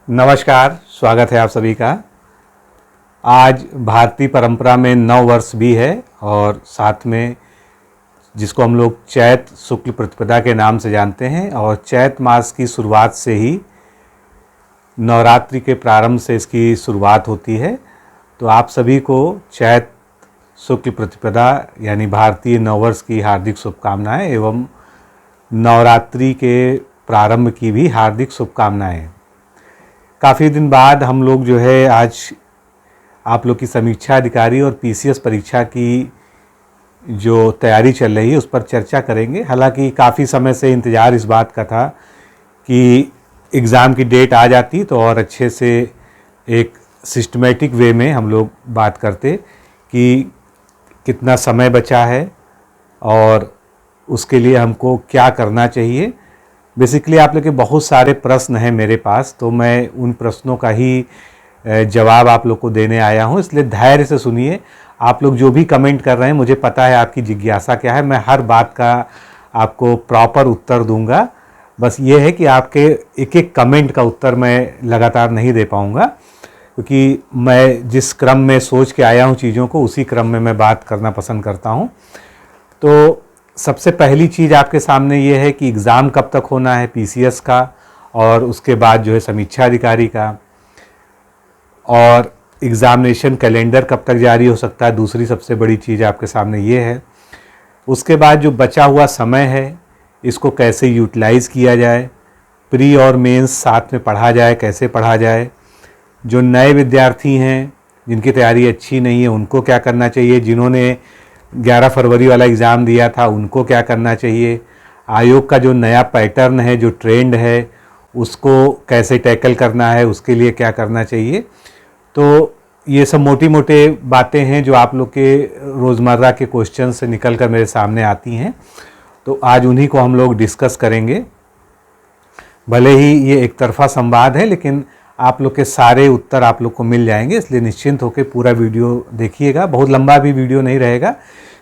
नमस्कार, स्वागत है आप सभी का। आज भारतीय परंपरा में नव वर्ष भी है और साथ में जिसको हम लोग चैत शुक्ल प्रतिपदा के नाम से जानते हैं और चैत मास की शुरुआत से ही नवरात्रि के प्रारंभ से इसकी शुरुआत होती है। तो आप सभी को चैत शुक्ल प्रतिपदा यानी भारतीय नववर्ष की हार्दिक शुभकामनाएं एवं नवरात्रि के प्रारंभ की भी हार्दिक शुभकामनाएं। काफ़ी दिन बाद हम लोग जो है आज आप लोग की समीक्षा अधिकारी और पीसीएस परीक्षा की जो तैयारी चल रही है उस पर चर्चा करेंगे। हालांकि काफ़ी समय से इंतज़ार इस बात का था कि एग्ज़ाम की डेट आ जाती तो और अच्छे से एक सिस्टमेटिक वे में हम लोग बात करते कि कितना समय बचा है और उसके लिए हमको क्या करना चाहिए। बेसिकली आप लोग के बहुत सारे प्रश्न हैं मेरे पास, तो मैं उन प्रश्नों का ही जवाब आप लोग को देने आया हूं, इसलिए धैर्य से सुनिए। आप लोग जो भी कमेंट कर रहे हैं, मुझे पता है आपकी जिज्ञासा क्या है, मैं हर बात का आपको प्रॉपर उत्तर दूंगा। बस ये है कि आपके एक एक कमेंट का उत्तर मैं लगातार नहीं दे पाऊंगा, क्योंकि मैं जिस क्रम में सोच के आया हूं चीज़ों को उसी क्रम में मैं बात करना पसंद करता हूं। तो सबसे पहली चीज़ आपके सामने ये है कि एग्ज़ाम कब तक होना है पीसीएस का, और उसके बाद जो है समीक्षा अधिकारी का, और एग्ज़ामिनेशन कैलेंडर कब तक जारी हो सकता है, दूसरी सबसे बड़ी चीज़ आपके सामने ये है। उसके बाद जो बचा हुआ समय है इसको कैसे यूटिलाइज़ किया जाए, प्री और मेंस साथ में पढ़ा जाए, कैसे पढ़ा जाए। जो नए विद्यार्थी हैं जिनकी तैयारी अच्छी नहीं है उनको क्या करना चाहिए, जिन्होंने 11 फरवरी वाला एग्ज़ाम दिया था उनको क्या करना चाहिए, आयोग का जो नया पैटर्न है, जो ट्रेंड है उसको कैसे टैकल करना है, उसके लिए क्या करना चाहिए। तो ये सब मोटी मोटे बातें हैं जो आप लोग के रोज़मर्रा के क्वेश्चन से निकल कर मेरे सामने आती हैं। तो आज उन्हीं को हम लोग डिस्कस करेंगे। भले ही ये एक तरफा संवाद है लेकिन आप लोग के सारे उत्तर आप लोग को मिल जाएंगे, इसलिए निश्चिंत होकर पूरा वीडियो देखिएगा। बहुत लंबा भी वीडियो नहीं रहेगा,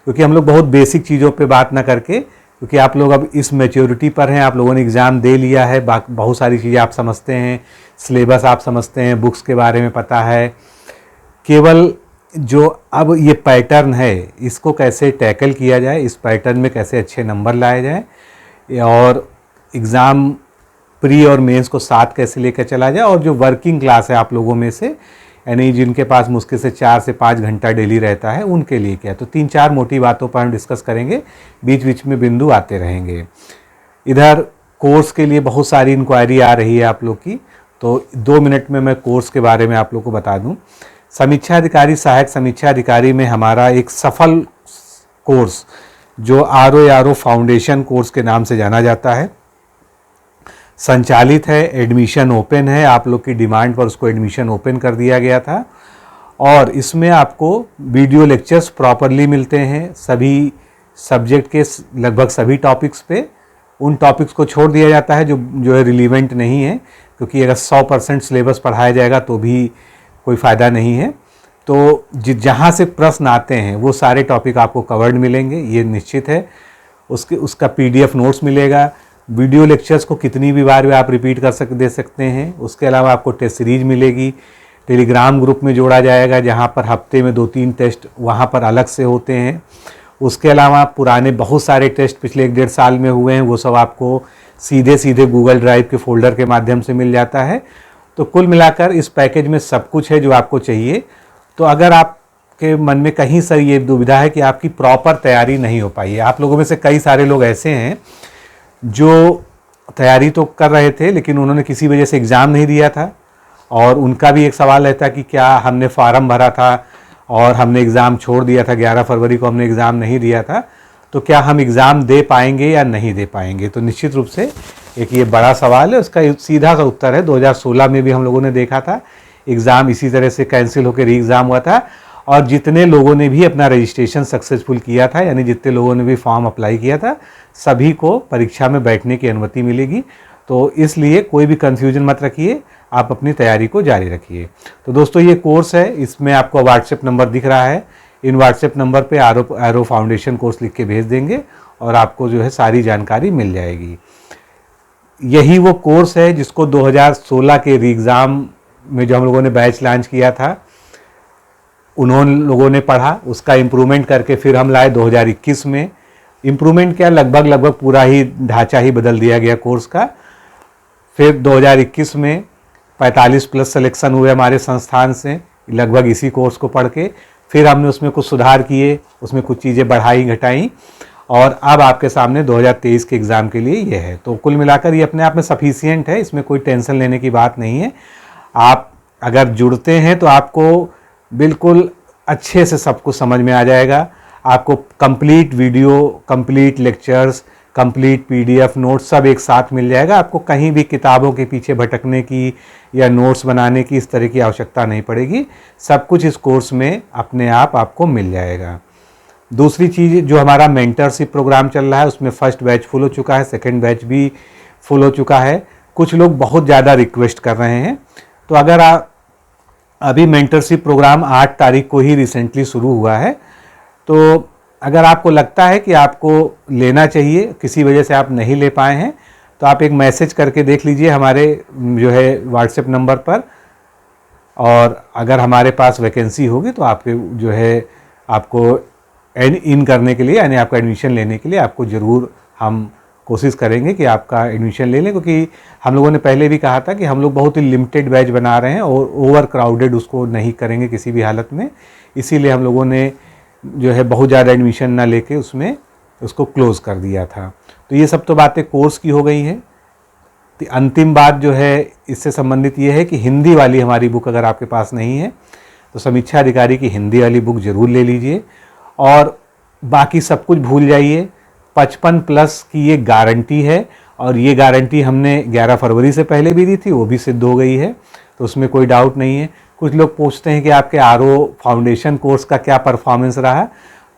क्योंकि हम लोग बहुत बेसिक चीज़ों पे बात ना करके, क्योंकि आप लोग अब इस मैच्योरिटी पर हैं, आप लोगों ने एग्ज़ाम दे लिया है, बहुत सारी चीज़ें आप समझते हैं, सिलेबस आप समझते हैं, बुक्स के बारे में पता है। केवल जो अब ये पैटर्न है इसको कैसे टैकल किया जाए, इस पैटर्न में कैसे अच्छे नंबर लाए जाए और एग्ज़ाम प्री और मेंस को साथ कैसे लेकर चला जाए। और जो वर्किंग क्लास है आप लोगों में से, यानी जिनके पास मुश्किल से 4 से 5 घंटा डेली रहता है, उनके लिए क्या। तो 3-4 मोटी बातों पर हम डिस्कस करेंगे, बीच बीच में बिंदु आते रहेंगे। इधर कोर्स के लिए बहुत सारी इंक्वायरी आ रही है आप लोग की, तो 2 मिनट में मैं कोर्स के बारे में आप लोग को बता दूं। समीक्षा अधिकारी, सहायक समीक्षा अधिकारी में हमारा एक सफल कोर्स जो आरओ फाउंडेशन कोर्स के नाम से जाना जाता है, संचालित है। एडमिशन ओपन है, आप लोग की डिमांड पर उसको एडमिशन ओपन कर दिया गया था। और इसमें आपको वीडियो लेक्चर्स प्रॉपरली मिलते हैं सभी सब्जेक्ट के, लगभग सभी टॉपिक्स पे। उन टॉपिक्स को छोड़ दिया जाता है जो है रिलीवेंट नहीं है, क्योंकि अगर 100% सिलेबस पढ़ाया जाएगा तो भी कोई फ़ायदा नहीं है। तो जहाँ से प्रश्न आते हैं वो सारे टॉपिक आपको कवर्ड मिलेंगे, ये निश्चित है। उसका PDF नोट्स मिलेगा। वीडियो लेक्चर्स को कितनी भी बार आप रिपीट दे सकते हैं। उसके अलावा आपको टेस्ट सीरीज मिलेगी, टेलीग्राम ग्रुप में जोड़ा जाएगा जहां पर हफ्ते में 2-3 टेस्ट वहां पर अलग से होते हैं। उसके अलावा पुराने बहुत सारे टेस्ट पिछले 1-1.5 साल में हुए हैं, वो सब आपको सीधे गूगल ड्राइव के फोल्डर के माध्यम से मिल जाता है। तो कुल मिलाकर इस पैकेज में सब कुछ है जो आपको चाहिए। तो अगर आपके मन में कहीं से ये दुविधा है कि आपकी प्रॉपर तैयारी नहीं हो पाई है, आप लोगों में से कई सारे लोग ऐसे हैं जो तैयारी तो कर रहे थे लेकिन उन्होंने किसी वजह से एग्ज़ाम नहीं दिया था, और उनका भी एक सवाल रहता कि क्या हमने फॉर्म भरा था और हमने एग्ज़ाम छोड़ दिया था, 11 फरवरी को हमने एग्ज़ाम नहीं दिया था, तो क्या हम एग्ज़ाम दे पाएंगे या नहीं दे पाएंगे। तो निश्चित रूप से एक ये बड़ा सवाल है, उसका सीधा सा उत्तर है 2016 में भी हम लोगों ने देखा था, एग्ज़ाम इसी तरह से कैंसिल होकर री एग्ज़ाम हुआ था। और जितने लोगों ने भी अपना रजिस्ट्रेशन सक्सेसफुल किया था, यानी जितने लोगों ने भी फॉर्म अप्लाई किया था, सभी को परीक्षा में बैठने की अनुमति मिलेगी। तो इसलिए कोई भी कन्फ्यूजन मत रखिए, आप अपनी तैयारी को जारी रखिए। तो दोस्तों ये कोर्स है, इसमें आपको व्हाट्सएप नंबर दिख रहा है, इन व्हाट्सएप नंबर पे आरओ फाउंडेशन कोर्स लिख के भेज देंगे और आपको जो है सारी जानकारी मिल जाएगी। यही वो कोर्स है जिसको 2016 के री एग्ज़ाम में जो हम लोगों ने बैच लॉन्च किया था, उन्होंने लोगों ने पढ़ा, उसका इम्प्रूवमेंट करके फिर हम लाए 2021 में। इम्प्रूवमेंट क्या, लगभग पूरा ही ढांचा ही बदल दिया गया कोर्स का। फिर 2021 में 45 प्लस सिलेक्शन हुए हमारे संस्थान से लगभग इसी कोर्स को पढ़ के। फिर हमने उसमें कुछ सुधार किए, उसमें कुछ चीज़ें बढ़ाई घटाई, और अब आपके सामने 2023 के एग्ज़ाम के लिए ये है। तो कुल मिलाकर ये अपने आप में सफिशियंट है, इसमें कोई टेंशन लेने की बात नहीं है। आप अगर जुड़ते हैं तो आपको बिल्कुल अच्छे से सब कुछ समझ में आ जाएगा। आपको complete video, complete lectures, complete PDF notes सब एक साथ मिल जाएगा। आपको कहीं भी किताबों के पीछे भटकने की या नोट्स बनाने की इस तरह की आवश्यकता नहीं पड़ेगी। सब कुछ इस कोर्स में अपने आप आपको मिल जाएगा। दूसरी चीज़, जो हमारा मेंटरशिप प्रोग्राम चल रहा है उसमें फर्स्ट बैच फुल हो चुका है, सेकंड बैच भी फुल हो चुका है। कुछ लोग बहुत ज़्यादा रिक्वेस्ट कर रहे हैं, तो अगर आप अभी मेंटरशिप प्रोग्राम 8 तारीख को ही रिसेंटली शुरू हुआ है, तो अगर आपको लगता है कि आपको लेना चाहिए, किसी वजह से आप नहीं ले पाए हैं, तो आप एक मैसेज करके देख लीजिए हमारे जो है व्हाट्सएप नंबर पर, और अगर हमारे पास वैकेंसी होगी तो आपके जो है आपको इन करने के लिए, यानी आपका एडमिशन लेने के लिए आपको ज़रूर हम कोशिश करेंगे कि आपका एडमिशन ले लें। क्योंकि हम लोगों ने पहले भी कहा था कि हम लोग बहुत ही लिमिटेड बैच बना रहे हैं और ओवर क्राउडेड उसको नहीं करेंगे किसी भी हालत में। इसीलिए हम लोगों ने जो है बहुत ज़्यादा एडमिशन ना लेके उसमें उसको क्लोज़ कर दिया था। तो ये सब तो बातें कोर्स की हो गई हैं। तो अंतिम बात जो है इससे संबंधित ये है कि हिंदी वाली हमारी बुक अगर आपके पास नहीं है तो समीक्षा अधिकारी की हिंदी वाली बुक ज़रूर ले लीजिए, और बाकी सब कुछ भूल जाइए। 55 प्लस की ये गारंटी है, और ये गारंटी हमने 11 फरवरी से पहले भी दी थी, वो भी सिद्ध हो गई है, तो उसमें कोई डाउट नहीं है। कुछ लोग पूछते हैं कि आपके आरओ फाउंडेशन कोर्स का क्या परफॉर्मेंस रहा,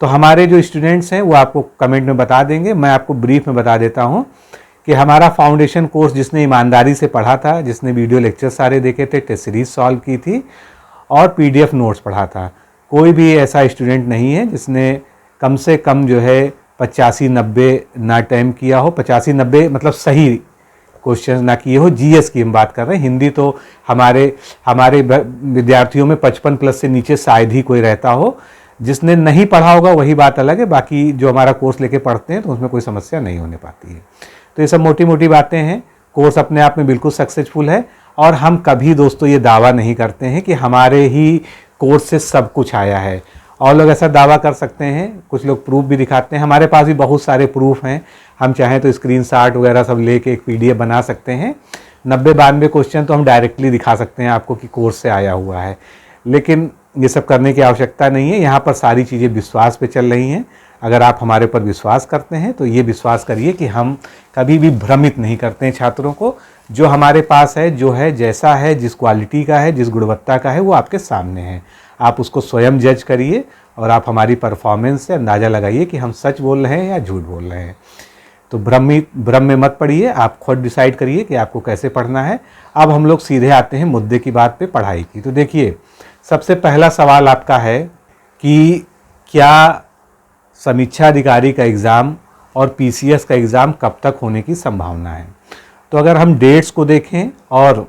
तो हमारे जो स्टूडेंट्स हैं वो आपको कमेंट में बता देंगे। मैं आपको ब्रीफ में बता देता हूँ कि हमारा फाउंडेशन कोर्स जिसने ईमानदारी से पढ़ा था, जिसने वीडियो लेक्चर सारे देखे थे, टेस्ट सीरीज सॉल्व की थी और पीडीएफ नोट्स पढ़ा था, कोई भी ऐसा स्टूडेंट नहीं है जिसने कम से कम जो है 85-90 ना अटैम्प्ट किया हो। 85-90 मतलब सही क्वेश्चन ना किए हो। जीएस की हम बात कर रहे हैं, हिंदी तो हमारे विद्यार्थियों में 55 प्लस से नीचे शायद ही कोई रहता हो। जिसने नहीं पढ़ा होगा वही बात अलग है, बाकी जो हमारा कोर्स लेके पढ़ते हैं तो उसमें कोई समस्या नहीं होने पाती है। तो ये सब मोटी मोटी बातें हैं। कोर्स अपने आप में बिल्कुल सक्सेसफुल है, और हम कभी दोस्तों ये दावा नहीं करते हैं कि हमारे ही कोर्स से सब कुछ आया है। और लोग ऐसा दावा कर सकते हैं, कुछ लोग प्रूफ भी दिखाते हैं। हमारे पास भी बहुत सारे प्रूफ हैं, हम चाहें तो स्क्रीनशॉट वगैरह सब लेके एक पीडीएफ बना सकते हैं। 90-92 क्वेश्चन तो हम डायरेक्टली दिखा सकते हैं आपको कि कोर्स से आया हुआ है, लेकिन ये सब करने की आवश्यकता नहीं है। यहाँ पर सारी चीज़ें विश्वास पे चल रही हैं। अगर आप हमारे पर विश्वास करते हैं तो ये विश्वास करिए कि हम कभी भी भ्रमित नहीं करते हैं छात्रों को। जो हमारे पास है, जो है, जैसा है, जिस क्वालिटी का है, जिस गुणवत्ता का है, वो आपके सामने है। आप उसको स्वयं जज करिए और आप हमारी परफॉर्मेंस से अंदाज़ा लगाइए कि हम सच बोल रहे हैं या झूठ बोल रहे हैं। तो भ्रम में मत पड़िए, आप खुद डिसाइड करिए कि आपको कैसे पढ़ना है। अब हम लोग सीधे आते हैं मुद्दे की बात पे, पढ़ाई की। तो देखिए, सबसे पहला सवाल आपका है कि क्या समीक्षा अधिकारी का एग्ज़ाम और पीसीएस का एग्ज़ाम कब तक होने की संभावना है। तो अगर हम डेट्स को देखें और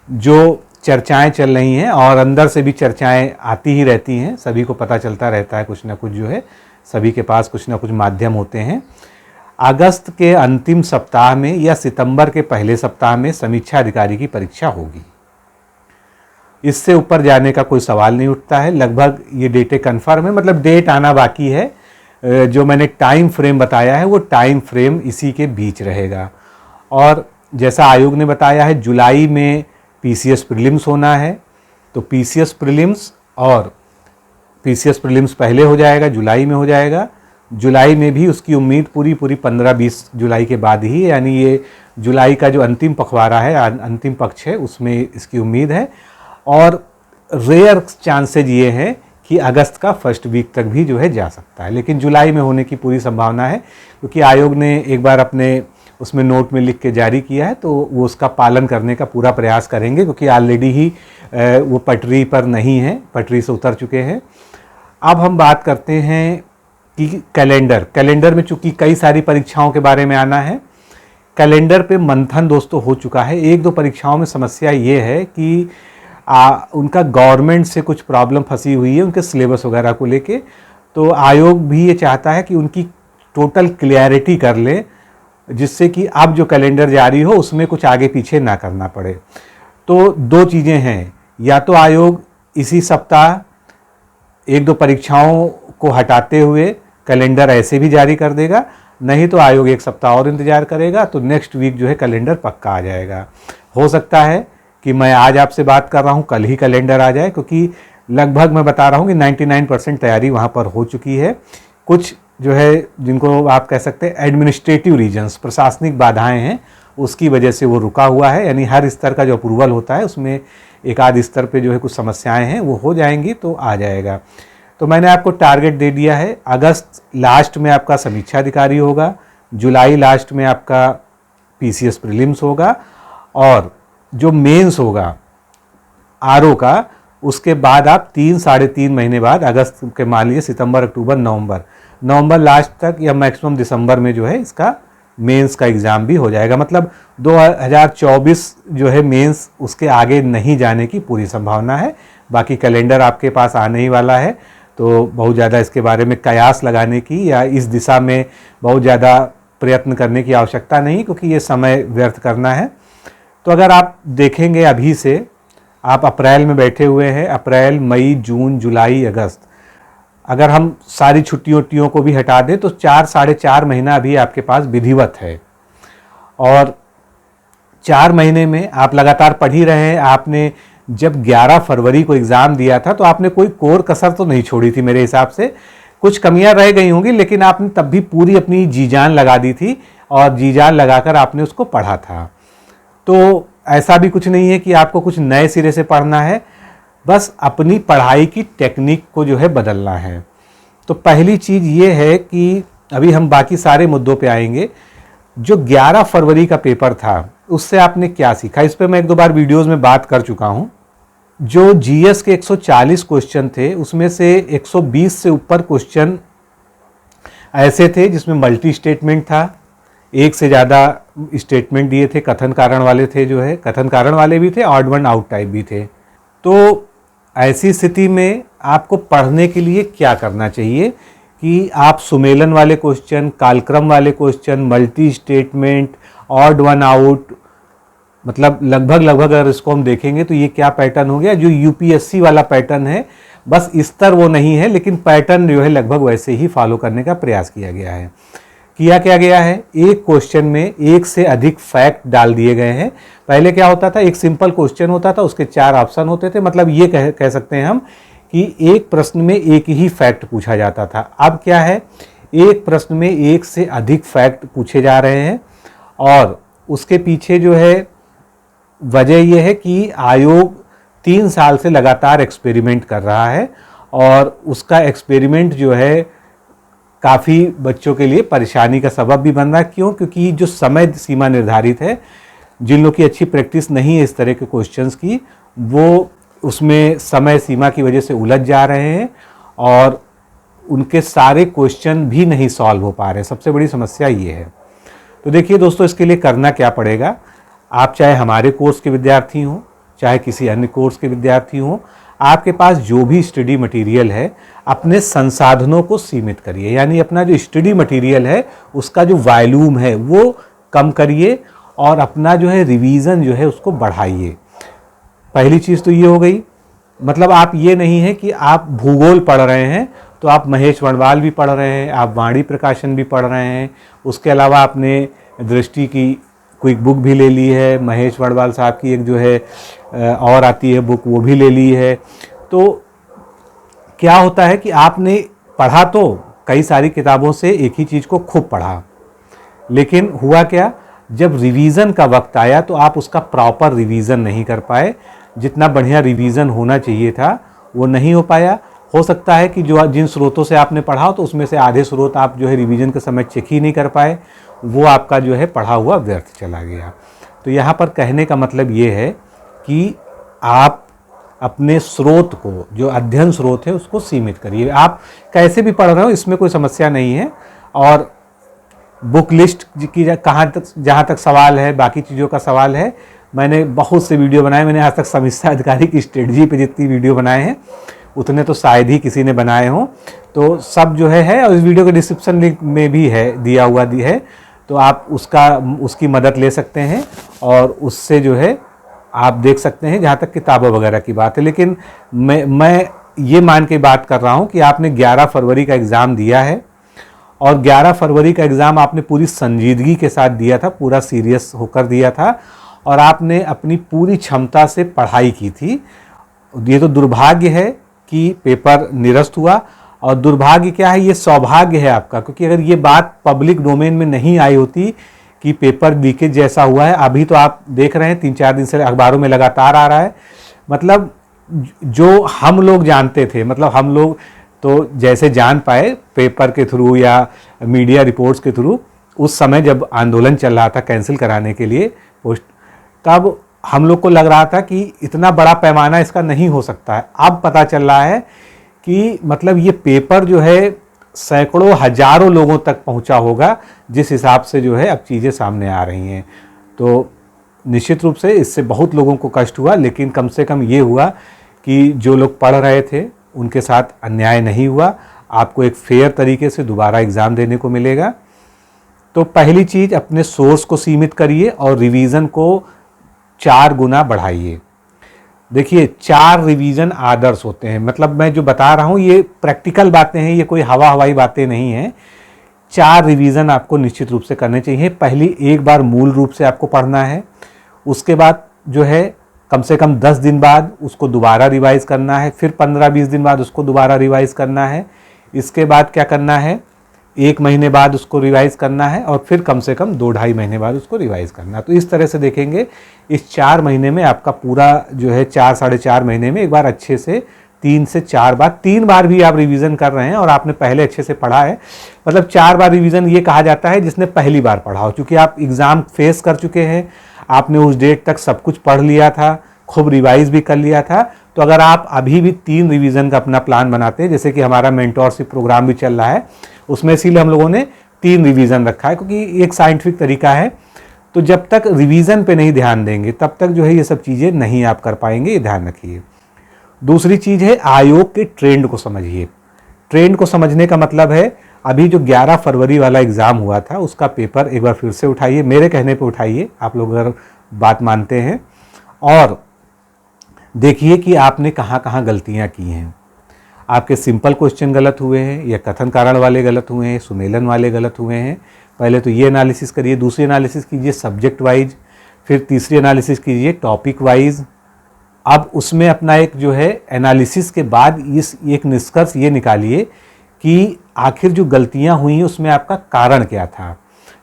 जो चर्चाएं चल रही हैं, और अंदर से भी चर्चाएं आती ही रहती हैं, सभी को पता चलता रहता है, कुछ ना कुछ जो है सभी के पास कुछ ना कुछ माध्यम होते हैं। अगस्त के अंतिम सप्ताह में या सितंबर के पहले सप्ताह में समीक्षा अधिकारी की परीक्षा होगी। इससे ऊपर जाने का कोई सवाल नहीं उठता है। लगभग ये डेटें कन्फर्म है, मतलब डेट आना बाकी है। जो मैंने टाइम फ्रेम बताया है वो टाइम फ्रेम इसी के बीच रहेगा। और जैसा आयोग ने बताया है, जुलाई में पीसीएस प्रीलिम्स होना है, तो पीसीएस प्रीलिम्स पहले हो जाएगा, जुलाई में हो जाएगा। जुलाई में भी उसकी उम्मीद पूरी 15-20 जुलाई के बाद ही, यानी ये जुलाई का जो अंतिम पखवाड़ा है, अंतिम पक्ष है, उसमें इसकी उम्मीद है। और रेयर चांसेज ये हैं कि अगस्त का फर्स्ट वीक तक भी जो है जा सकता है, लेकिन जुलाई में होने की पूरी संभावना है, क्योंकि आयोग ने एक बार अपने उसमें नोट में लिख के जारी किया है, तो वो उसका पालन करने का पूरा प्रयास करेंगे, क्योंकि ऑलरेडी ही वो पटरी पर नहीं है, पटरी से उतर चुके हैं। अब हम बात करते हैं कि कैलेंडर में चूंकि कई सारी परीक्षाओं के बारे में आना है, कैलेंडर पे मंथन दोस्तों हो चुका है। एक दो परीक्षाओं में समस्या ये है कि उनका गवर्नमेंट से कुछ प्रॉब्लम फंसी हुई है उनके सिलेबस वगैरह को लेके, तो आयोग भी ये चाहता है कि उनकी टोटल क्लियरिटी कर ले, जिससे कि अब जो कैलेंडर जारी हो उसमें कुछ आगे पीछे ना करना पड़े। तो दो चीज़ें हैं, या तो आयोग इसी सप्ताह एक दो परीक्षाओं को हटाते हुए कैलेंडर ऐसे भी जारी कर देगा, नहीं तो आयोग एक सप्ताह और इंतजार करेगा, तो नेक्स्ट वीक जो है कैलेंडर पक्का आ जाएगा। हो सकता है कि मैं आज आपसे बात कर रहा हूँ कल ही कैलेंडर आ जाए, क्योंकि लगभग मैं बता रहा हूँ कि 99% तैयारी वहाँ पर हो चुकी है। कुछ जो है जिनको आप कह सकते हैं एडमिनिस्ट्रेटिव रीजन्स, प्रशासनिक बाधाएं हैं, उसकी वजह से वो रुका हुआ है। यानी हर स्तर का जो अप्रूवल होता है उसमें एक आध स्तर पे जो है कुछ समस्याएं हैं, वो हो जाएंगी तो आ जाएगा। तो मैंने आपको टारगेट दे दिया है, अगस्त लास्ट में आपका समीक्षा अधिकारी होगा, जुलाई लास्ट में आपका पीसीएस प्रीलिम्स होगा, और जो मेंस होगा आरओ का, उसके बाद आप 3-3.5 महीने बाद, अगस्त के मान लीजिए सितंबर अक्टूबर नवंबर लास्ट तक या मैक्सिमम दिसंबर में जो है इसका मेंस का एग्ज़ाम भी हो जाएगा। मतलब 2024 जो है मेंस, उसके आगे नहीं जाने की पूरी संभावना है। बाकी कैलेंडर आपके पास आने ही वाला है, तो बहुत ज़्यादा इसके बारे में कयास लगाने की या इस दिशा में बहुत ज़्यादा प्रयत्न करने की आवश्यकता नहीं, क्योंकि ये समय व्यर्थ करना है। तो अगर आप देखेंगे अभी से, आप अप्रैल में बैठे हुए हैं, अप्रैल मई जून जुलाई अगस्त, अगर हम सारी छुट्टियों को भी हटा दें तो 4-4.5 महीना अभी आपके पास विधिवत है। और 4 महीने में आप लगातार पढ़ ही रहे हैं। आपने जब 11 फरवरी को एग्ज़ाम दिया था तो आपने कोई कोर कसर तो नहीं छोड़ी थी मेरे हिसाब से। कुछ कमियां रह गई होंगी, लेकिन आपने तब भी पूरी अपनी जी जान लगा दी थी और जी जान लगाकर आपने उसको पढ़ा था। तो ऐसा भी कुछ नहीं है कि आपको कुछ नए सिरे से पढ़ना है, बस अपनी पढ़ाई की टेक्निक को जो है बदलना है। तो पहली चीज़ ये है कि अभी हम बाकी सारे मुद्दों पे आएंगे। जो 11 फरवरी का पेपर था उससे आपने क्या सीखा, इस पर मैं एक दो बार वीडियोज़ में बात कर चुका हूँ। जो जीएस के 140 क्वेश्चन थे उसमें से 120 से ऊपर क्वेश्चन ऐसे थे जिसमें मल्टी स्टेटमेंट था, एक से ज़्यादा स्टेटमेंट दिए थे, कथन कारण वाले थे, जो है कथन कारण वाले भी थे, ऑड वन आउट टाइप भी थे। तो ऐसी स्थिति में आपको पढ़ने के लिए क्या करना चाहिए कि आप सुमेलन वाले क्वेश्चन, कालक्रम वाले question, multi statement, odd one out, मतलब लगभग अगर इसको हम देखेंगे तो ये क्या पैटर्न हो गया, जो यूपीएससी वाला पैटर्न है, बस स्तर वो नहीं है लेकिन पैटर्न जो है लगभग वैसे ही फॉलो करने का प्रयास किया गया है। किया क्या गया है, एक क्वेश्चन में एक से अधिक फैक्ट डाल दिए गए हैं। पहले क्या होता था, एक सिंपल क्वेश्चन होता था, उसके 4 ऑप्शन होते थे, मतलब ये कह सकते हैं हम कि एक प्रश्न में एक ही फैक्ट पूछा जाता था। अब क्या है, एक प्रश्न में एक से अधिक फैक्ट पूछे जा रहे हैं, और उसके पीछे जो है वजह यह है कि आयोग 3 साल से लगातार एक्सपेरिमेंट कर रहा है, और उसका एक्सपेरिमेंट जो है काफ़ी बच्चों के लिए परेशानी का सबब भी बन रहा है। क्यों? क्योंकि जो समय सीमा निर्धारित है, जिन लोगों की अच्छी प्रैक्टिस नहीं है इस तरह के क्वेश्चंस की, वो उसमें समय सीमा की वजह से उलझ जा रहे हैं और उनके सारे क्वेश्चन भी नहीं सॉल्व हो पा रहे हैं। सबसे बड़ी समस्या ये है। तो देखिए दोस्तों, इसके लिए करना क्या पड़ेगा, आप चाहे हमारे कोर्स के विद्यार्थी हों, चाहे किसी अन्य कोर्स के विद्यार्थी हों, आपके पास जो भी स्टडी मटेरियल है अपने संसाधनों को सीमित करिए। यानी अपना जो स्टडी मटेरियल है उसका जो वॉल्यूम है वो कम करिए, और अपना जो है रिवीजन जो है उसको बढ़ाइए। पहली चीज़ तो ये हो गई। मतलब आप ये नहीं है कि आप भूगोल पढ़ रहे हैं तो आप महेश वनवाल भी पढ़ रहे हैं, आप वाणी प्रकाशन भी पढ़ रहे हैं, उसके अलावा आपने दृष्टि की क्विक बुक भी ले ली है, महेश वनवाल साहब की एक जो है और आती है बुक, वो भी ले ली है। तो क्या होता है कि आपने पढ़ा तो कई सारी किताबों से एक ही चीज़ को खूब पढ़ा, लेकिन हुआ क्या, जब रिवीजन का वक्त आया तो आप उसका प्रॉपर रिवीजन नहीं कर पाए। जितना बढ़िया रिवीजन होना चाहिए था वो नहीं हो पाया। हो सकता है कि जो जिन स्रोतों से आपने पढ़ा तो उसमें से आधे स्रोत आप जो है रिवीजन के समय चेक ही नहीं कर पाए, वो आपका जो है पढ़ा हुआ व्यर्थ चला गया। तो यहाँ पर कहने का मतलब ये है कि आप अपने स्रोत को, जो अध्ययन स्रोत है, उसको सीमित करिए। आप कैसे भी पढ़ रहे हो इसमें कोई समस्या नहीं है, और बुक लिस्ट की कहाँ तक, जहाँ तक सवाल है, बाकी चीज़ों का सवाल है, मैंने बहुत से वीडियो बनाए। मैंने आज तक समीक्षा अधिकारी की स्ट्रेटजी पे जितनी वीडियो बनाए हैं उतने तो शायद ही किसी ने बनाए हों। तो सब जो है और इस वीडियो के डिस्क्रिप्शन लिंक में भी है, दिया हुआ है, तो आप उसकी मदद ले सकते हैं और उससे जो है आप देख सकते हैं, जहाँ तक किताबों वगैरह की बात है। लेकिन मैं ये मान के बात कर रहा हूँ कि आपने 11 फरवरी का एग्ज़ाम दिया है और 11 फरवरी का एग्ज़ाम आपने पूरी संजीदगी के साथ दिया था, पूरा सीरियस होकर दिया था और आपने अपनी पूरी क्षमता से पढ़ाई की थी। ये तो दुर्भाग्य है कि पेपर निरस्त हुआ, और दुर्भाग्य क्या है, ये सौभाग्य है आपका, क्योंकि अगर ये बात पब्लिक डोमेन में नहीं आई होती कि पेपर लीकेज जैसा हुआ है, अभी तो आप देख रहे हैं 3-4 दिन से अखबारों में लगातार आ रहा है, मतलब जो हम लोग जानते थे, मतलब हम लोग तो जैसे जान पाए पेपर के थ्रू या मीडिया रिपोर्ट्स के थ्रू, उस समय जब आंदोलन चल रहा था कैंसिल कराने के लिए पोस्ट, तब हम लोग को लग रहा था कि इतना बड़ा पैमाना इसका नहीं हो सकता है। अब पता चल रहा है कि मतलब ये पेपर जो है सैकड़ों हजारों लोगों तक पहुंचा होगा, जिस हिसाब से जो है अब चीज़ें सामने आ रही हैं। तो निश्चित रूप से इससे बहुत लोगों को कष्ट हुआ, लेकिन कम से कम ये हुआ कि जो लोग पढ़ रहे थे उनके साथ अन्याय नहीं हुआ। आपको एक फेयर तरीके से दोबारा एग्ज़ाम देने को मिलेगा। तो पहली चीज़, अपने सोर्स को सीमित करिए और रिवीजन को 4 गुना बढ़ाइए। देखिए 4 रिवीजन आदर्श होते हैं, मतलब मैं जो बता रहा हूँ ये प्रैक्टिकल बातें हैं, ये कोई हवाई बातें नहीं हैं। 4 रिवीजन आपको निश्चित रूप से करने चाहिए। पहली एक बार मूल रूप से आपको पढ़ना है, उसके बाद जो है कम से कम 10 दिन बाद उसको दोबारा रिवाइज़ करना है, फिर 15-20 दिन बाद उसको दोबारा रिवाइज़ करना है। इसके बाद क्या करना है, 1 महीने बाद उसको रिवाइज़ करना है और फिर कम से कम 2-2.5 महीने बाद उसको रिवाइज़ करना है। तो इस तरह से देखेंगे इस 4 महीने में आपका पूरा जो है 4-4.5 महीने में एक बार अच्छे से 3 से 4 बार, 3 बार भी आप रिवीजन कर रहे हैं और आपने पहले अच्छे से पढ़ा है, मतलब 4 बार रिवीजन ये कहा जाता है जिसने पहली बार पढ़ा हो, क्योंकि आप एग्ज़ाम फेस कर चुके हैं, आपने उस डेट तक सब कुछ पढ़ लिया था, खूब रिवाइज भी कर लिया था। तो अगर आप अभी भी 3 रिवीजन का अपना प्लान बनाते हैं, जैसे कि हमारा मेंटोरशिप प्रोग्राम भी चल रहा है, उसमें इसीलिए हम लोगों ने 3 रिवीजन रखा है, क्योंकि एक साइंटिफिक तरीका है। तो जब तक रिवीजन पे नहीं ध्यान देंगे तब तक जो है ये सब चीज़ें नहीं आप कर पाएंगे, ये ध्यान रखिए। दूसरी चीज़ है, आयोग के ट्रेंड को समझिए। ट्रेंड को समझने का मतलब है, अभी जो 11 फरवरी वाला एग्ज़ाम हुआ था उसका पेपर एक बार फिर से उठाइए, मेरे कहने पे उठाइए, आप लोग अगर बात मानते हैं, और देखिए कि आपने कहाँ कहाँ गलतियाँ की हैं। आपके सिंपल क्वेश्चन गलत हुए हैं या कथन कारण वाले गलत हुए हैं, सुमेलन वाले गलत हुए हैं। पहले तो ये एनालिसिस करिए, दूसरी एनालिसिस कीजिए सब्जेक्ट वाइज, फिर तीसरी एनालिसिस कीजिए टॉपिक वाइज। अब उसमें अपना एक जो है एनालिसिस के बाद इस एक निष्कर्ष ये निकालिए कि आखिर जो गलतियाँ हुई हैं उसमें आपका कारण क्या था।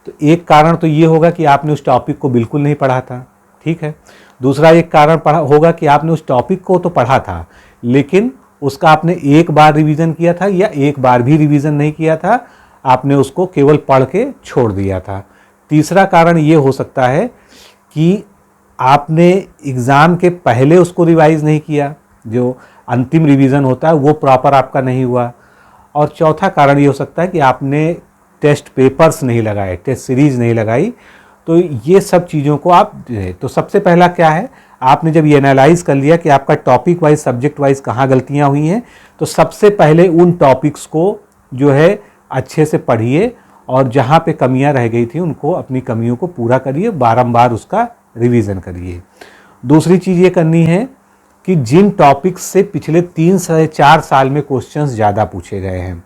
तो एक कारण तो ये होगा कि आपने उस टॉपिक को बिल्कुल नहीं पढ़ा था, ठीक है। दूसरा एक कारण होगा कि आपने उस टॉपिक को तो पढ़ा था, लेकिन उसका आपने एक बार रिवीजन किया था या एक बार भी रिवीजन नहीं किया था, आपने उसको केवल पढ़ के छोड़ दिया था। तीसरा कारण ये हो सकता है कि आपने एग्ज़ाम के पहले उसको रिवाइज़ नहीं किया, जो अंतिम रिवीजन होता है वो प्रॉपर आपका नहीं हुआ। और चौथा कारण ये हो सकता है कि आपने टेस्ट पेपर्स नहीं लगाए, टेस्ट सीरीज़ नहीं लगाई। तो ये सब चीज़ों को आप, तो सबसे पहला क्या है, आपने जब ये एनालाइज कर लिया कि आपका टॉपिक वाइज सब्जेक्ट वाइज कहाँ गलतियाँ हुई हैं, तो सबसे पहले उन टॉपिक्स को जो है अच्छे से पढ़िए और जहाँ पे कमियाँ रह गई थी उनको, अपनी कमियों को पूरा करिए, बारंबार उसका रिवीजन करिए। दूसरी चीज़ ये करनी है कि जिन टॉपिक्स से पिछले 3 से 4 साल में क्वेश्चंस ज़्यादा पूछे गए हैं,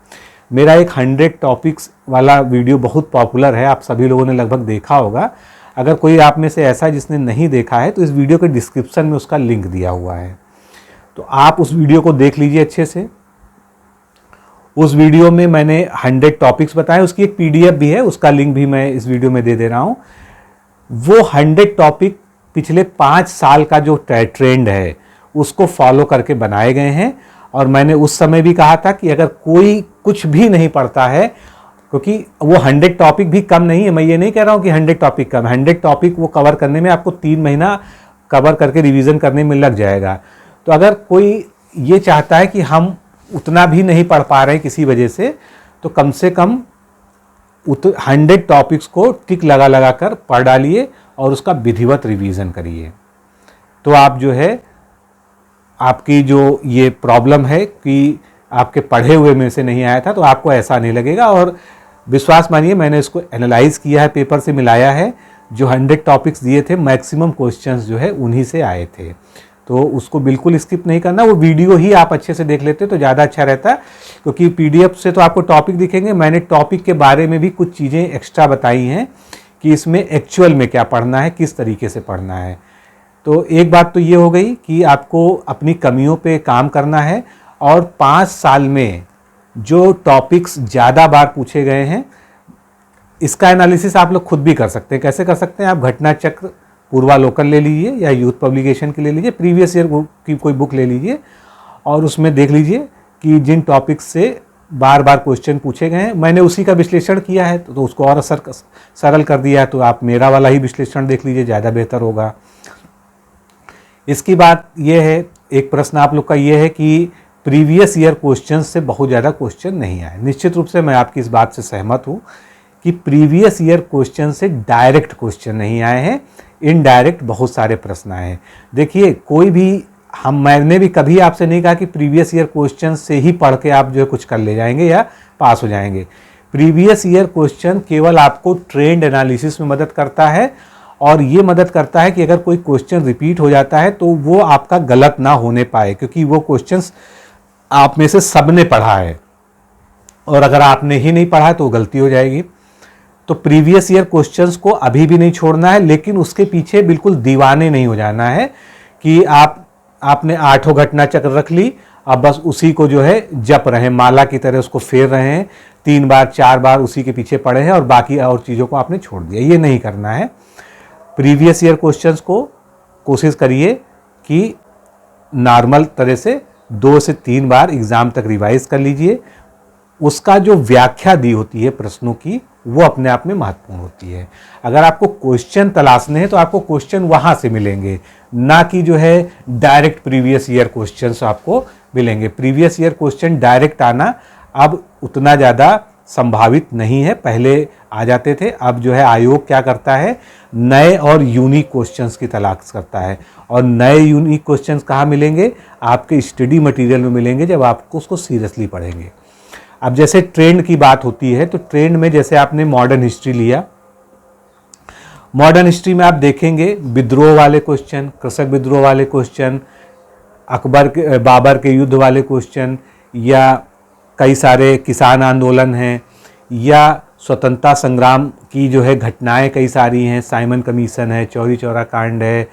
मेरा एक 100 टॉपिक्स वाला वीडियो बहुत पॉपुलर है, आप सभी लोगों ने लगभग देखा होगा। अगर कोई आप में से ऐसा जिसने नहीं देखा है तो इस वीडियो के डिस्क्रिप्शन में उसका लिंक दिया हुआ है, तो आप उस वीडियो को देख लीजिए अच्छे से। उस वीडियो में मैंने 100 टॉपिक्स बताए, उसकी एक PDF भी है, उसका लिंक भी मैं इस वीडियो में दे रहा हूँ। वो 100 टॉपिक पिछले 5 साल का जो ट्रेंड है उसको फॉलो करके बनाए गए हैं। और मैंने उस समय भी कहा था कि अगर कोई कुछ भी नहीं पढ़ता है, क्योंकि वो 100 टॉपिक भी कम नहीं है, मैं ये नहीं कह रहा हूँ कि 100 टॉपिक कम, 100 टॉपिक वो कवर करने में आपको 3 महीना कवर करके रिवीजन करने में लग जाएगा। तो अगर कोई ये चाहता है कि हम उतना भी नहीं पढ़ पा रहे हैं किसी वजह से, तो कम से कम 100 टॉपिक्स को टिक लगा लगा कर पढ़ डालिए और उसका विधिवत रिवीजन करिए। तो आप जो है, आपकी जो ये प्रॉब्लम है कि आपके पढ़े हुए में से नहीं आया था, तो आपको ऐसा नहीं लगेगा। और विश्वास मानिए, मैंने इसको एनालाइज किया है, पेपर से मिलाया है। जो 100 टॉपिक्स दिए थे, मैक्सिमम क्वेश्चंस जो है उन्हीं से आए थे। तो उसको बिल्कुल स्किप नहीं करना, वो वीडियो ही आप अच्छे से देख लेते तो ज़्यादा अच्छा रहता, क्योंकि पीडीएफ से तो आपको टॉपिक दिखेंगे, मैंने टॉपिक के बारे में भी कुछ चीज़ें एक्स्ट्रा बताई हैं कि इसमें एक्चुअल में क्या पढ़ना है, किस तरीके से पढ़ना है। तो एक बात तो ये हो गई कि आपको अपनी कमियों पे काम करना है, और 5 साल में जो टॉपिक्स ज़्यादा बार पूछे गए हैं, इसका एनालिसिस आप लोग खुद भी कर सकते हैं। कैसे कर सकते हैं? आप घटना चक्र पूर्वालोकन ले लीजिए या यूथ पब्लिकेशन की ले लीजिए, प्रीवियस ईयर की कोई बुक ले लीजिए और उसमें देख लीजिए कि जिन टॉपिक्स से बार बार क्वेश्चन पूछे गए हैं, मैंने उसी का विश्लेषण किया है तो उसको और सरल कर दिया है। तो आप मेरा वाला ही विश्लेषण देख लीजिए, ज़्यादा बेहतर होगा। इसकी बात यह है, एक प्रश्न आप लोग का ये है कि प्रीवियस ईयर क्वेश्चन से बहुत ज़्यादा क्वेश्चन नहीं आए। निश्चित रूप से मैं आपकी इस बात से सहमत हूँ कि प्रीवियस ईयर क्वेश्चन से डायरेक्ट क्वेश्चन नहीं आए हैं, इनडायरेक्ट बहुत सारे प्रश्न आए हैं। देखिए, कोई भी मैंने भी कभी आपसे नहीं कहा कि प्रीवियस ईयर क्वेश्चन से ही पढ़ के आप जो है कुछ कर ले जाएंगे या पास हो जाएंगे। प्रीवियस ईयर क्वेश्चन केवल आपको ट्रेंड एनालिसिस में मदद करता है, और ये मदद करता है कि अगर कोई क्वेश्चन रिपीट हो जाता है तो वो आपका गलत ना होने पाए, क्योंकि वो क्वेश्चंस आप में से सबने पढ़ा है, और अगर आपने ही नहीं पढ़ा है तो गलती हो जाएगी। तो प्रीवियस ईयर क्वेश्चंस को अभी भी नहीं छोड़ना है, लेकिन उसके पीछे बिल्कुल दीवाने नहीं हो जाना है कि आपने 8 घटना चक्र रख ली, अब बस उसी को जो है जप रहे हैं, माला की तरह उसको फेर रहे हैं, 3 बार 4 बार उसी के पीछे पढ़े हैं और बाकी और चीज़ों को आपने छोड़ दिया। ये नहीं करना है। प्रीवियस ईयर क्वेश्चंस को कोशिश करिए कि नॉर्मल तरह से 2 से 3 बार एग्ज़ाम तक रिवाइज कर लीजिए। उसका जो व्याख्या दी होती है प्रश्नों की, वो अपने आप में महत्वपूर्ण होती है। अगर आपको क्वेश्चन तलाशने हैं तो आपको क्वेश्चन वहाँ से मिलेंगे, ना कि जो है डायरेक्ट प्रीवियस ईयर क्वेश्चंस आपको मिलेंगे। प्रीवियस ईयर क्वेश्चन डायरेक्ट आना अब उतना ज़्यादा संभावित नहीं है, पहले आ जाते थे। अब जो है आयोग क्या करता है, नए और यूनिक क्वेश्चंस की तलाश करता है, और नए यूनिक क्वेश्चंस कहाँ मिलेंगे? आपके स्टडी मटेरियल में मिलेंगे, जब आपको उसको सीरियसली पढ़ेंगे। अब जैसे ट्रेंड की बात होती है, तो ट्रेंड में जैसे आपने मॉडर्न हिस्ट्री लिया, मॉडर्न हिस्ट्री में आप देखेंगे विद्रोह वाले क्वेश्चन, कृषक विद्रोह वाले क्वेश्चन, बाबर के युद्ध वाले क्वेश्चन, या कई सारे किसान आंदोलन हैं, या स्वतंत्रता संग्राम की जो है घटनाएं कई सारी हैं, साइमन कमीशन है, चौरी चौरा कांड है,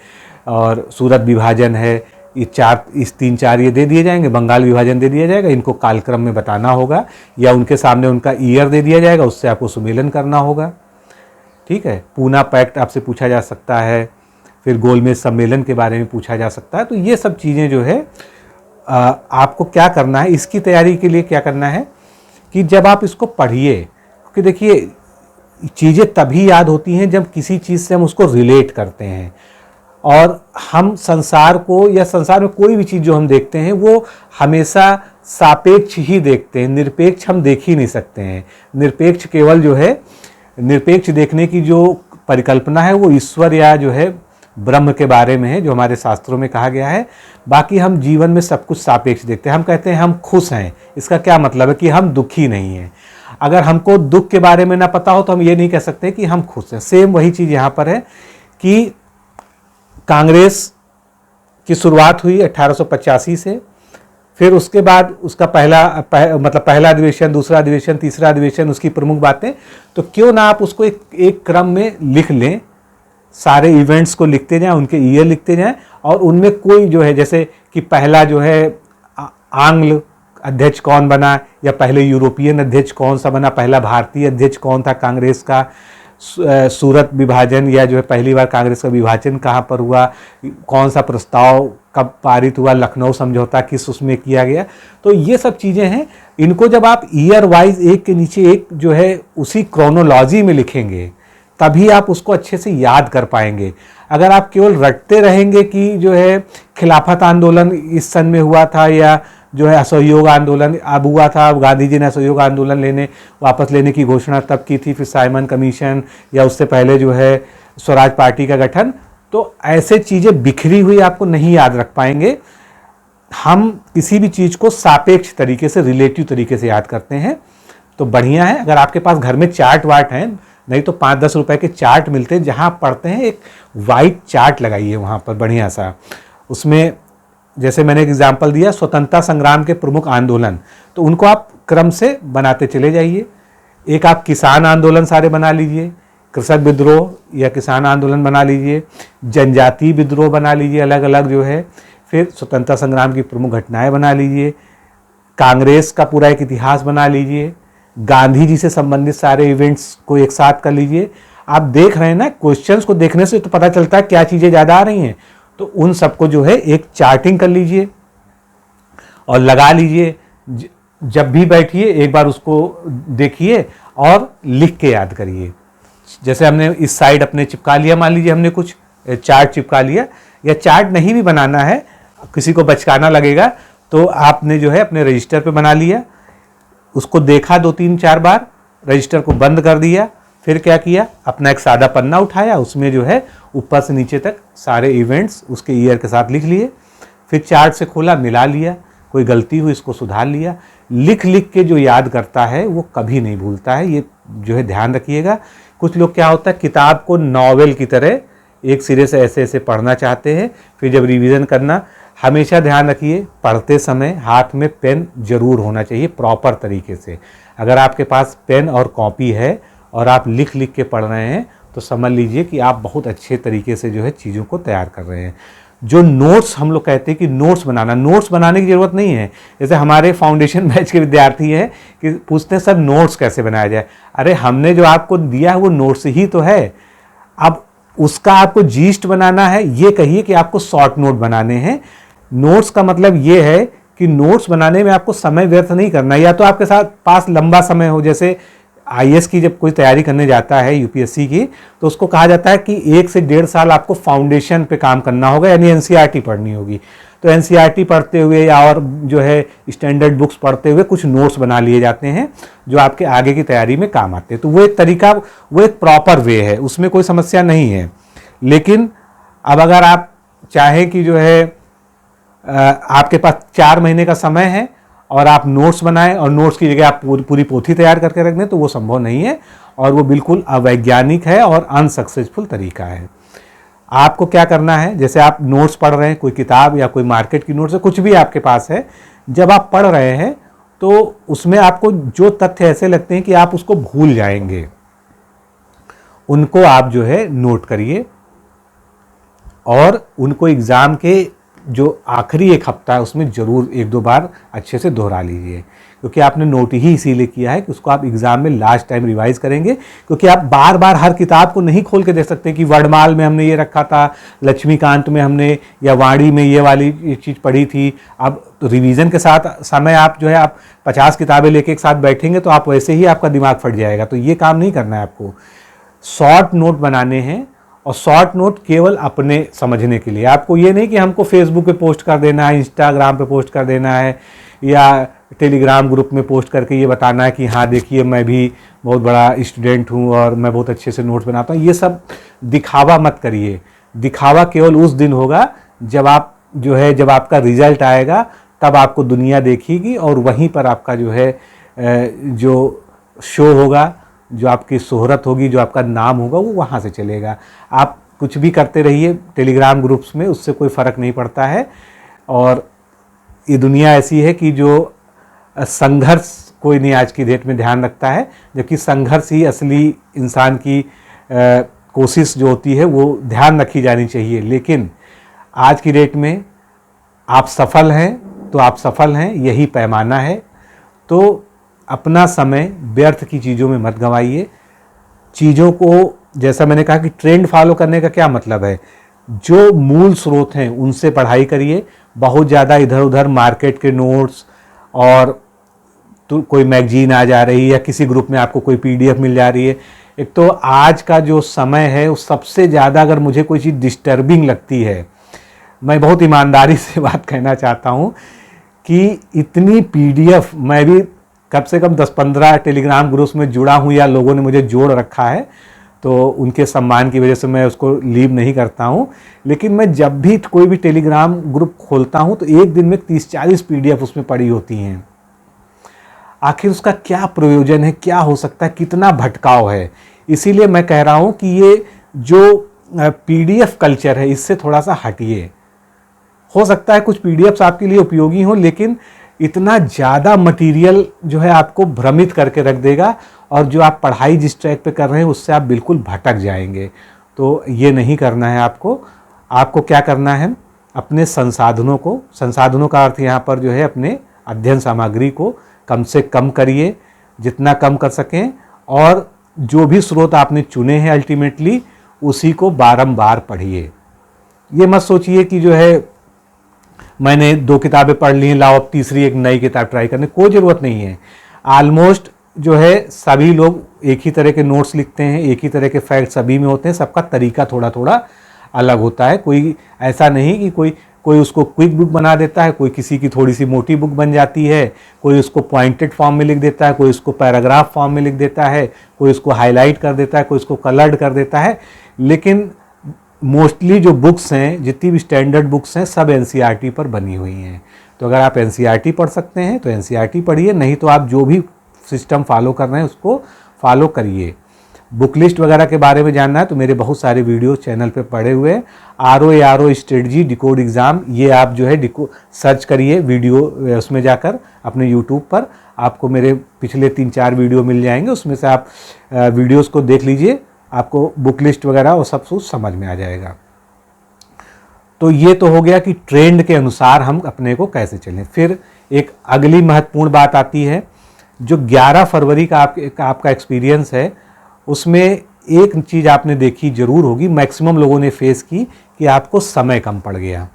और सूरत विभाजन है। ये 3-4 ये दे दिए जाएंगे, बंगाल विभाजन दे दिया जाएगा, इनको कालक्रम में बताना होगा, या उनके सामने उनका ईयर दे दिया जाएगा, उससे आपको सुमेलन करना होगा। ठीक है, पूना पैक्ट आपसे पूछा जा सकता है, फिर गोलमेज सम्मेलन के बारे में पूछा जा सकता है। तो ये सब चीज़ें जो है आपको क्या करना है, इसकी तैयारी के लिए क्या करना है कि जब आप इसको पढ़िए, क्योंकि देखिए चीज़ें तभी याद होती हैं जब किसी चीज़ से हम उसको रिलेट करते हैं। और हम संसार को, या संसार में कोई भी चीज़ जो हम देखते हैं, वो हमेशा सापेक्ष ही देखते हैं, निरपेक्ष हम देख ही नहीं सकते हैं। निरपेक्ष केवल जो है, निरपेक्ष देखने की जो परिकल्पना है वो ईश्वर या जो है ब्रह्म के बारे में है, जो हमारे शास्त्रों में कहा गया है। बाकी हम जीवन में सब कुछ सापेक्ष देखते हैं। हम कहते हैं हम खुश हैं, इसका क्या मतलब है कि हम दुखी नहीं हैं। अगर हमको दुख के बारे में ना पता हो तो हम ये नहीं कह सकते कि हम खुश हैं। सेम वही चीज़ यहाँ पर है कि कांग्रेस की शुरुआत हुई 1885 से, फिर उसके बाद उसका पहला अधिवेशन, दूसरा अधिवेशन, तीसरा अधिवेशन, उसकी प्रमुख बातें। तो क्यों ना आप उसको एक क्रम में लिख लें, सारे इवेंट्स को लिखते जाएं, उनके ईयर लिखते जाएं, और उनमें कोई जो है, जैसे कि पहला जो है आंग्ल अध्यक्ष कौन बना, या पहले यूरोपियन अध्यक्ष कौन सा बना, पहला भारतीय अध्यक्ष कौन था कांग्रेस का, सूरत विभाजन या जो है पहली बार कांग्रेस का विभाजन कहाँ पर हुआ, कौन सा प्रस्ताव कब पारित हुआ, लखनऊ समझौता किस उसमें किया गया। तो ये सब चीज़ें हैं, इनको जब आप ईयर वाइज एक के नीचे एक जो है उसी क्रोनोलॉजी में लिखेंगे, तभी आप उसको अच्छे से याद कर पाएंगे। अगर आप केवल रटते रहेंगे कि जो है खिलाफत आंदोलन इस सन में हुआ था, या जो है असहयोग आंदोलन अब हुआ था, अब गांधी जी ने असहयोग आंदोलन वापस लेने की घोषणा तब की थी, फिर साइमन कमीशन या उससे पहले जो है स्वराज पार्टी का गठन। तो ऐसे चीज़ें बिखरी हुई आपको नहीं याद रख पाएंगे। हम किसी भी चीज़ को सापेक्ष तरीके से, रिलेटिव तरीके से याद करते हैं, तो बढ़िया है। अगर आपके पास घर में चार्ट वार्ट हैं, नहीं तो 5-10 रुपए के चार्ट मिलते हैं, जहाँ आप पढ़ते हैं एक वाइट चार्ट लगाइए वहाँ पर बढ़िया सा। उसमें जैसे मैंने एक एग्जाम्पल दिया स्वतंत्रता संग्राम के प्रमुख आंदोलन, तो उनको आप क्रम से बनाते चले जाइए। एक आप किसान आंदोलन सारे बना लीजिए, कृषक विद्रोह या किसान आंदोलन बना लीजिए, जनजातीय विद्रोह बना लीजिए अलग अलग जो है, फिर स्वतंत्रता संग्राम की प्रमुख घटनाएं बना लीजिए, कांग्रेस का पूरा एक इतिहास बना लीजिए, गांधी जी से संबंधित सारे इवेंट्स को एक साथ कर लीजिए। आप देख रहे हैं ना, क्वेश्चंस को देखने से तो पता चलता है क्या चीज़ें ज़्यादा आ रही हैं, तो उन सबको जो है एक चार्टिंग कर लीजिए और लगा लीजिए। जब भी बैठिए एक बार उसको देखिए और लिख के याद करिए। जैसे हमने इस साइड अपने चिपका लिया, मान लीजिए हमने कुछ चार्ट चिपका लिया, या चार्ट नहीं भी बनाना है, किसी को बचकाना लगेगा, तो आपने जो है अपने रजिस्टर पे बना लिया, उसको देखा 2-3-4 बार, रजिस्टर को बंद कर दिया, फिर क्या किया, अपना एक सादा पन्ना उठाया, उसमें जो है ऊपर से नीचे तक सारे इवेंट्स उसके ईयर के साथ लिख लिए, फिर चार्ट से खोला, मिला लिया, कोई गलती हुई इसको सुधार लिया। लिख लिख के जो याद करता है वो कभी नहीं भूलता है, ये जो है ध्यान रखिएगा। कुछ लोग क्या होता है, किताब को नॉवेल की तरह एक सिरे से ऐसे ऐसे पढ़ना चाहते हैं, फिर जब रिवीजन करना, हमेशा ध्यान रखिए पढ़ते समय हाथ में पेन जरूर होना चाहिए प्रॉपर तरीके से। अगर आपके पास पेन और कॉपी है और आप लिख लिख के पढ़ रहे हैं तो समझ लीजिए कि आप बहुत अच्छे तरीके से जो है चीज़ों को तैयार कर रहे हैं। जो नोट्स हम लोग कहते हैं कि नोट्स बनाने की ज़रूरत नहीं है। जैसे हमारे फाउंडेशन बैच के विद्यार्थी हैं कि पूछते हैं सर नोट्स कैसे बनाया जाए। अरे हमने जो आपको दिया है वो नोट्स ही तो है। अब उसका आपको जीस्ट बनाना है, ये कहिए कि आपको शॉर्ट नोट बनाने हैं। नोट्स का मतलब ये है कि नोट्स बनाने में आपको समय व्यर्थ नहीं करना, या तो आपके साथ पास लंबा समय हो। जैसे आईएएस की जब कोई तैयारी करने जाता है यूपीएससी की, तो उसको कहा जाता है कि 1 से 1.5 साल आपको फाउंडेशन पे काम करना होगा, यानी एनसीईआरटी पढ़नी होगी। तो एनसीईआरटी पढ़ते हुए या और जो है स्टैंडर्ड बुक्स पढ़ते हुए कुछ नोट्स बना लिए जाते हैं जो आपके आगे की तैयारी में काम आते हैं। तो वो एक तरीका, वो एक प्रॉपर वे है, उसमें कोई समस्या नहीं है। लेकिन अब अगर आप चाहें कि जो है आपके पास 4 महीने का समय है और आप नोट्स बनाएं और नोट्स की जगह आप पूरी पोथी तैयार करके रख दें, तो वो संभव नहीं है और वो बिल्कुल अवैज्ञानिक है और अनसक्सेसफुल तरीका है। आपको क्या करना है, जैसे आप नोट्स पढ़ रहे हैं, कोई किताब या कोई मार्केट की नोट्स है, कुछ भी आपके पास है, जब आप पढ़ रहे हैं तो उसमें आपको जो तथ्य ऐसे लगते हैं कि आप उसको भूल जाएंगे, उनको आप जो है नोट करिए और उनको एग्ज़ाम के जो आखिरी 1 हफ्ता है उसमें ज़रूर 1-2 बार अच्छे से दोहरा लीजिए, क्योंकि आपने नोट ही इसीलिए किया है कि उसको आप एग्ज़ाम में लास्ट टाइम रिवाइज करेंगे। क्योंकि आप बार बार हर किताब को नहीं खोल के देख सकते कि वर्णमाल में हमने ये रखा था, लक्ष्मीकांत में हमने या वाणी में ये वाली चीज़ पढ़ी थी। अब तो रिवीजन के साथ समय आप जो है आप 50 किताबें लेके एक साथ बैठेंगे तो आप वैसे ही आपका दिमाग फट जाएगा। तो ये काम नहीं करना है आपको। शॉर्ट नोट बनाने हैं और शॉर्ट नोट केवल अपने समझने के लिए। आपको ये नहीं कि हमको फेसबुक पे पोस्ट कर देना है, इंस्टाग्राम पे पोस्ट कर देना है या टेलीग्राम ग्रुप में पोस्ट करके ये बताना है कि हाँ देखिए मैं भी बहुत बड़ा स्टूडेंट हूँ और मैं बहुत अच्छे से नोट्स बनाता हूँ। ये सब दिखावा मत करिए। दिखावा केवल उस दिन होगा जब आप जो है, जब आपका रिजल्ट आएगा तब आपको दुनिया देखेगी और वहीं पर आपका जो है जो शो होगा, जो आपकी शोहरत होगी, जो आपका नाम होगा वो वहाँ से चलेगा। आप कुछ भी करते रहिए टेलीग्राम ग्रुप्स में, उससे कोई फ़र्क नहीं पड़ता है। और ये दुनिया ऐसी है कि जो संघर्ष कोई नहीं आज की डेट में ध्यान रखता है, जबकि संघर्ष ही असली इंसान की कोशिश जो होती है वो ध्यान रखी जानी चाहिए। लेकिन आज की डेट में आप सफल हैं तो आप सफल हैं, यही पैमाना है। तो अपना समय व्यर्थ की चीज़ों में मत गंवाइए। चीज़ों को, जैसा मैंने कहा कि ट्रेंड फॉलो करने का क्या मतलब है, जो मूल स्रोत हैं उनसे पढ़ाई करिए। बहुत ज़्यादा इधर उधर मार्केट के नोट्स और तो कोई मैगजीन आ जा रही है या किसी ग्रुप में आपको कोई पीडीएफ मिल जा रही है। एक तो आज का जो समय है उस सबसे ज़्यादा अगर मुझे कोई चीज़ डिस्टर्बिंग लगती है, मैं बहुत ईमानदारी से बात कहना चाहता हूँ कि इतनी पीडीएफ, मैं भी कम से कम 10-15 टेलीग्राम ग्रुप्स में जुड़ा हूँ या लोगों ने मुझे जोड़ रखा है, तो उनके सम्मान की वजह से मैं उसको लीव नहीं करता हूँ। लेकिन मैं जब भी कोई भी टेलीग्राम ग्रुप खोलता हूँ तो एक दिन में 30-40 पीडीएफ उसमें पड़ी होती हैं। आखिर उसका क्या प्रयोजन है, क्या हो सकता है, कितना भटकाव है। इसीलिए मैं कह रहा हूँ कि ये जो पीडीएफ कल्चर है इससे थोड़ा सा हटिए। हो सकता है कुछ पीडीएफ्स आपके लिए उपयोगी हो, लेकिन इतना ज़्यादा मटेरियल जो है आपको भ्रमित करके रख देगा, और जो आप पढ़ाई जिस ट्रैक पे कर रहे हैं उससे आप बिल्कुल भटक जाएंगे। तो ये नहीं करना है आपको। आपको क्या करना है, अपने संसाधनों का अर्थ यहाँ पर जो है अपने अध्ययन सामग्री को कम से कम करिए, जितना कम कर सकें, और जो भी स्रोत आपने चुने हैं अल्टीमेटली उसी को बारंबार पढ़िए। ये मत सोचिए कि जो है मैंने 2 किताबें पढ़ ली हैं, लाओ अब तीसरी एक नई किताब ट्राई करने, कोई ज़रूरत नहीं है। ऑलमोस्ट जो है सभी लोग एक ही तरह के नोट्स लिखते हैं, एक ही तरह के फैक्ट सभी में होते हैं, सबका तरीका थोड़ा थोड़ा अलग होता है। कोई ऐसा नहीं कि कोई उसको क्विक बुक बना देता है, कोई किसी की थोड़ी सी मोटी बुक बन जाती है, कोई उसको पॉइंटेड फॉर्म में लिख देता है, कोई उसको पैराग्राफ फॉर्म में लिख देता है, कोई उसको हाईलाइट कर देता है, कोई उसको कलर्ड कर देता है। लेकिन मोस्टली जो बुक्स हैं, जितनी भी स्टैंडर्ड बुक्स हैं, सब एनसीईआरटी पर बनी हुई हैं। तो अगर आप एनसीईआरटी पढ़ सकते हैं तो एनसीईआरटी पढ़िए, नहीं तो आप जो भी सिस्टम फॉलो कर रहे हैं उसको फॉलो करिए। बुक लिस्ट वगैरह के बारे में जानना है तो मेरे बहुत सारे वीडियो चैनल पे पड़े हुए हैं। आरओ स्ट्रेटजी डिकोड एग्ज़ाम, ये आप जो है सर्च करिए वीडियो, उसमें जाकर अपने यूट्यूब पर आपको मेरे पिछले 3-4 वीडियो मिल जाएंगे, उसमें से आप वीडियोस को देख लीजिए, आपको बुक लिस्ट वगैरह और सब कुछ समझ में आ जाएगा। तो ये तो हो गया कि ट्रेंड के अनुसार हम अपने को कैसे चलें। फिर एक अगली महत्वपूर्ण बात आती है, जो 11 फरवरी का आपका एक्सपीरियंस है, उसमें एक चीज़ आपने देखी जरूर होगी, मैक्सिमम लोगों ने फेस की, कि आपको समय कम पड़ गया।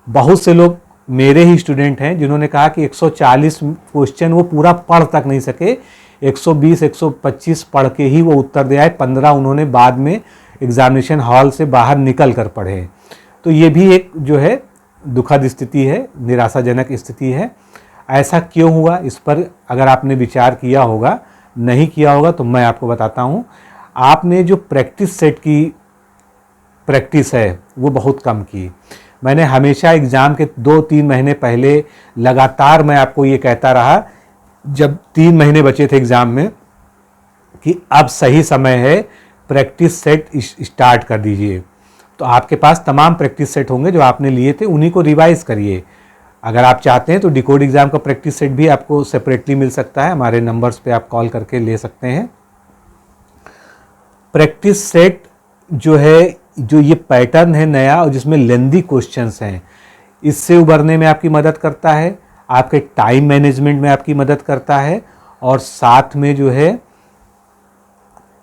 बहुत से लोग मेरे ही स्टूडेंट हैं जिन्होंने कहा कि 140 क्वेश्चन वो पूरा पढ़ तक नहीं सके, 120-125 पढ़ के ही वो उत्तर दे आए, 15 उन्होंने बाद में एग्जामिनेशन हॉल से बाहर निकल कर पढ़े। तो ये भी एक जो है दुखद स्थिति है, निराशाजनक स्थिति है। ऐसा क्यों हुआ, इस पर अगर आपने विचार किया होगा, नहीं किया होगा तो मैं आपको बताता हूँ। आपने जो प्रैक्टिस सेट की प्रैक्टिस है वो बहुत कम की। मैंने हमेशा एग्ज़ाम के 2-3 महीने पहले लगातार मैं आपको ये कहता रहा, जब 3 महीने बचे थे एग्ज़ाम में, कि अब सही समय है, प्रैक्टिस सेट स्टार्ट कर दीजिए। तो आपके पास तमाम प्रैक्टिस सेट होंगे जो आपने लिए थे, उन्हीं को रिवाइज़ करिए। अगर आप चाहते हैं तो डिकोड एग्ज़ाम का प्रैक्टिस सेट भी आपको सेपरेटली मिल सकता है, हमारे नंबर्स पे आप कॉल करके ले सकते हैं। प्रैक्टिस सेट जो है, जो ये पैटर्न है नया और जिसमें लेंदी क्वेश्चंस हैं, इससे उबरने में आपकी मदद करता है, आपके टाइम मैनेजमेंट में आपकी मदद करता है, और साथ में जो है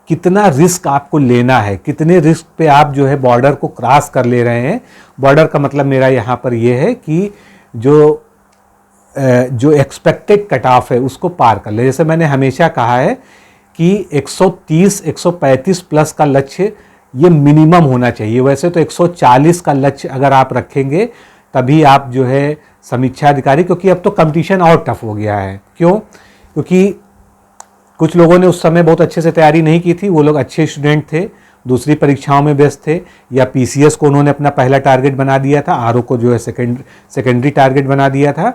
कितना रिस्क आपको लेना है, कितने रिस्क पे आप जो है बॉर्डर को क्रॉस कर ले रहे हैं। बॉर्डर का मतलब मेरा यहाँ पर ये है कि जो एक्सपेक्टेड कट ऑफ है उसको पार कर ले। जैसे मैंने हमेशा कहा है कि 130-135 प्लस का लक्ष्य ये मिनिमम होना चाहिए। वैसे तो 140 का लक्ष्य अगर आप रखेंगे तभी आप जो है समीक्षा अधिकारी, क्योंकि अब तो कंपटीशन और टफ हो गया है। क्यों? क्योंकि कुछ लोगों ने उस समय बहुत अच्छे से तैयारी नहीं की थी, वो लोग अच्छे स्टूडेंट थे, दूसरी परीक्षाओं में व्यस्त थे, या पीसीएस को उन्होंने अपना पहला टारगेट बना दिया था, आरओ को जो है सेकेंडरी टारगेट बना दिया था।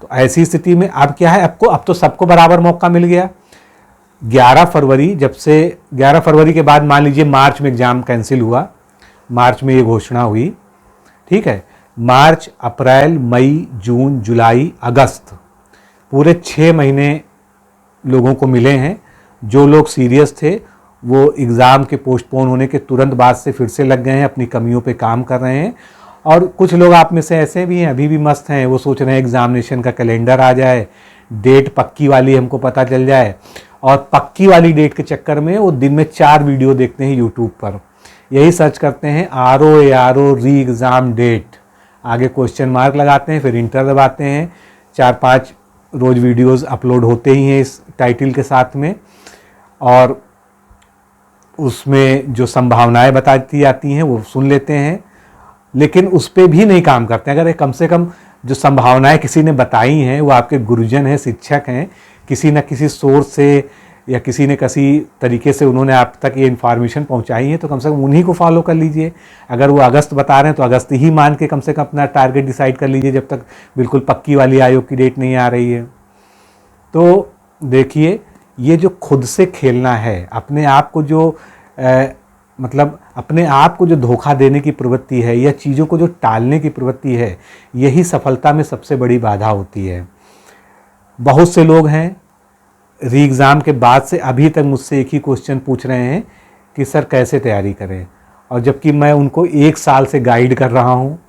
तो ऐसी स्थिति में अब क्या है, अब तो सबको बराबर मौका मिल गया। 11 फरवरी, जब से 11 फरवरी के बाद मान लीजिए मार्च में एग्ज़ाम कैंसिल हुआ, मार्च में ये घोषणा हुई, ठीक है, मार्च, अप्रैल, मई, जून, जुलाई, अगस्त, पूरे 6 महीने लोगों को मिले हैं। जो लोग सीरियस थे वो एग्ज़ाम के पोस्टपोन होने के तुरंत बाद से फिर से लग गए हैं, अपनी कमियों पे काम कर रहे हैं। और कुछ लोग आप में से ऐसे भी हैं, अभी भी मस्त हैं, वो सोच रहे हैं एग्ज़ामिनेशन का कैलेंडर आ जाए, डेट पक्की वाली हमको पता चल जाए, और पक्की वाली डेट के चक्कर में वो दिन में 4 वीडियो देखते हैं यूट्यूब पर, यही सर्च करते हैं आरओ री एग्ज़ाम डेट, आगे क्वेश्चन मार्क लगाते हैं, फिर इंटर दबाते हैं। 4-5 रोज़ वीडियोस अपलोड होते ही हैं इस टाइटल के साथ में, और उसमें जो संभावनाएं बताती जाती हैं वो सुन लेते हैं, लेकिन उस पर भी नहीं काम करते हैं। अगर कम से कम जो संभावनाएं किसी ने बताई हैं, वो आपके गुरुजन हैं, शिक्षक हैं, किसी न किसी सोर्स से या किसी ने किसी तरीके से उन्होंने आप तक ये इन्फॉर्मेशन पहुंचाई है, तो कम से कम उन्हीं को फॉलो कर लीजिए। अगर वो अगस्त बता रहे हैं तो अगस्त ही मान के कम से कम अपना टारगेट डिसाइड कर लीजिए, जब तक बिल्कुल पक्की वाली आयोग की डेट नहीं आ रही है। तो देखिए, ये जो खुद से खेलना है, अपने आप को जो मतलब अपने आप को जो धोखा देने की प्रवृत्ति है या चीज़ों को जो टालने की प्रवृत्ति है, यही सफलता में सबसे बड़ी बाधा होती है। बहुत से लोग हैं री एग्ज़ाम के बाद से अभी तक मुझसे एक ही क्वेश्चन पूछ रहे हैं कि सर कैसे तैयारी करें, और जबकि मैं उनको 1 साल से गाइड कर रहा हूँ,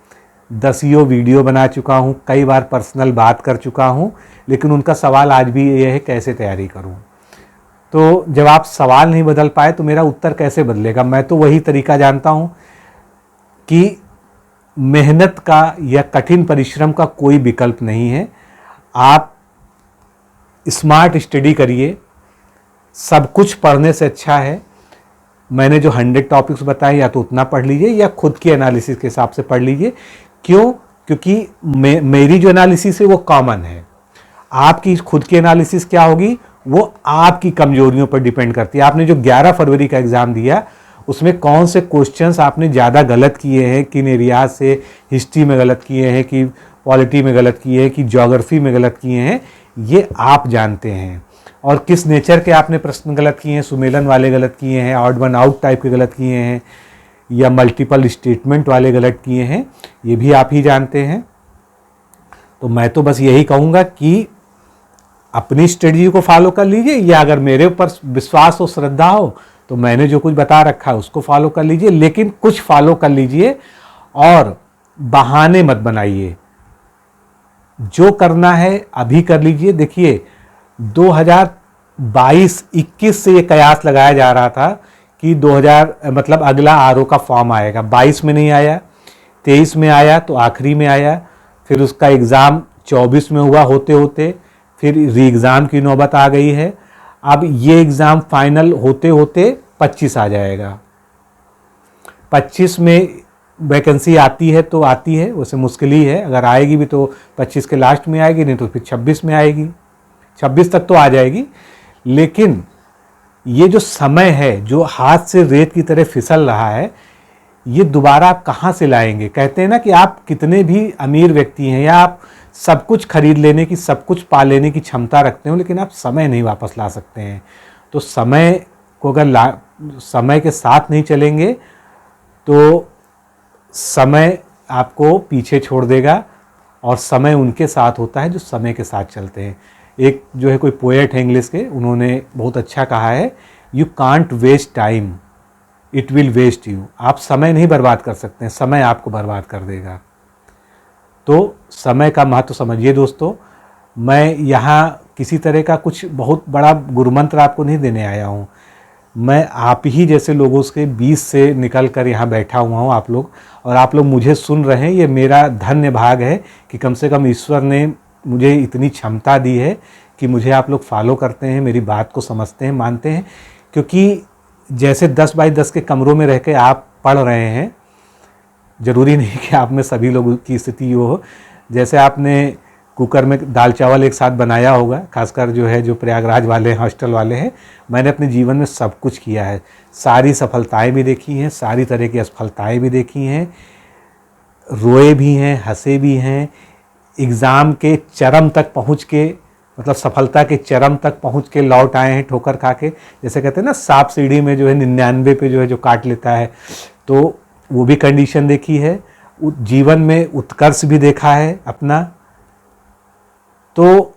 10 वीडियो बना चुका हूँ, कई बार पर्सनल बात कर चुका हूँ, लेकिन उनका सवाल आज भी ये है कैसे तैयारी करूँ। तो जब आप सवाल नहीं बदल पाए तो मेरा उत्तर कैसे बदलेगा। मैं तो वही तरीका जानता हूँ कि मेहनत का या कठिन परिश्रम का कोई विकल्प नहीं है। आप स्मार्ट स्टडी करिए, सब कुछ पढ़ने से अच्छा है। मैंने जो 100 टॉपिक्स बताए या तो उतना पढ़ लीजिए या खुद की एनालिसिस के हिसाब से पढ़ लीजिए। क्यों? क्योंकि मेरी जो एनालिसिस है वो कॉमन है। आपकी खुद की एनालिसिस क्या होगी वो आपकी कमजोरियों पर डिपेंड करती है। आपने जो 11 फरवरी का एग्ज़ाम दिया उसमें कौन से क्वेश्चंस आपने ज़्यादा गलत किए हैं, किन एरियाज से, हिस्ट्री में गलत किए हैं कि पॉलिटी में गलत किए हैं कि ज्योग्राफी में गलत किए हैं, ये आप जानते हैं। और किस नेचर के आपने प्रश्न गलत किए हैं, सुमेलन वाले गलत किए हैं, ऑड वन आउट टाइप के गलत किए हैं या मल्टीपल स्टेटमेंट वाले गलत किए हैं, ये भी आप ही जानते हैं। तो मैं तो बस यही कहूँगा कि अपनी स्ट्रेटजी को फॉलो कर लीजिए, या अगर मेरे ऊपर विश्वास हो, श्रद्धा हो, तो मैंने जो कुछ बता रखा है उसको फॉलो कर लीजिए, लेकिन कुछ फॉलो कर लीजिए और बहाने मत बनाइए। जो करना है अभी कर लीजिए। देखिए 2022-21 से ये कयास लगाया जा रहा था कि 2000 मतलब अगला आरओ का फॉर्म आएगा। 22 में नहीं आया, 23 में आया तो आखिरी में आया, फिर उसका एग्ज़ाम 24 में हुआ होते होते, फिर री एग्ज़ाम की नौबत आ गई है। अब ये एग्ज़ाम फाइनल होते होते 25 आ जाएगा। 25 में वैकेंसी आती है तो आती है, वैसे मुश्किल ही है, अगर आएगी भी तो 25 के लास्ट में आएगी, नहीं तो फिर 26 में आएगी। 26 तक तो आ जाएगी। लेकिन ये जो समय है जो हाथ से रेत की तरह फिसल रहा है, ये दोबारा आप कहाँ से लाएंगे। कहते हैं ना कि आप कितने भी अमीर व्यक्ति हैं या आप सब कुछ खरीद लेने की, सब कुछ पा लेने की क्षमता रखते हो, लेकिन आप समय नहीं वापस ला सकते हैं। तो समय को अगर समय के साथ नहीं चलेंगे तो समय आपको पीछे छोड़ देगा, और समय उनके साथ होता है जो समय के साथ चलते हैं। एक जो है कोई पोएट है इंग्लिश के, उन्होंने बहुत अच्छा कहा है, you can't waste time, it will waste you. आप समय नहीं बर्बाद कर सकते हैं, समय आपको बर्बाद कर देगा। तो समय का महत्व समझिए दोस्तों। मैं यहाँ किसी तरह का कुछ बहुत बड़ा गुरुमंत्र आपको नहीं देने आया हूँ। मैं आप ही जैसे लोगों के बीच से निकल कर यहाँ बैठा हुआ हूँ, आप लोग, और आप लोग मुझे सुन रहे हैं। ये मेरा धन्य भाग है कि कम से कम ईश्वर ने मुझे इतनी क्षमता दी है कि मुझे आप लोग फॉलो करते हैं, मेरी बात को समझते हैं, मानते हैं। क्योंकि जैसे 10 बाई 10 के कमरों में रह के आप पढ़ रहे हैं, ज़रूरी नहीं कि आप में सभी लोगों की स्थिति हो। जैसे आपने कुकर में दाल चावल एक साथ बनाया होगा, खासकर जो है जो प्रयागराज वाले हैं, हॉस्टल वाले हैं, मैंने अपने जीवन में सब कुछ किया है। सारी सफलताएं भी देखी हैं, सारी तरह की असफलताएं भी देखी हैं, रोए भी हैं, हंसे भी हैं, एग्ज़ाम के चरम तक पहुंच के, मतलब सफलता के चरम तक पहुंच के लौट आए हैं ठोकर खा के। जैसे कहते हैं ना, सांप सीढ़ी में जो है 99 पे जो है जो काट लेता है, तो वो भी कंडीशन देखी है। जीवन में उत्कर्ष भी देखा है अपना। तो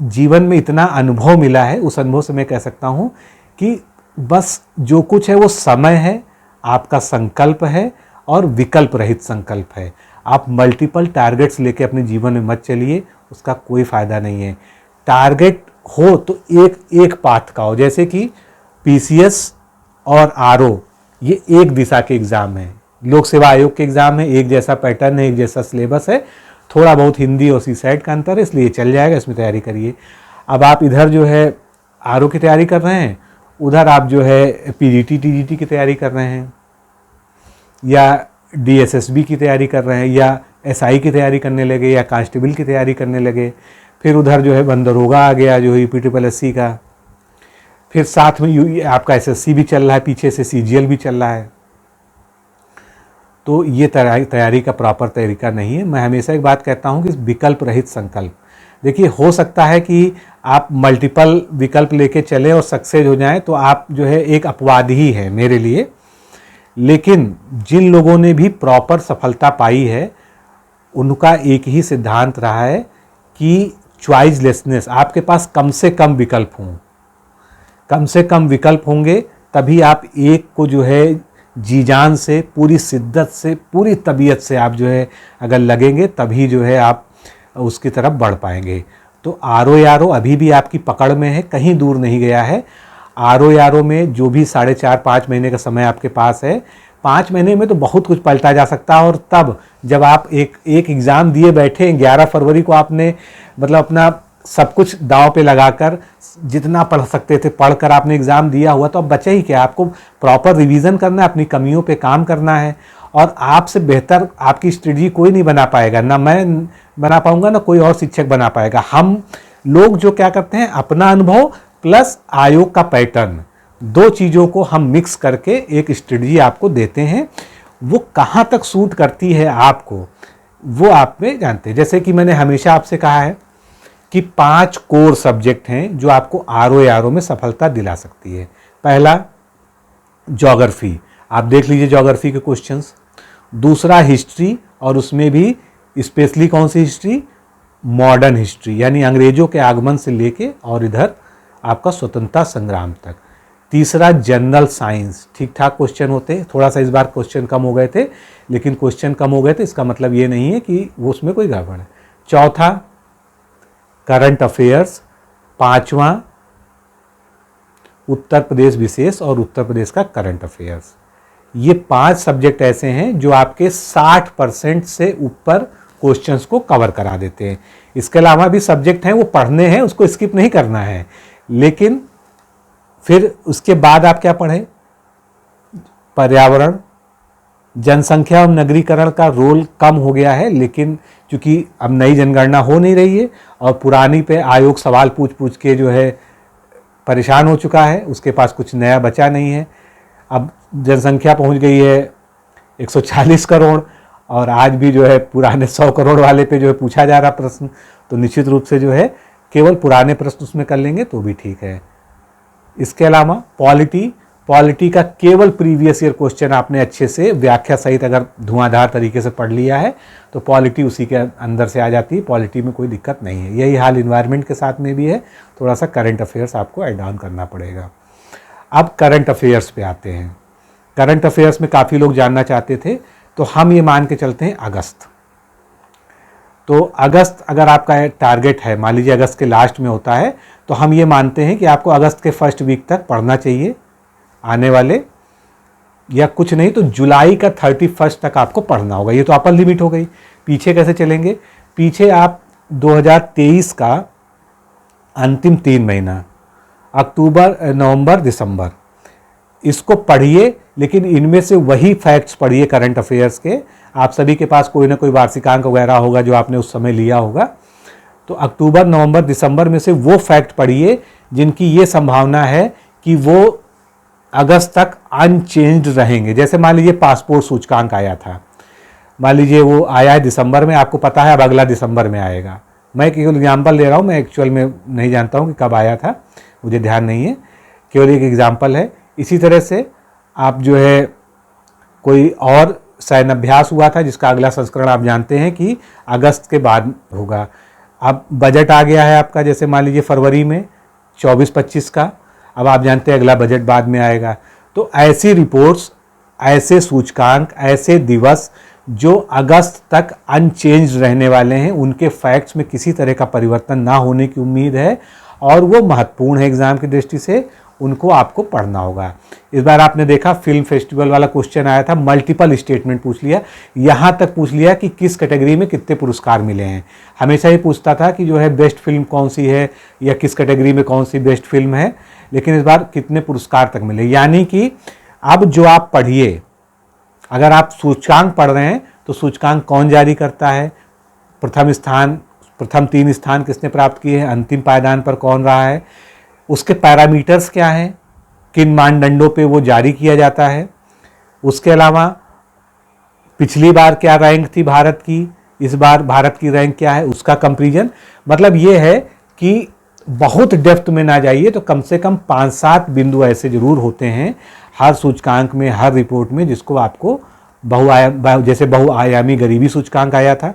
जीवन में इतना अनुभव मिला है, उस अनुभव से मैं कह सकता हूँ कि बस जो कुछ है वो समय है, आपका संकल्प है और विकल्प रहित संकल्प है। आप मल्टीपल टारगेट्स लेके अपने जीवन में मत चलिए, उसका कोई फ़ायदा नहीं है। टारगेट हो तो एक पाथ का हो, जैसे कि पीसीएस और आरओ ये एक दिशा के एग्ज़ाम है, लोक सेवा आयोग के एग्ज़ाम है, एक जैसा पैटर्न है, एक जैसा सिलेबस है, थोड़ा बहुत हिंदी और सीसैट का अंतर है, इसलिए चल जाएगा, इसमें तैयारी करिए। अब आप इधर जो है आरओ की तैयारी कर रहे हैं, उधर आप जो है पीजीटी टीजीटी की तैयारी कर रहे हैं, या डीएसएसबी की तैयारी कर रहे हैं, या एसआई की तैयारी करने लगे या कांस्टेबल की तैयारी करने लगे। फिर उधर जो है दरोगा आ गया जो UPSSC का। फिर साथ में आपका SSC भी चल रहा है, पीछे से CGL भी चल रहा है। तो ये तैयारी का प्रॉपर तरीका नहीं है। मैं हमेशा एक बात कहता हूँ कि विकल्प रहित संकल्प। देखिए, हो सकता है कि आप मल्टीपल विकल्प लेके चले और सक्सेस हो जाएं, तो आप जो है एक अपवाद ही है मेरे लिए। लेकिन जिन लोगों ने भी प्रॉपर सफलता पाई है, उनका एक ही सिद्धांत रहा है कि चॉइसलेसनेस, आपके पास कम से कम विकल्प हों। कम से कम विकल्प होंगे तभी आप एक को जो है जी जान से, पूरी शिद्दत से, पूरी तबीयत से आप जो है अगर लगेंगे, तभी जो है आप उसकी तरफ बढ़ पाएंगे। तो RO अभी भी आपकी पकड़ में है, कहीं दूर नहीं गया है। RO में जो भी 4.5-5 महीने का समय आपके पास है, 5 महीने में तो बहुत कुछ पलटा जा सकता है। और तब जब आप एक एग्ज़ाम दिए बैठे, 11 फरवरी को आपने मतलब अपना सब कुछ दांव पे लगाकर जितना पढ़ सकते थे पढ़कर आपने एग्ज़ाम दिया हुआ, तो अब बचे ही क्या? आपको प्रॉपर रिवीजन करना है, अपनी कमियों पे काम करना है। और आपसे बेहतर आपकी स्ट्रेटजी कोई नहीं बना पाएगा, ना मैं बना पाऊंगा, ना कोई और शिक्षक बना पाएगा। हम लोग जो क्या करते हैं, अपना अनुभव प्लस आयोग का पैटर्न, 2 चीज़ों को हम मिक्स करके एक स्ट्रेटजी आपको देते हैं। वो कहाँ तक सूट करती है आपको, वो आप में जानते हैं। जैसे कि मैंने हमेशा आपसे कहा है कि 5 कोर सब्जेक्ट हैं जो आपको RO में सफलता दिला सकती है। पहला ज्योग्राफी, आप देख लीजिए ज्योग्राफी के क्वेश्चंस। दूसरा हिस्ट्री, और उसमें भी स्पेशली कौन सी हिस्ट्री? मॉडर्न हिस्ट्री, यानी अंग्रेजों के आगमन से लेके और इधर आपका स्वतंत्रता संग्राम तक। तीसरा जनरल साइंस, ठीक ठाक क्वेश्चन होते, थोड़ा सा इस बार क्वेश्चन कम हो गए थे, लेकिन क्वेश्चन कम हो गए थे इसका मतलब ये नहीं है कि वो उसमें कोई गड़बड़ है। चौथा करंट अफेयर्स। पांचवा उत्तर प्रदेश विशेष और उत्तर प्रदेश का करंट अफेयर्स। ये 5 सब्जेक्ट ऐसे हैं जो आपके 60% से ऊपर क्वेश्चंस को कवर करा देते हैं। इसके अलावा भी सब्जेक्ट हैं, वो पढ़ने हैं, उसको स्किप नहीं करना है। लेकिन फिर उसके बाद आप क्या पढ़ें? पर्यावरण, जनसंख्या और नगरीकरण का रोल कम हो गया है, लेकिन चूंकि अब नई जनगणना हो नहीं रही है और पुरानी पे आयोग सवाल पूछ पूछ के जो है परेशान हो चुका है, उसके पास कुछ नया बचा नहीं है। अब जनसंख्या पहुंच गई है 140 करोड़, और आज भी जो है पुराने 100 करोड़ वाले पे जो है पूछा जा रहा प्रश्न, तो निश्चित रूप से जो है केवल पुराने प्रश्न उसमें कर लेंगे तो भी ठीक है। इसके अलावा पॉलिटी का केवल प्रीवियस ईयर क्वेश्चन आपने अच्छे से व्याख्या सहित अगर धुआंधार तरीके से पढ़ लिया है तो पॉलिटी उसी के अंदर से आ जाती है, पॉलिटी में कोई दिक्कत नहीं है। यही हाल इन्वायरमेंट के साथ में भी है, थोड़ा सा करंट अफेयर्स आपको ऐड ऑन करना पड़ेगा। अब करंट अफेयर्स पे आते हैं। करंट अफेयर्स में काफ़ी लोग जानना चाहते थे, तो हम ये मान के चलते हैं अगस्त। तो अगस्त अगर आपका टारगेट है, मान लीजिए अगस्त के लास्ट में होता है, तो हम ये मानते हैं कि आपको अगस्त के फर्स्ट वीक तक पढ़ना चाहिए आने वाले, या कुछ नहीं तो जुलाई का 31 तक आपको पढ़ना होगा। ये तो अपर लिमिट हो गई। पीछे कैसे चलेंगे? पीछे आप 2023 का अंतिम 3 महीना अक्टूबर, नवंबर, दिसंबर, इसको पढ़िए, लेकिन इनमें से वही फैक्ट्स पढ़िए करंट अफेयर्स के। आप सभी के पास कोई ना कोई वार्षिकांक वगैरह होगा जो आपने उस समय लिया होगा, तो अक्टूबर, नवंबर, दिसंबर में से वो फैक्ट पढ़िए जिनकी ये संभावना है कि वो अगस्त तक अनचेंज्ड रहेंगे। जैसे मान लीजिए पासपोर्ट सूचकांक आया था, मान लीजिए वो आया है दिसंबर में, आपको पता है अब अगला दिसंबर में आएगा। मैं केवल एग्जाम्पल ले रहा हूँ, मैं एक्चुअल में नहीं जानता हूँ कि कब आया था, मुझे ध्यान नहीं है, केवल एक एग्जाम्पल है। इसी तरह से आप जो है कोई और सैन्य अभ्यास हुआ था जिसका अगला संस्करण आप जानते हैं कि अगस्त के बाद होगा। अब बजट आ गया है आपका, जैसे मान लीजिए फरवरी में 24-25 का, अब आप जानते हैं अगला बजट बाद में आएगा। तो ऐसी रिपोर्ट्स, ऐसे सूचकांक, ऐसे दिवस जो अगस्त तक अनचेंज रहने वाले हैं, उनके फैक्ट्स में किसी तरह का परिवर्तन ना होने की उम्मीद है और वो महत्वपूर्ण है एग्जाम की दृष्टि से, उनको आपको पढ़ना होगा। इस बार आपने देखा फिल्म फेस्टिवल वाला क्वेश्चन आया था, मल्टीपल स्टेटमेंट पूछ लिया, यहाँ तक पूछ लिया कि किस कैटेगरी में कितने पुरस्कार मिले हैं। हमेशा ये पूछता था कि जो है बेस्ट फिल्म कौन सी है या किस कैटेगरी में कौन सी बेस्ट फिल्म है, लेकिन इस बार कितने पुरस्कार तक मिले। यानी कि अब जो आप पढ़िए, अगर आप सूचकांक पढ़ रहे हैं तो सूचकांक कौन जारी करता है, प्रथम 3 स्थान किसने प्राप्त किए हैं, अंतिम पायदान पर कौन रहा है, उसके पैरामीटर्स क्या हैं, किन मानदंडों पे वो जारी किया जाता है, उसके अलावा पिछली बार क्या रैंक थी भारत की, इस बार भारत की रैंक क्या है, उसका कंपैरिजन। मतलब ये है कि बहुत डेप्थ में ना जाइए तो कम से कम 5-7 बिंदु ऐसे जरूर होते हैं हर सूचकांक में, हर रिपोर्ट में, जिसको आपको जैसे बहुआयामी गरीबी सूचकांक आया था,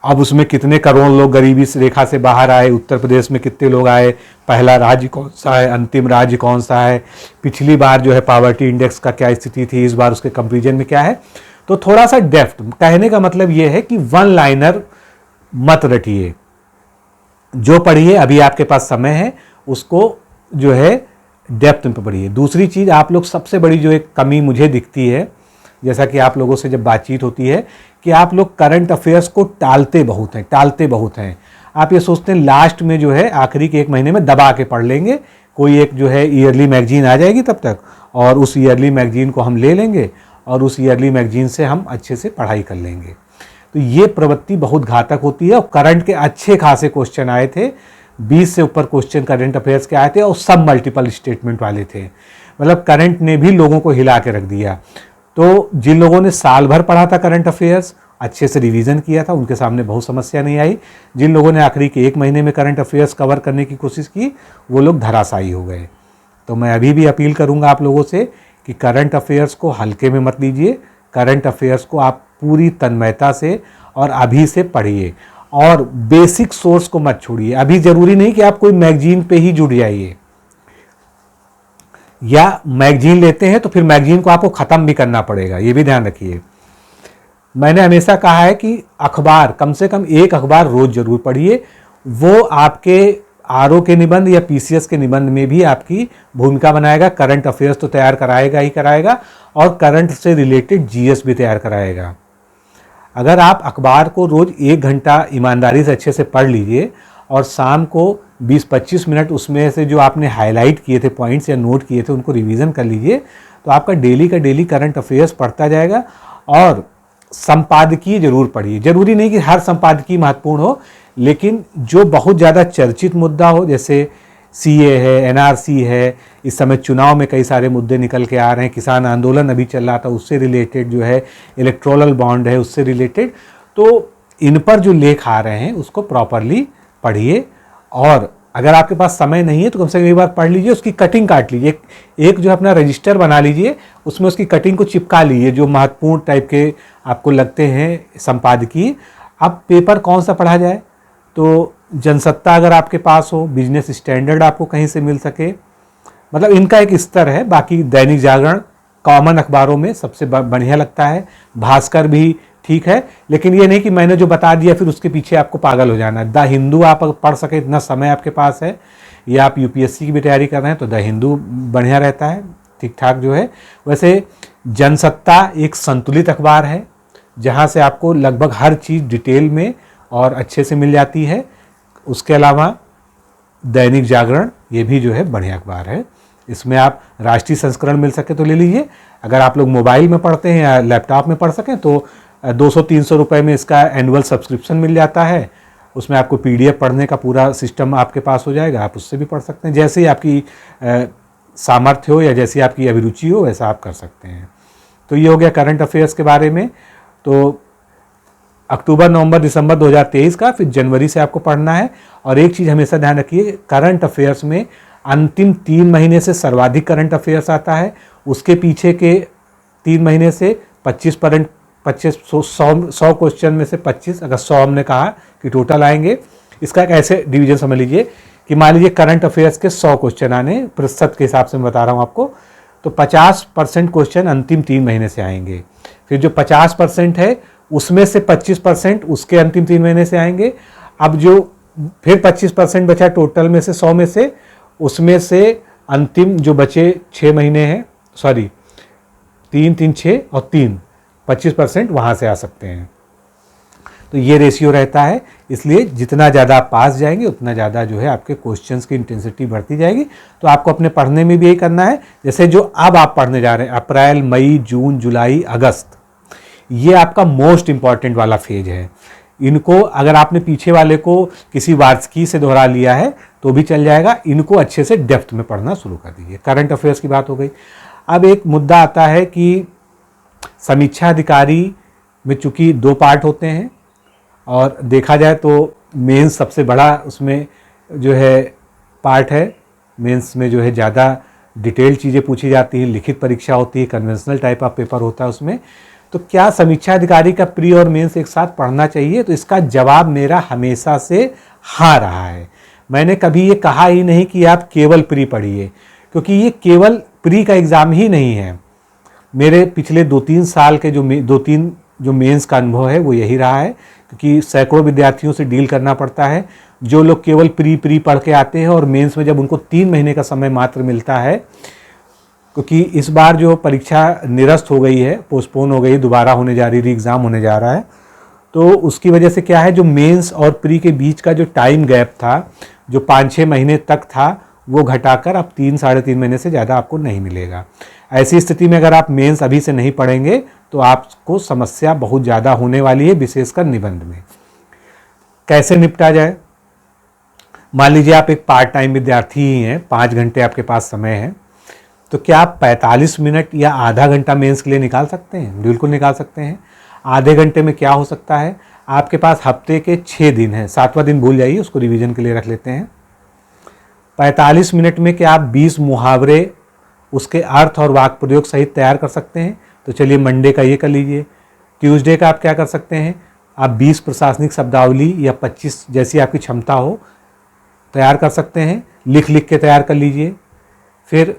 अब उसमें कितने करोड़ लोग गरीबी रेखा से बाहर आए, उत्तर प्रदेश में कितने लोग आए, पहला राज्य कौन सा है, अंतिम राज्य कौन सा है, पिछली बार जो है पॉवर्टी इंडेक्स का क्या स्थिति थी, इस बार उसके कंपैरिजन में क्या है। तो थोड़ा सा डेप्थ, कहने का मतलब ये है कि वन लाइनर मत रटिए, जो पढ़िए अभी आपके पास समय है उसको जो है डेप्थ में पढ़िए। दूसरी चीज़, आप लोग सबसे बड़ी जो एक कमी मुझे दिखती है, जैसा कि आप लोगों से जब बातचीत होती है, कि आप लोग करंट अफेयर्स को टालते बहुत हैं। आप ये सोचते हैं लास्ट में जो है आखिरी के 1 महीने में दबा के पढ़ लेंगे, कोई एक जो है ईयरली मैगजीन आ जाएगी तब तक, और उस ईयरली मैगजीन को हम ले लेंगे और उस ईयरली मैगजीन से हम अच्छे से पढ़ाई कर लेंगे। तो ये प्रवृत्ति बहुत घातक होती है। और करंट के अच्छे खासे क्वेश्चन आए थे, 20 से ऊपर क्वेश्चन करंट अफेयर्स के आए थे, और सब मल्टीपल स्टेटमेंट वाले थे। मतलब करंट ने भी लोगों को हिला के रख दिया। तो जिन लोगों ने साल भर पढ़ा था करंट अफेयर्स, अच्छे से रिवीजन किया था, उनके सामने बहुत समस्या नहीं आई। जिन लोगों ने आखिरी के 1 महीने में करंट अफेयर्स कवर करने की कोशिश की, वो लोग धराशायी हो गए। तो मैं अभी भी अपील करूंगा आप लोगों से कि करंट अफेयर्स को हल्के में मत लीजिए, करंट अफेयर्स को आप पूरी तन्मयता से और अभी से पढ़िए, और बेसिक सोर्स को मत छोड़िए। अभी जरूरी नहीं कि आप कोई मैगजीन पे ही जुड़ जाइए, या मैगजीन लेते हैं तो फिर मैगजीन को आपको ख़त्म भी करना पड़ेगा, ये भी ध्यान रखिए। मैंने हमेशा कहा है कि अखबार, कम से कम एक अखबार रोज जरूर पढ़िए। वो आपके आरओ के निबंध या पीसीएस के निबंध में भी आपकी भूमिका बनाएगा। करंट अफेयर्स तो तैयार कराएगा ही कराएगा, और करंट से रिलेटेड जीएस भी तैयार कराएगा। अगर आप अखबार को रोज 1 घंटा ईमानदारी से अच्छे से पढ़ लीजिए, और शाम को 20-25 मिनट उसमें से जो आपने हाईलाइट किए थे पॉइंट्स या नोट किए थे उनको रिवीजन कर लीजिए, तो आपका डेली का डेली करंट अफेयर्स पढ़ता जाएगा। और संपादकीय जरूर पढ़िए, जरूरी नहीं कि हर संपादकीय महत्वपूर्ण हो, लेकिन जो बहुत ज़्यादा चर्चित मुद्दा हो, जैसे सीए है, एनआरसी है, इस समय चुनाव में कई सारे मुद्दे निकल के आ रहे हैं, किसान आंदोलन अभी चल रहा था उससे रिलेटेड जो है, इलेक्टोरल बॉन्ड है उससे रिलेटेड, तो इन पर जो लेख आ रहे हैं उसको प्रॉपरली पढ़िए। और अगर आपके पास समय नहीं है तो कम से कम एक बार पढ़ लीजिए, उसकी कटिंग काट लीजिए, एक जो अपना रजिस्टर बना लीजिए, उसमें उसकी कटिंग को चिपका लीजिए, जो महत्वपूर्ण टाइप के आपको लगते हैं संपादकीय। अब पेपर कौन सा पढ़ा जाए, तो जनसत्ता अगर आपके पास हो, बिजनेस स्टैंडर्ड आपको कहीं से मिल सके, मतलब इनका एक स्तर है। बाकी दैनिक जागरण कॉमन अखबारों में सबसे बढ़िया लगता है, भास्कर भी ठीक है, लेकिन ये नहीं कि मैंने जो बता दिया फिर उसके पीछे आपको पागल हो जाना। द हिंदू आप पढ़ सके, इतना समय आपके पास है, या आप यूपीएससी की भी तैयारी कर रहे हैं तो द हिंदू बढ़िया रहता है, ठीक ठाक जो है। वैसे जनसत्ता एक संतुलित अखबार है, जहाँ से आपको लगभग हर चीज़ डिटेल में और अच्छे से मिल जाती है। उसके अलावा दैनिक जागरण, ये भी जो है बढ़िया अखबार है, इसमें आप राष्ट्रीय संस्करण मिल सके तो ले लीजिए। अगर आप लोग मोबाइल में पढ़ते हैं या लैपटॉप में पढ़ सकें तो 200-300 रुपये में इसका एनुअल सब्सक्रिप्शन मिल जाता है। उसमें आपको पीडीएफ पढ़ने का पूरा सिस्टम आपके पास हो जाएगा, आप उससे भी पढ़ सकते हैं, जैसे ही आपकी सामर्थ्य हो या जैसी आपकी अभिरुचि हो वैसा आप कर सकते हैं। तो ये हो गया करंट अफेयर्स के बारे में। तो अक्टूबर, नवंबर, दिसंबर 2023 का, फिर जनवरी से आपको पढ़ना है। और एक चीज़ हमेशा ध्यान रखिए, करंट अफेयर्स में अंतिम 3 महीने से सर्वाधिक करंट अफेयर्स आता है, उसके पीछे के 3 महीने से 100 क्वेश्चन में से 25, अगर 100 हमने कहा कि टोटल आएंगे, इसका एक ऐसे डिवीजन समझ लीजिए कि मान लीजिए करंट अफेयर्स के 100 क्वेश्चन आने, प्रतिशत के हिसाब से मैं बता रहा हूँ आपको, तो 50% क्वेश्चन अंतिम 3 महीने से आएंगे। फिर जो 50% है उसमें से 25% उसके अंतिम 3 महीने से आएंगे। अब जो फिर 25% बचा टोटल में से 100 में से, उसमें से अंतिम जो बचे 6 महीने हैं, सॉरी 3, 3, 6 और 3, 25% वहाँ से आ सकते हैं। तो ये रेशियो रहता है, इसलिए जितना ज़्यादा आप पास जाएंगे उतना ज़्यादा जो है आपके क्वेश्चंस की इंटेंसिटी बढ़ती जाएगी। तो आपको अपने पढ़ने में भी यही करना है। जैसे जो अब आप पढ़ने जा रहे हैं, अप्रैल, मई, जून, जुलाई, अगस्त, ये आपका मोस्ट इंपॉर्टेंट वाला फेज है। इनको अगर आपने पीछे वाले को किसी वार्षिकी से दोहरा लिया है तो भी चल जाएगा, इनको अच्छे से डेप्थ में पढ़ना शुरू कर दीजिए। करंट अफेयर्स की बात हो गई। अब एक मुद्दा आता है कि समीक्षा अधिकारी में चूंकि 2 पार्ट होते हैं और देखा जाए तो मेंस सबसे बड़ा उसमें जो है पार्ट है। मेंस में जो है ज़्यादा डिटेल चीज़ें पूछी जाती हैं, लिखित परीक्षा होती है, कन्वेंशनल टाइप ऑफ पेपर होता है उसमें। तो क्या समीक्षा अधिकारी का प्री और मेंस एक साथ पढ़ना चाहिए? तो इसका जवाब मेरा हमेशा से हाँ रहा है। मैंने कभी ये कहा ही नहीं कि आप केवल प्री पढ़िए, क्योंकि ये केवल प्री का एग्ज़ाम ही नहीं है। मेरे पिछले 2-3 साल के जो मेंस का अनुभव है वो यही रहा है, क्योंकि सैकड़ों विद्यार्थियों से डील करना पड़ता है। जो लोग केवल प्री पढ़ के आते हैं और मेंस में जब उनको 3 महीने का समय मात्र मिलता है, क्योंकि इस बार जो परीक्षा निरस्त हो गई है, पोस्टपोन हो गई, दोबारा होने जा रही, री एग्ज़ाम होने जा रहा है, तो उसकी वजह से क्या है, जो मेंस और प्री के बीच का जो टाइम गैप था, जो 5-6 महीने तक था, वो घटाकर अब 3-3.5 महीने से ज़्यादा आपको नहीं मिलेगा। ऐसी स्थिति में अगर आप मेंस अभी से नहीं पढ़ेंगे तो आपको समस्या बहुत ज़्यादा होने वाली है, विशेषकर निबंध में। कैसे निपटा जाए? मान लीजिए आप एक पार्ट टाइम विद्यार्थी ही हैं, 5 घंटे आपके पास समय है, तो क्या आप 45 मिनट या आधा घंटा मेंस के लिए निकाल सकते हैं? बिल्कुल निकाल सकते हैं। आधे घंटे में क्या हो सकता है, आपके पास हफ्ते के 6 दिन हैं, 7वां दिन भूल जाइए, उसको रिवीजन के लिए रख लेते हैं। 45 मिनट में क्या आप 20 मुहावरे उसके अर्थ और वाक्य प्रयोग सहित तैयार कर सकते हैं? तो चलिए मंडे का ये कर लीजिए। ट्यूसडे का आप क्या कर सकते हैं, आप 20 प्रशासनिक शब्दावली या 25 जैसी आपकी क्षमता हो तैयार कर सकते हैं, लिख के तैयार कर लीजिए। फिर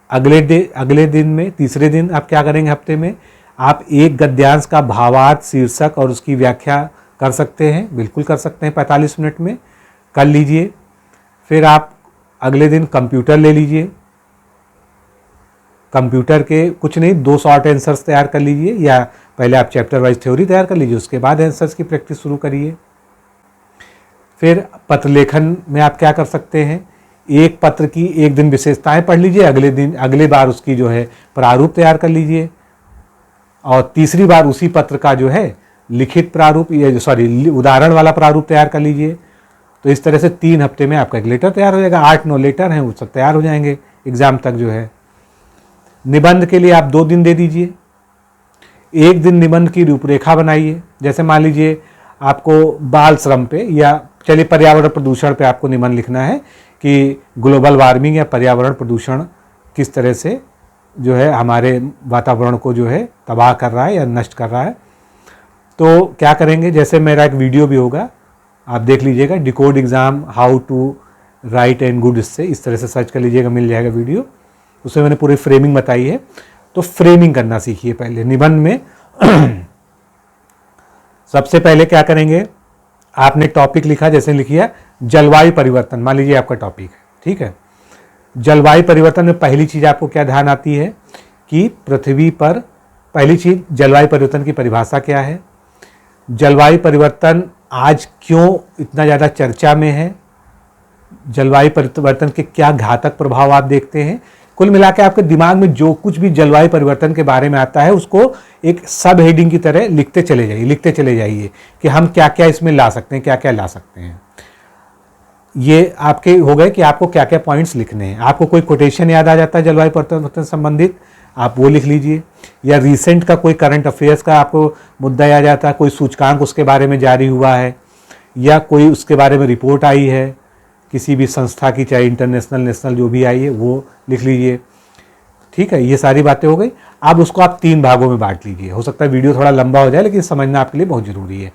अगले दिन में, तीसरे दिन आप क्या करेंगे, हफ्ते में आप एक गद्यांश का भावार्थ, शीर्षक और उसकी व्याख्या कर सकते हैं, बिल्कुल कर सकते हैं, 45 मिनट में कर लीजिए। फिर आप अगले दिन कंप्यूटर ले लीजिए, कंप्यूटर के कुछ नहीं 2 शॉर्ट आंसर्स तैयार कर लीजिए, या पहले आप चैप्टर वाइज थ्योरी तैयार कर लीजिए, उसके बाद आंसर्स की प्रैक्टिस शुरू करिए। फिर पत्र लेखन में आप क्या कर सकते हैं, एक पत्र की एक दिन विशेषताएं पढ़ लीजिए, अगले बार उसकी जो है प्रारूप तैयार कर लीजिए, और तीसरी बार उसी पत्र का जो है लिखित प्रारूप उदाहरण वाला प्रारूप तैयार कर लीजिए। तो इस तरह से 3 हफ्ते में आपका एक लेटर तैयार हो जाएगा। 8-9 लेटर हैं, वो सब तैयार हो जाएंगे एग्जाम तक जो है। निबंध के लिए आप 2 दिन दे दीजिए। एक दिन निबंध की रूपरेखा बनाइए। जैसे मान लीजिए आपको बाल श्रम पे, या चलिए पर्यावरण प्रदूषण पे आपको निबंध लिखना है कि ग्लोबल वार्मिंग या पर्यावरण प्रदूषण किस तरह से जो है हमारे वातावरण को जो है तबाह कर रहा है या नष्ट कर रहा है। तो क्या करेंगे, जैसे मेरा एक वीडियो भी होगा, आप देख लीजिएगा, decode exam how to write and good, इससे इस तरह से सर्च कर लीजिएगा, मिल जाएगा वीडियो। उसमें मैंने पूरी फ्रेमिंग बताई है। तो फ्रेमिंग करना सीखिए पहले निबंध में। सबसे पहले क्या करेंगे, आपने टॉपिक लिखा, जैसे लिखिए जलवायु परिवर्तन, मान लीजिए आपका टॉपिक है, ठीक है। जलवायु परिवर्तन में पहली चीज़ आपको क्या ध्यान आती है कि पृथ्वी पर, पहली चीज़ जलवायु परिवर्तन की परिभाषा क्या है, जलवायु परिवर्तन आज क्यों इतना ज़्यादा चर्चा में है, जलवायु परिवर्तन के क्या घातक प्रभाव आप देखते हैं। कुल मिला के आपके दिमाग में जो कुछ भी जलवायु परिवर्तन के बारे में आता है उसको एक सब हेडिंग की तरह लिखते चले जाइए कि हम क्या क्या इसमें ला सकते हैं, क्या क्या ला सकते हैं। ये आपके हो गए कि आपको क्या क्या पॉइंट्स लिखने हैं। आपको कोई कोटेशन याद आ जाता है जलवायु परिवर्तन संबंधित, आप वो लिख लीजिए, या रिसेंट का कोई करंट अफेयर्स का आपको मुद्दा याद आता है, कोई सूचकांक उसके बारे में जारी हुआ है, या कोई उसके बारे में रिपोर्ट आई है किसी भी संस्था की, चाहे इंटरनेशनल नेशनल जो भी आई है, वो लिख लीजिए। ठीक है, ये सारी बातें हो गई। अब उसको आप 3 भागों में बांट लीजिए। हो सकता है वीडियो थोड़ा लंबा हो जाए, लेकिन समझना आपके लिए बहुत ज़रूरी है।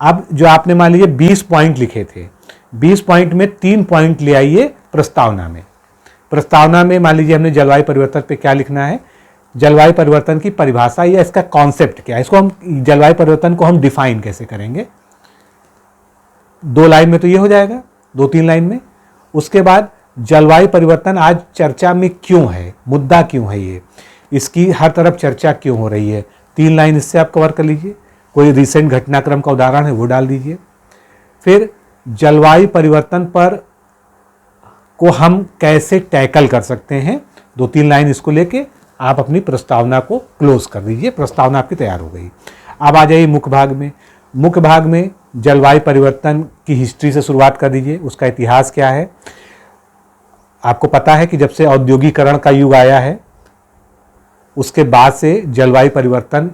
अब जो आपने मान लीजिए 20 पॉइंट लिखे थे, 20 पॉइंट में 3 पॉइंट ले आइए प्रस्तावना में। प्रस्तावना में मान लीजिए हमने जलवायु परिवर्तन पे क्या लिखना है, जलवायु परिवर्तन की परिभाषा या इसका कॉन्सेप्ट क्या है, इसको हम जलवायु परिवर्तन को हम डिफाइन कैसे करेंगे। 2 लाइन में तो ये हो जाएगा, 2-3 लाइन में। उसके बाद जलवायु परिवर्तन आज चर्चा में क्यों है, मुद्दा क्यों है, ये इसकी हर तरफ चर्चा क्यों हो रही है, 3 लाइन इससे आप कवर कर लीजिए। कोई रिसेंट घटनाक्रम का उदाहरण है वो डाल दीजिए। फिर जलवायु परिवर्तन पर को हम कैसे टैकल कर सकते हैं, 2-3 लाइन इसको लेके आप अपनी प्रस्तावना को क्लोज कर दीजिए। प्रस्तावना आपकी तैयार हो गई। अब आ जाइए मुख्य भाग में। मुख्य भाग में जलवायु परिवर्तन की हिस्ट्री से शुरुआत कर दीजिए, उसका इतिहास क्या है। आपको पता है कि जब से औद्योगिकरण का युग आया है उसके बाद से जलवायु परिवर्तन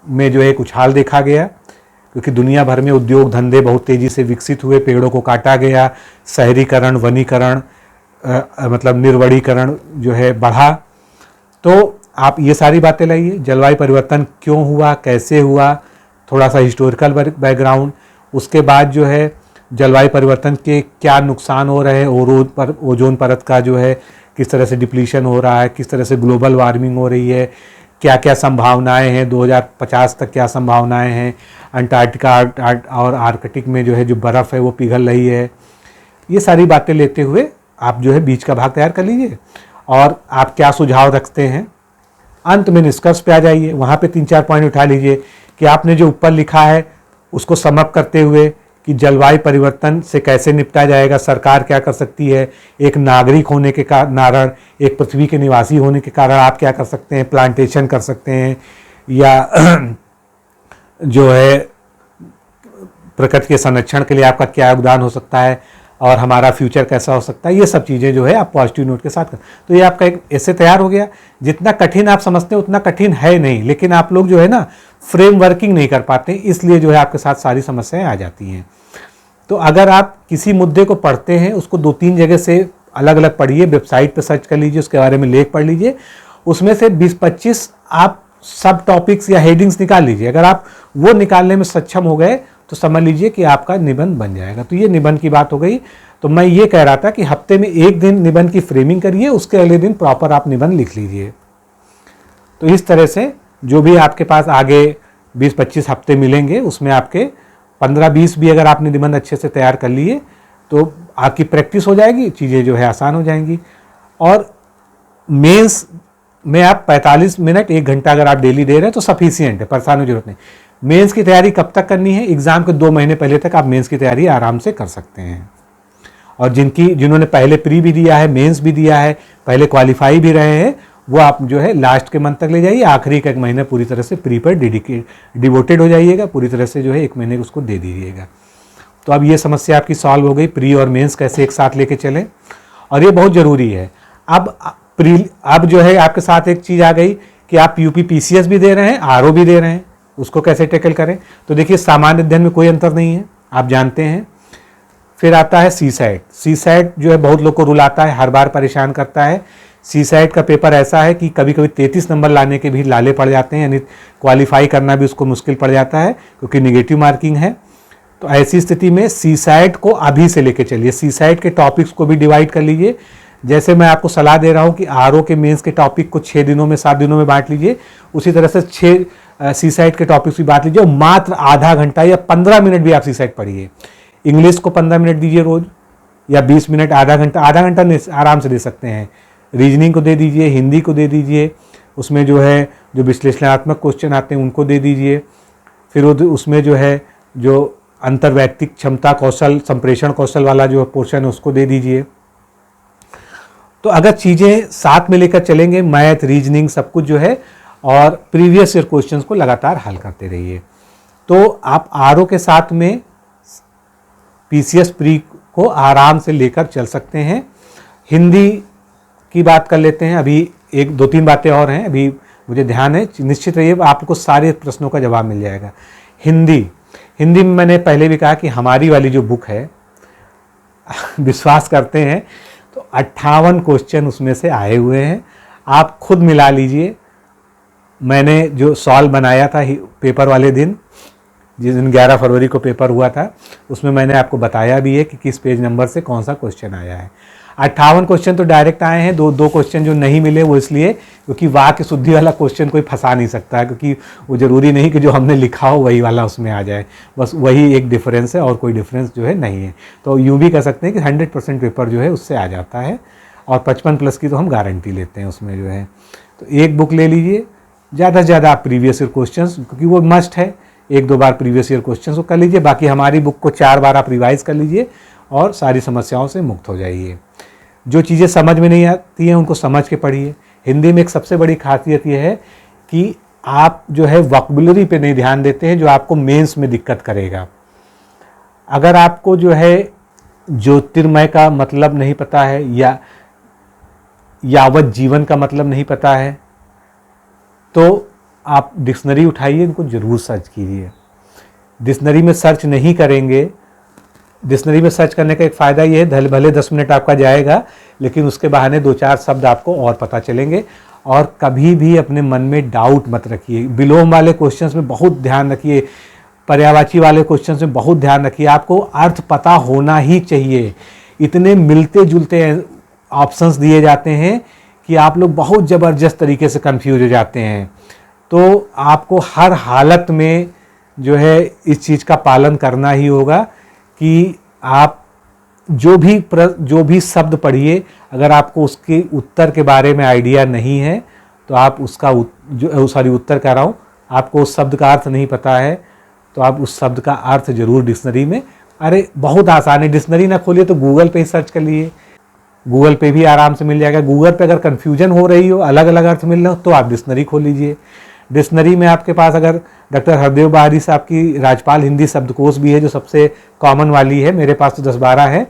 में जो एक उछाल देखा गया, क्योंकि दुनिया भर में उद्योग धंधे बहुत तेज़ी से विकसित हुए, पेड़ों को काटा गया, शहरीकरण, वनीकरण मतलब निर्वणीकरण जो है बढ़ा। तो आप ये सारी बातें लाइए, जलवायु परिवर्तन क्यों हुआ, कैसे हुआ, थोड़ा सा हिस्टोरिकल बैकग्राउंड। उसके बाद जो है जलवायु परिवर्तन के क्या नुकसान हो रहे हैं, ओजोन परत का जो है किस तरह से डिप्लीशन हो रहा है, किस तरह से ग्लोबल वार्मिंग हो रही है, क्या क्या संभावनाएं हैं, 2050 तक क्या संभावनाएं हैं, अंटार्कटिका और आर्कटिक में जो है जो बर्फ़ है वो पिघल रही है। ये सारी बातें लेते हुए आप जो है बीच का भाग तैयार कर लीजिए और आप क्या सुझाव रखते हैं। अंत में निष्कर्ष पे आ जाइए, वहाँ पे 3-4 पॉइंट उठा लीजिए कि आपने जो ऊपर लिखा है उसको समअप करते हुए कि जलवायु परिवर्तन से कैसे निपटा जाएगा, सरकार क्या कर सकती है, एक नागरिक होने के कारण, एक पृथ्वी के निवासी होने के कारण आप क्या कर सकते हैं, प्लांटेशन कर सकते हैं या जो है प्रकृति के संरक्षण के लिए आपका क्या योगदान हो सकता है और हमारा फ्यूचर कैसा हो सकता है। ये सब चीज़ें जो है आप पॉजिटिव नोट के साथ कर, तो ये आपका एक ऐसे तैयार हो गया। जितना कठिन आप समझते हैं उतना कठिन है नहीं, लेकिन आप लोग जो है ना फ्रेम वर्किंग नहीं कर पाते, इसलिए जो है आपके साथ सारी समस्याएं आ जाती हैं। तो अगर आप किसी मुद्दे को पढ़ते हैं उसको 2-3 जगह से अलग अलग पढ़िए, वेबसाइट पर सर्च कर लीजिए, उसके बारे में लेख पढ़ लीजिए, उसमें से 20-25 आप सब टॉपिक्स या हेडिंग्स निकाल लीजिए। अगर आप वो निकालने में सक्षम हो गए तो समझ लीजिए कि आपका निबंध बन जाएगा। तो ये निबंध की बात हो गई। तो मैं ये कह रहा था कि हफ्ते में एक दिन निबंध की फ्रेमिंग करिए, उसके अगले दिन प्रॉपर आप निबंध लिख लीजिए। तो इस तरह से जो भी आपके पास आगे 20-25 हफ्ते मिलेंगे उसमें आपके 15-20 भी अगर आपने निबंध अच्छे से तैयार कर लिए तो आपकी प्रैक्टिस हो जाएगी, चीज़ें जो है आसान हो जाएंगी। और मेंस में आप 45 मिनट 1 घंटा अगर आप डेली दे रहे हैं तो सफिशिएंट है, परेशान होने की जरूरत नहीं। मेंस की तैयारी कब तक करनी है, एग्जाम के 2 महीने पहले तक आप मेंस की तैयारी आराम से कर सकते हैं। और जिन्होंने पहले प्री भी दिया है, मेंस भी दिया है, पहले क्वालिफाई भी रहे हैं, वो आप जो है लास्ट के मंथ तक ले जाइए, आखिरी का 1 महीना पूरी तरह से प्री पर डिवोटेड हो जाइएगा, पूरी तरह से जो है 1 महीने उसको दे दीजिएगा। तो अब ये समस्या आपकी सॉल्व हो गई, प्री और मेंस कैसे एक साथ लेके चलें, और ये बहुत ज़रूरी है। अब जो है आपके साथ एक चीज़ आ गई कि आप यूपी पीसीएस भी दे रहे हैं, आरओ भी दे रहे हैं, उसको कैसे टैकल करें। तो देखिए सामान्य अध्ययन में कोई अंतर नहीं है, आप जानते हैं। फिर आता है सीसैट। सीसैट जो है बहुत लोग को रुलाता है, हर बार परेशान करता है। सीसैट का पेपर ऐसा है कि कभी कभी 33 नंबर लाने के भी लाले पड़ जाते हैं, यानी क्वालिफाई करना भी उसको मुश्किल पड़ जाता है क्योंकि निगेटिव मार्किंग है। तो ऐसी स्थिति में सीसैट को अभी से लेके चलिए, सीसैट के टॉपिक्स को भी डिवाइड कर लीजिए। जैसे मैं आपको सलाह दे रहा हूँ कि आरओ के मेंस के टॉपिक को 6 दिनों में 7 दिनों में बांट लीजिए, उसी तरह से 6 सीसैट के टॉपिक्स भी बांट लीजिए। मात्र आधा घंटा या 15 मिनट भी आप सीसैट पढ़िए। इंग्लिश को 15 मिनट दीजिए रोज, या 20 मिनट, आधा घंटा आराम से दे सकते हैं। रीजनिंग को दे दीजिए, हिंदी को दे दीजिए, उसमें जो है जो विश्लेषणात्मक क्वेश्चन आते हैं उनको दे दीजिए। फिर उसमें जो है जो अंतर्वैयक्तिक क्षमता कौशल, संप्रेषण कौशल वाला जो पोर्शन है उसको दे दीजिए। तो अगर चीज़ें साथ में लेकर चलेंगे, मैथ, रीजनिंग सब कुछ जो है, और प्रीवियस ईयर क्वेश्चंस को लगातार हल करते रहिए, तो आप आरओ के साथ में पीसीएस प्री को आराम से लेकर चल सकते हैं। हिंदी की बात कर लेते हैं, अभी 1-2-3 बातें और हैं, अभी मुझे ध्यान है, निश्चित रहिए आपको सारे प्रश्नों का जवाब मिल जाएगा। हिंदी में मैंने पहले भी कहा कि हमारी वाली जो बुक है विश्वास करते हैं तो 58 क्वेश्चन उसमें से आए हुए हैं, आप खुद मिला लीजिए। मैंने जो सॉल्व बनाया था पेपर वाले दिन, जिस दिन 11 फरवरी को पेपर हुआ था, उसमें मैंने आपको बताया भी है कि किस पेज नंबर से कौन सा क्वेश्चन आया है। 58 क्वेश्चन तो डायरेक्ट आए हैं, दो क्वेश्चन जो नहीं मिले वो इसलिए क्योंकि वाक्य शुद्धि वाला क्वेश्चन कोई फंसा नहीं सकता है, क्योंकि वो ज़रूरी नहीं कि जो हमने लिखा हो वही वाला उसमें आ जाए, बस वही एक डिफरेंस है और कोई डिफरेंस जो है नहीं है। तो यूँ भी कह सकते हैं कि 100% पेपर जो है उससे आ जाता है, और 55+ की तो हम गारंटी लेते हैं उसमें जो है। तो एक बुक ले लीजिए, ज़्यादा से ज़्यादा आप प्रीवियस ईयर क्वेश्चंस, क्योंकि वो मस्ट है, 1-2 बार प्रीवियस ईयर क्वेश्चंस को कर लीजिए। बाकी हमारी बुक को 4 बार आप रिवाइज कर लीजिए और सारी समस्याओं से मुक्त हो जाइए। जो चीज़ें समझ में नहीं आती हैं उनको समझ के पढ़िए। हिंदी में एक सबसे बड़ी खासियत ये है कि आप जो है वोकैबुलरी पे नहीं ध्यान देते हैं, जो आपको मेंस में दिक्कत करेगा। अगर आपको जो है ज्योतिर्मय का मतलब नहीं पता है या यावत जीवन का मतलब नहीं पता है, तो आप डिक्शनरी उठाइए, इनको ज़रूर सर्च कीजिए। डिक्शनरी में सर्च नहीं करेंगे, डिक्शनरी में सर्च करने का एक फ़ायदा ये है, भले 10 मिनट आपका जाएगा, लेकिन उसके बहाने 2-4 शब्द आपको और पता चलेंगे। और कभी भी अपने मन में डाउट मत रखिए। विलोम वाले क्वेश्चंस में बहुत ध्यान रखिए, पर्यायवाची वाले क्वेश्चंस में बहुत ध्यान रखिए। आपको अर्थ पता होना ही चाहिए। इतने मिलते जुलते ऑप्शंस दिए जाते हैं कि आप लोग बहुत ज़बरदस्त तरीके से कंफ्यूज हो जाते हैं। तो आपको हर हालत में जो है इस चीज़ का पालन करना ही होगा कि आप जो भी शब्द पढ़िए, अगर आपको उसके उत्तर के बारे में आइडिया नहीं है तो आप उसका उत्तर कह रहा हूँ, आपको उस शब्द का अर्थ नहीं पता है तो आप उस शब्द का अर्थ जरूर डिक्शनरी में, अरे बहुत आसान है, डिक्शनरी ना खोलिए तो गूगल पे ही सर्च कर लिए, गूगल पे भी आराम से मिल जाएगा। गूगल पे अगर कन्फ्यूजन हो रही हो, अलग अलग अर्थ मिल रहे हो, तो आप डिक्शनरी खोल लीजिए। डिक्शनरी में आपके पास अगर डॉक्टर हरदेव बहारी साहब की राजपाल हिंदी शब्दकोश भी है, जो सबसे कॉमन वाली है, मेरे पास तो 10-12 है,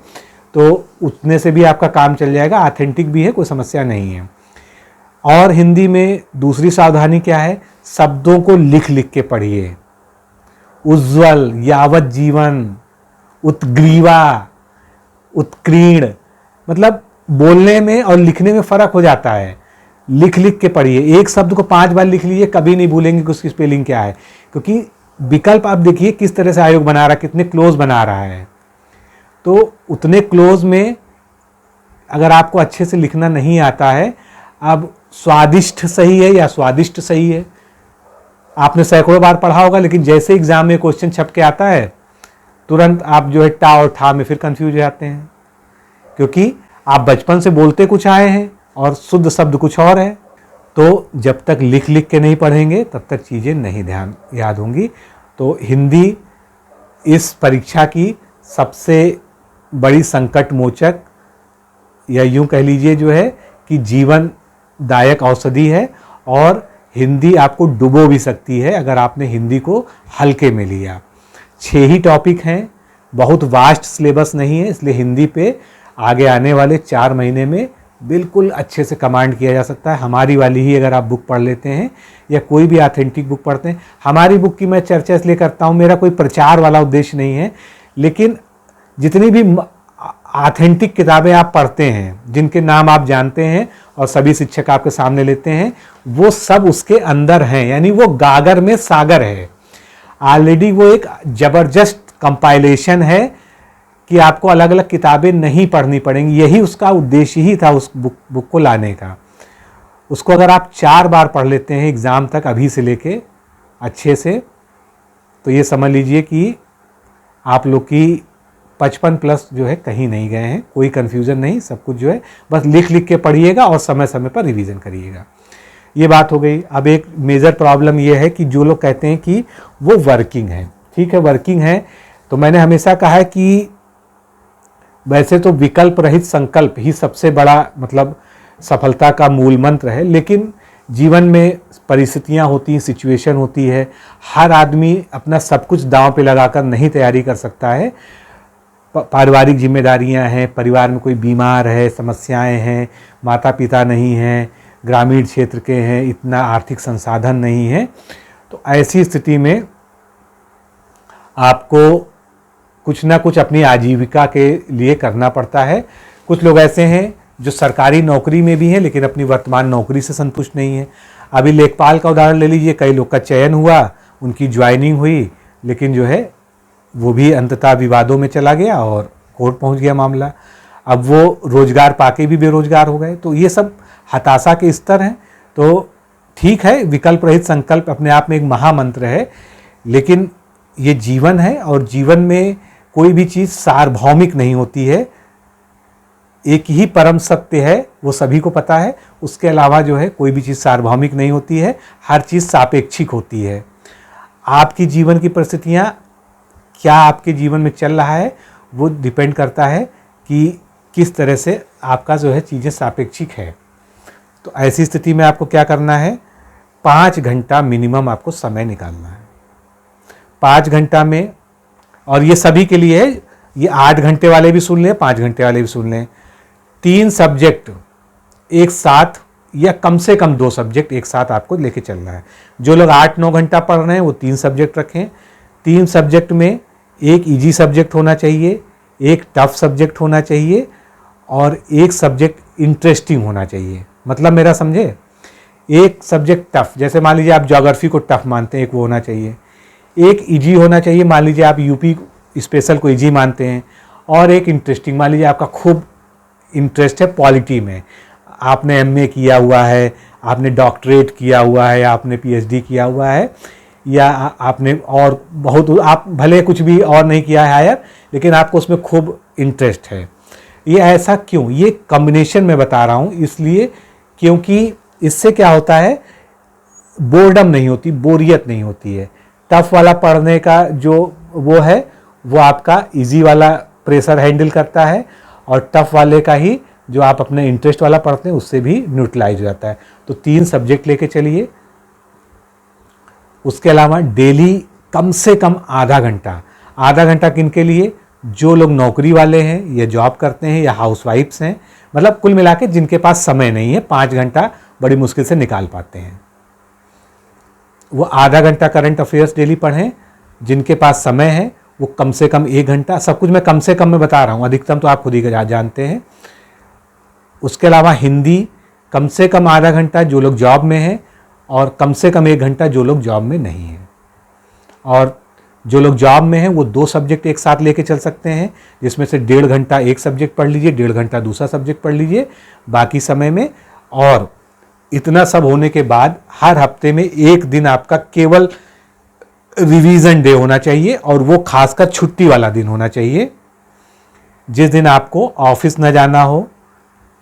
तो उतने से भी आपका काम चल जाएगा। ऑथेंटिक भी है, कोई समस्या नहीं है। और हिंदी में दूसरी सावधानी क्या है, शब्दों को लिख लिख के पढ़िए। उज्ज्वल, यावत जीवन, उत्ग्रीवा, उत्कीर्ण, मतलब बोलने में और लिखने में फ़र्क हो जाता है। लिख लिख के पढ़िए। एक शब्द को 5 बार लिख लीजिए, कभी नहीं भूलेंगे कि उसकी स्पेलिंग क्या है, क्योंकि विकल्प आप देखिए किस तरह से आयोग बना रहा है, कितने क्लोज बना रहा है। तो उतने क्लोज में अगर आपको अच्छे से लिखना नहीं आता है, अब स्वादिष्ट सही है या स्वादिष्ट सही है, आपने सैकड़ों बार पढ़ा होगा, लेकिन जैसे एग्जाम में क्वेश्चन छप के आता है, तुरंत आप जो है टा और ठा में फिर कंफ्यूज हो जाते हैं, क्योंकि आप बचपन से बोलते कुछ आए हैं और शुद्ध शब्द कुछ और है। तो जब तक लिख लिख के नहीं पढ़ेंगे तब तक चीज़ें नहीं ध्यान याद होंगी। तो हिंदी इस परीक्षा की सबसे बड़ी संकट मोचक, या यूँ कह लीजिए जो है कि जीवनदायक औषधि है, और हिंदी आपको डुबो भी सकती है अगर आपने हिंदी को हल्के में लिया। 6 ही टॉपिक हैं, बहुत वास्ट सिलेबस नहीं है, इसलिए हिंदी पे आगे आने वाले 4 महीने में बिल्कुल अच्छे से कमांड किया जा सकता है। हमारी वाली ही अगर आप बुक पढ़ लेते हैं या कोई भी ऑथेंटिक बुक पढ़ते हैं, हमारी बुक की मैं चर्चा इसलिए करता हूँ, मेरा कोई प्रचार वाला उद्देश्य नहीं है, लेकिन जितनी भी ऑथेंटिक किताबें आप पढ़ते हैं, जिनके नाम आप जानते हैं और सभी शिक्षक आपके सामने लेते हैं, वो सब उसके अंदर हैं, यानी वो गागर में सागर है। ऑलरेडी वो एक ज़बरदस्त कंपाइलेशन है कि आपको अलग अलग किताबें नहीं पढ़नी पड़ेंगी। यही उसका उद्देश्य ही था उस बुक को लाने का। उसको अगर आप 4 बार पढ़ लेते हैं एग्ज़ाम तक, अभी से लेके अच्छे से, तो ये समझ लीजिए कि आप लोग की 55+ जो है कहीं नहीं गए हैं, कोई कन्फ्यूज़न नहीं, सब कुछ जो है बस लिख लिख के पढ़िएगा और समय समय पर रिवीजन करिएगा। ये बात हो गई। अब एक मेजर प्रॉब्लम ये है कि जो लोग कहते हैं कि वो वर्किंग है, ठीक है वर्किंग है, तो मैंने हमेशा कहा है कि वैसे तो विकल्प रहित संकल्प ही सबसे बड़ा मतलब सफलता का मूल मंत्र है, लेकिन जीवन में परिस्थितियां होती हैं, सिचुएशन होती है, हर आदमी अपना सब कुछ दांव पे लगाकर नहीं तैयारी कर सकता है। पारिवारिक जिम्मेदारियां हैं, परिवार में कोई बीमार है, समस्याएं हैं, माता पिता नहीं हैं, ग्रामीण क्षेत्र के हैं, इतना आर्थिक संसाधन नहीं है, तो ऐसी स्थिति में आपको कुछ ना कुछ अपनी आजीविका के लिए करना पड़ता है। कुछ लोग ऐसे हैं जो सरकारी नौकरी में भी हैं लेकिन अपनी वर्तमान नौकरी से संतुष्ट नहीं है। अभी लेखपाल का उदाहरण ले लीजिए, कई लोग का चयन हुआ, उनकी ज्वाइनिंग हुई, लेकिन जो है वो भी अंततः विवादों में चला गया और कोर्ट पहुंच गया मामला। अब वो रोजगार पाके भी बेरोजगार हो गए। तो ये सब हताशा के स्तर हैं। तो ठीक है, विकल्प रहित संकल्प अपने आप में एक महामंत्र है, लेकिन ये जीवन है और जीवन में कोई भी चीज़ सार्वभौमिक नहीं होती है। एक ही परम सत्य है, वो सभी को पता है। उसके अलावा जो है कोई भी चीज़ सार्वभौमिक नहीं होती है, हर चीज़ सापेक्षिक होती है। आपकी जीवन की परिस्थितियाँ क्या आपके जीवन में चल रहा है, वो डिपेंड करता है कि किस तरह से आपका जो है चीज़ें सापेक्षिक है। तो ऐसी स्थिति में आपको क्या करना है, 5 घंटा मिनिमम आपको समय निकालना है। 5 घंटा में, और ये सभी के लिए है, ये 8 घंटे वाले भी सुन लें, 5 घंटे वाले भी सुन लें, 3 सब्जेक्ट एक साथ या कम से कम 2 सब्जेक्ट एक साथ आपको लेके चलना है। जो लोग 8-9 घंटा पढ़ रहे हैं वो 3 सब्जेक्ट रखें। 3 सब्जेक्ट में एक इजी सब्जेक्ट होना चाहिए, एक टफ सब्जेक्ट होना चाहिए और एक सब्जेक्ट इंटरेस्टिंग होना चाहिए। मतलब मेरा समझे, एक सब्जेक्ट टफ, जैसे मान लीजिए आप ज्योग्राफी को टफ मानते हैं, एक वो होना चाहिए। एक इजी होना चाहिए, मान लीजिए आप यूपी स्पेशल को इजी मानते हैं। और एक इंटरेस्टिंग, मान लीजिए आपका खूब इंटरेस्ट है पॉलिटी में, आपने एमए किया हुआ है, आपने डॉक्टरेट किया हुआ है, आपने पीएचडी किया हुआ है, या आपने और बहुत, आप भले कुछ भी और नहीं किया है हायर, लेकिन आपको उसमें खूब इंटरेस्ट है। ये ऐसा क्यों, ये कॉम्बिनेशन में बता रहा हूँ इसलिए क्योंकि इससे क्या होता है, बोर्डम नहीं होती, बोरियत नहीं होती है। टफ वाला पढ़ने का जो वो है वो आपका इजी वाला प्रेशर हैंडल करता है, और टफ वाले का ही जो आप अपने इंटरेस्ट वाला पढ़ते हैं उससे भी न्यूट्रलाइज हो जाता है। तो 3 सब्जेक्ट लेके चलिए। उसके अलावा डेली कम से कम आधा घंटा, आधा घंटा किनके लिए, जो लोग नौकरी वाले हैं या जॉब करते हैं या हाउसवाइफ्स हैं, मतलब कुल मिला के जिनके पास समय नहीं है, 5 घंटा बड़ी मुश्किल से निकाल पाते हैं, वो आधा घंटा करंट अफेयर्स डेली पढ़ें। जिनके पास समय है वो कम से कम 1 घंटा, सब कुछ मैं कम से कम में बता रहा हूँ, अधिकतम तो आप खुद ही जानते हैं। उसके अलावा हिंदी कम से कम आधा घंटा जो लोग जॉब में हैं, और कम से कम 1 घंटा जो लोग जॉब में नहीं हैं। और जो लोग जॉब में हैं वो 2 सब्जेक्ट एक साथ लेके चल सकते हैं, जिसमें से 1.5 घंटा एक सब्जेक्ट पढ़ लीजिए, 1.5 घंटा दूसरा सब्जेक्ट पढ़ लीजिए बाकी समय में। और इतना सब होने के बाद हर हफ्ते में 1 दिन आपका केवल रिवीजन डे होना चाहिए, और वो खासकर छुट्टी वाला दिन होना चाहिए, जिस दिन आपको ऑफिस न जाना हो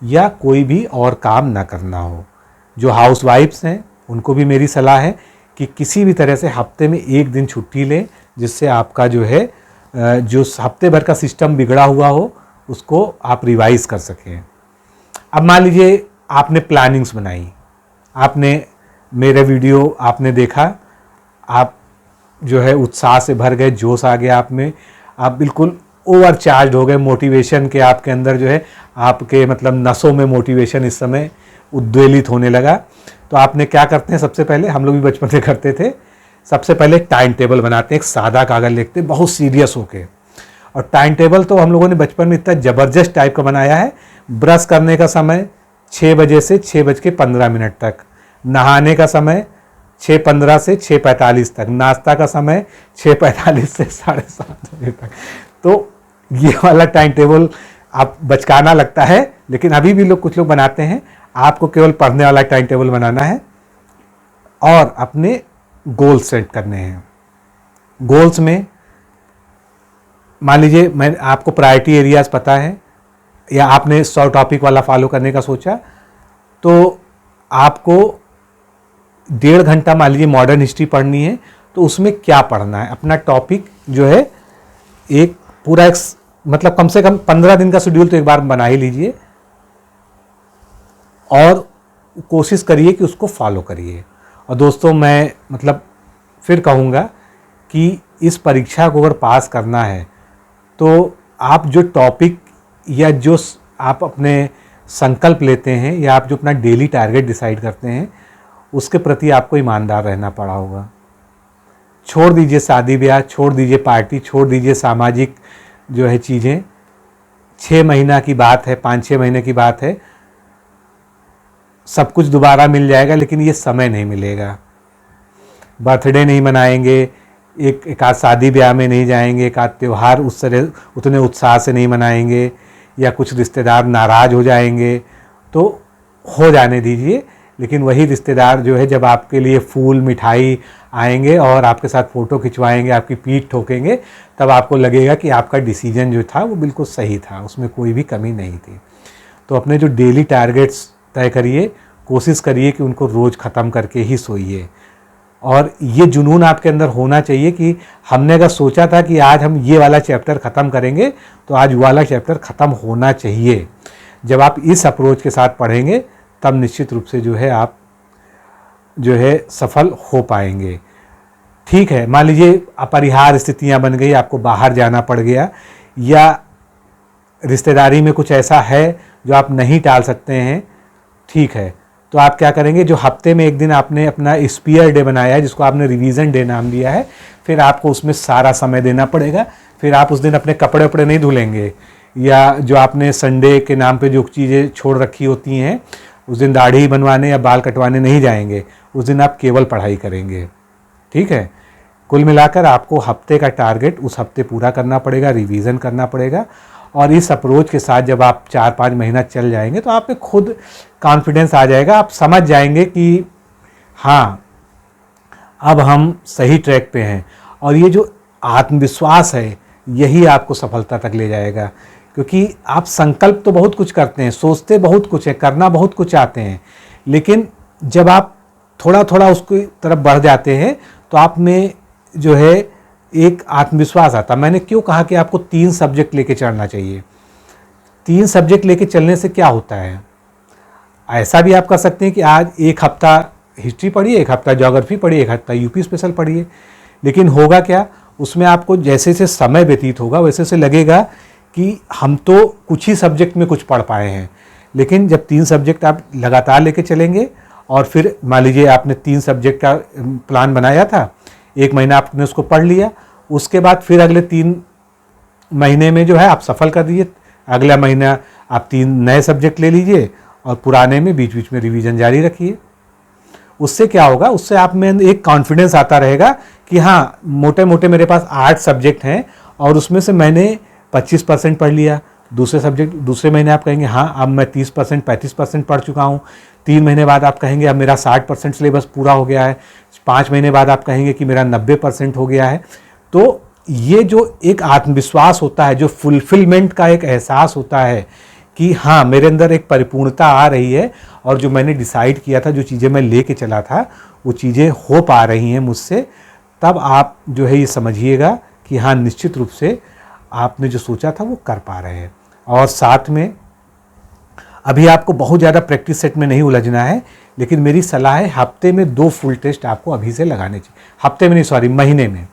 या कोई भी और काम ना करना हो। जो हाउसवाइफ्स हैं उनको भी मेरी सलाह है कि किसी भी तरह से हफ्ते में 1 दिन छुट्टी लें, जिससे आपका जो है जो हफ्ते भर का सिस्टम बिगड़ा हुआ हो उसको आप रिवाइज कर सकें। अब मान लीजिए आपने प्लानिंग्स बनाई, आपने मेरे वीडियो आपने देखा, आप जो है उत्साह से भर गए, जोश आ गया आप में, आप बिल्कुल ओवरचार्ज हो गए मोटिवेशन के, आपके अंदर जो है आपके मतलब नसों में मोटिवेशन इस समय उद्वेलित होने लगा। तो आपने क्या करते हैं, सबसे पहले हम लोग भी बचपन में करते थे, सबसे पहले टाइम टेबल बनाते हैं, एक सादा कागज़ लिखते हैं बहुत सीरियस होके। और टाइम टेबल तो हम लोगों ने बचपन में इतना ज़बरदस्त टाइप का बनाया है, ब्रश करने का समय 6 बजे से 6:15 तक, नहाने का समय 6:15 से 6:45 तक, नाश्ता का समय 6:45 से 7:30 बजे तक। तो ये वाला टाइम टेबल आप बचकाना लगता है, लेकिन अभी भी लोग कुछ लोग बनाते हैं। आपको केवल पढ़ने वाला टाइम टेबल बनाना है और अपने गोल सेट करने हैं। गोल्स में मान लीजिए मैं आपको प्रायोरिटी एरियाज पता है, या आपने 100 टॉपिक वाला फॉलो करने का सोचा, तो आपको 1.5 घंटा मान लीजिए मॉडर्न हिस्ट्री पढ़नी है, तो उसमें क्या पढ़ना है, अपना टॉपिक जो है एक पूरा एक मतलब कम से कम 15 दिन का शेड्यूल तो एक बार बना ही लीजिए, और कोशिश करिए कि उसको फॉलो करिए। और दोस्तों मैं मतलब फिर कहूँगा कि इस परीक्षा को अगर पास करना है तो आप जो टॉपिक या जो आप अपने संकल्प लेते हैं, या आप जो अपना डेली टारगेट डिसाइड करते हैं, उसके प्रति आपको ईमानदार रहना पड़ा होगा। छोड़ दीजिए शादी ब्याह, छोड़ दीजिए पार्टी, छोड़ दीजिए सामाजिक जो है चीज़ें। 6 महीना की बात है, 5-6 महीने की बात है, सब कुछ दोबारा मिल जाएगा, लेकिन ये समय नहीं मिलेगा। बर्थडे नहीं मनाएंगे, एक आध शादी ब्याह में नहीं जाएंगे, एक आध त्यौहार उस तरह उतने उत्साह से नहीं मनाएंगे, या कुछ रिश्तेदार नाराज़ हो जाएंगे, तो हो जाने दीजिए। लेकिन वही रिश्तेदार जो है जब आपके लिए फूल मिठाई आएंगे और आपके साथ फ़ोटो खिंचवाएंगे, आपकी पीठ ठोकेंगे, तब आपको लगेगा कि आपका डिसीजन जो था वो बिल्कुल सही था, उसमें कोई भी कमी नहीं थी। तो अपने जो डेली टारगेट्स तय करिए, कोशिश करिए कि उनको रोज़ ख़त्म करके ही सोइए। और ये जुनून आपके अंदर होना चाहिए कि हमने अगर सोचा था कि आज हम ये वाला चैप्टर ख़त्म करेंगे, तो आज वाला चैप्टर ख़त्म होना चाहिए। जब आप इस अप्रोच के साथ पढ़ेंगे तब निश्चित रूप से जो है आप जो है सफल हो पाएंगे। ठीक है, मान लीजिए अपरिहार्य स्थितियां बन गई, आपको बाहर जाना पड़ गया, या रिश्तेदारी में कुछ ऐसा है जो आप नहीं टाल सकते हैं, ठीक है, तो आप क्या करेंगे, जो हफ्ते में एक दिन आपने अपना स्पेयर डे बनाया है, जिसको आपने रिवीजन डे नाम दिया है, फिर आपको उसमें सारा समय देना पड़ेगा। फिर आप उस दिन अपने कपड़े वपड़े नहीं धुलेंगे, या जो आपने संडे के नाम पे जो चीज़ें छोड़ रखी होती हैं, उस दिन दाढ़ी बनवाने या बाल कटवाने नहीं जाएंगे, उस दिन आप केवल पढ़ाई करेंगे। ठीक है, कुल मिलाकर आपको हफ्ते का टारगेट उस हफ्ते पूरा करना पड़ेगा, रिवीजन करना पड़ेगा। और इस अप्रोच के साथ जब आप 4-5 महीना चल जाएंगे तो आप में खुद कॉन्फिडेंस आ जाएगा, आप समझ जाएंगे कि हाँ अब हम सही ट्रैक पे हैं। और ये जो आत्मविश्वास है यही आपको सफलता तक ले जाएगा, क्योंकि आप संकल्प तो बहुत कुछ करते हैं, सोचते बहुत कुछ है, करना बहुत कुछ चाहते हैं, लेकिन जब आप थोड़ा थोड़ा उसकी तरफ बढ़ जाते हैं तो आप में जो है एक आत्मविश्वास आता। मैंने क्यों कहा कि आपको 3 सब्जेक्ट लेके चलना चाहिए। 3 सब्जेक्ट लेके चलने से क्या होता है, ऐसा भी आप कर सकते हैं कि आज एक हफ्ता हिस्ट्री पढ़िए, एक हफ्ता ज्योग्राफी पढ़िए, एक हफ्ता यूपी स्पेशल पढ़िए, लेकिन होगा क्या, उसमें आपको जैसे जैसे समय व्यतीत होगा वैसे से लगेगा कि हम तो कुछ ही सब्जेक्ट में कुछ पढ़ पाए हैं। लेकिन जब 3 सब्जेक्ट आप लगातार लेके चलेंगे, और फिर मान लीजिए आपने 3 सब्जेक्ट का प्लान बनाया था, 1 महीना आपने उसको पढ़ लिया, उसके बाद फिर अगले 3 महीने में जो है आप सफल कर दीजिए, अगला महीना आप 3 नए सब्जेक्ट ले लीजिए और पुराने में बीच बीच में रिवीजन जारी रखिए। उससे क्या होगा, उससे आप में एक कॉन्फिडेंस आता रहेगा कि हाँ मोटे मोटे मेरे पास 8 सब्जेक्ट हैं और उसमें से मैंने 25% पढ़ लिया। दूसरे महीने आप कहेंगे हाँ अब मैं 30% 35% पढ़ चुका हूँ। 3 महीने बाद आप कहेंगे अब मेरा 60% सिलेबस पूरा हो गया है। 5 महीने बाद आप कहेंगे कि मेरा 90% हो गया है। तो ये जो एक आत्मविश्वास होता है, जो फुलफिलमेंट का एक एहसास होता है कि हाँ मेरे अंदर एक परिपूर्णता आ रही है और जो मैंने डिसाइड किया था, जो चीज़ें मैं लेके चला था, वो चीज़ें हो पा रही हैं मुझसे, तब आप जो है ये समझिएगा कि हाँ निश्चित रूप से आपने जो सोचा था वो कर पा रहे हैं। और साथ में अभी आपको बहुत ज़्यादा प्रैक्टिस सेट में नहीं उलझना है, लेकिन मेरी सलाह है हफ्ते में 2 फुल टेस्ट आपको अभी से लगाने चाहिए। हफ्ते में नहीं, सॉरी, महीने में,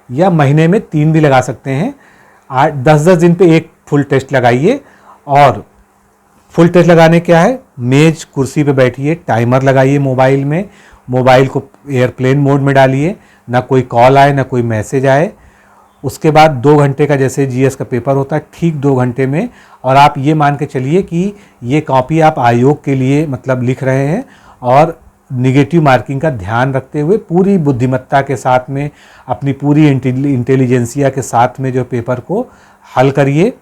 या महीने में 3 भी लगा सकते हैं। 10-10 दिन पे 1 फुल टेस्ट लगाइए। और फुल टेस्ट लगाने क्या है, मेज कुर्सी पे बैठिए, टाइमर लगाइए मोबाइल में, मोबाइल को एयरप्लेन मोड में डालिए, ना कोई कॉल आए ना कोई मैसेज आए। उसके बाद 2 घंटे का जैसे जीएस का पेपर होता है, ठीक 2 घंटे में, और आप ये मान के चलिए कि ये कॉपी आप आयोग के लिए मतलब लिख रहे हैं, और निगेटिव मार्किंग का ध्यान रखते हुए पूरी बुद्धिमत्ता के साथ में, अपनी पूरी इंटेलिजेंसिया के साथ में जो पेपर को हल करिए।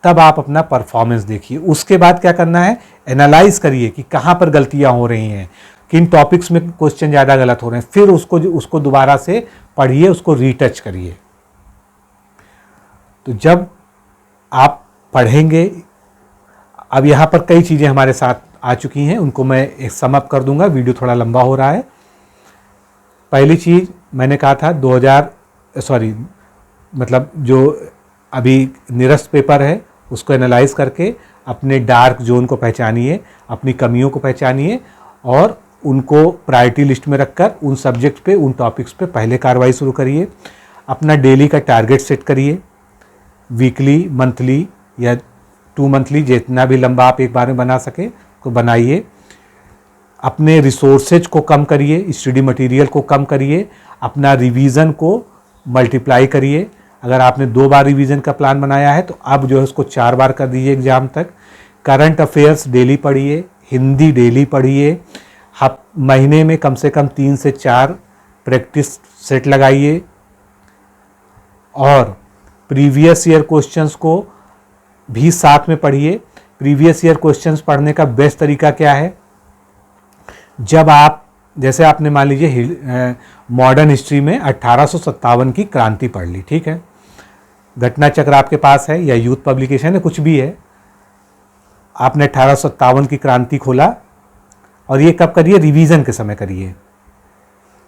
तब आप अपना परफॉर्मेंस देखिए। उसके बाद क्या करना है, एनालाइज करिए कि कहाँ पर गलतियाँ हो रही हैं, किन टॉपिक्स में क्वेश्चन ज़्यादा गलत हो रहे हैं। फिर उसको दोबारा से पढ़िए, उसको रीटच करिए। तो जब आप पढ़ेंगे, अब यहाँ पर कई चीज़ें हमारे साथ आ चुकी हैं, उनको मैं एक सम अप कर दूंगा, वीडियो थोड़ा लंबा हो रहा है। पहली चीज़ मैंने कहा था मतलब जो अभी निरस्त पेपर है उसको एनालाइज करके अपने डार्क जोन को पहचानिए, अपनी कमियों को पहचानिए, और उनको प्रायोरिटी लिस्ट में रखकर उन सब्जेक्ट पे, उन टॉपिक्स पे पहले कार्रवाई शुरू करिए। अपना डेली का टारगेट सेट करिए, वीकली, मंथली या 2 मंथली, जितना भी लंबा आप एक बार में बना सके तो बनाइए। अपने रिसोर्सेज को कम करिए, स्टडी मटेरियल को कम करिए, अपना रिवीजन को मल्टीप्लाई करिए। अगर आपने 2 बार रिवीजन का प्लान बनाया है तो अब जो है उसको 4 बार कर दीजिए एग्जाम तक। करंट अफेयर्स डेली पढ़िए, हिंदी डेली पढ़िए। महीने में कम से कम 3 से 4 प्रैक्टिस सेट लगाइए। और प्रीवियस ईयर क्वेश्चंस को भी साथ में पढ़िए। प्रीवियस ईयर क्वेश्चंस पढ़ने का बेस्ट तरीका क्या है, जब आप जैसे आपने मान लीजिए मॉडर्न हिस्ट्री में 1857 की क्रांति पढ़ ली, ठीक है, घटना चक्र आपके पास है या यूथ पब्लिकेशन है, कुछ भी है, आपने 1857 की क्रांति खोला, और ये कब करिए, रिवीजन के समय करिए,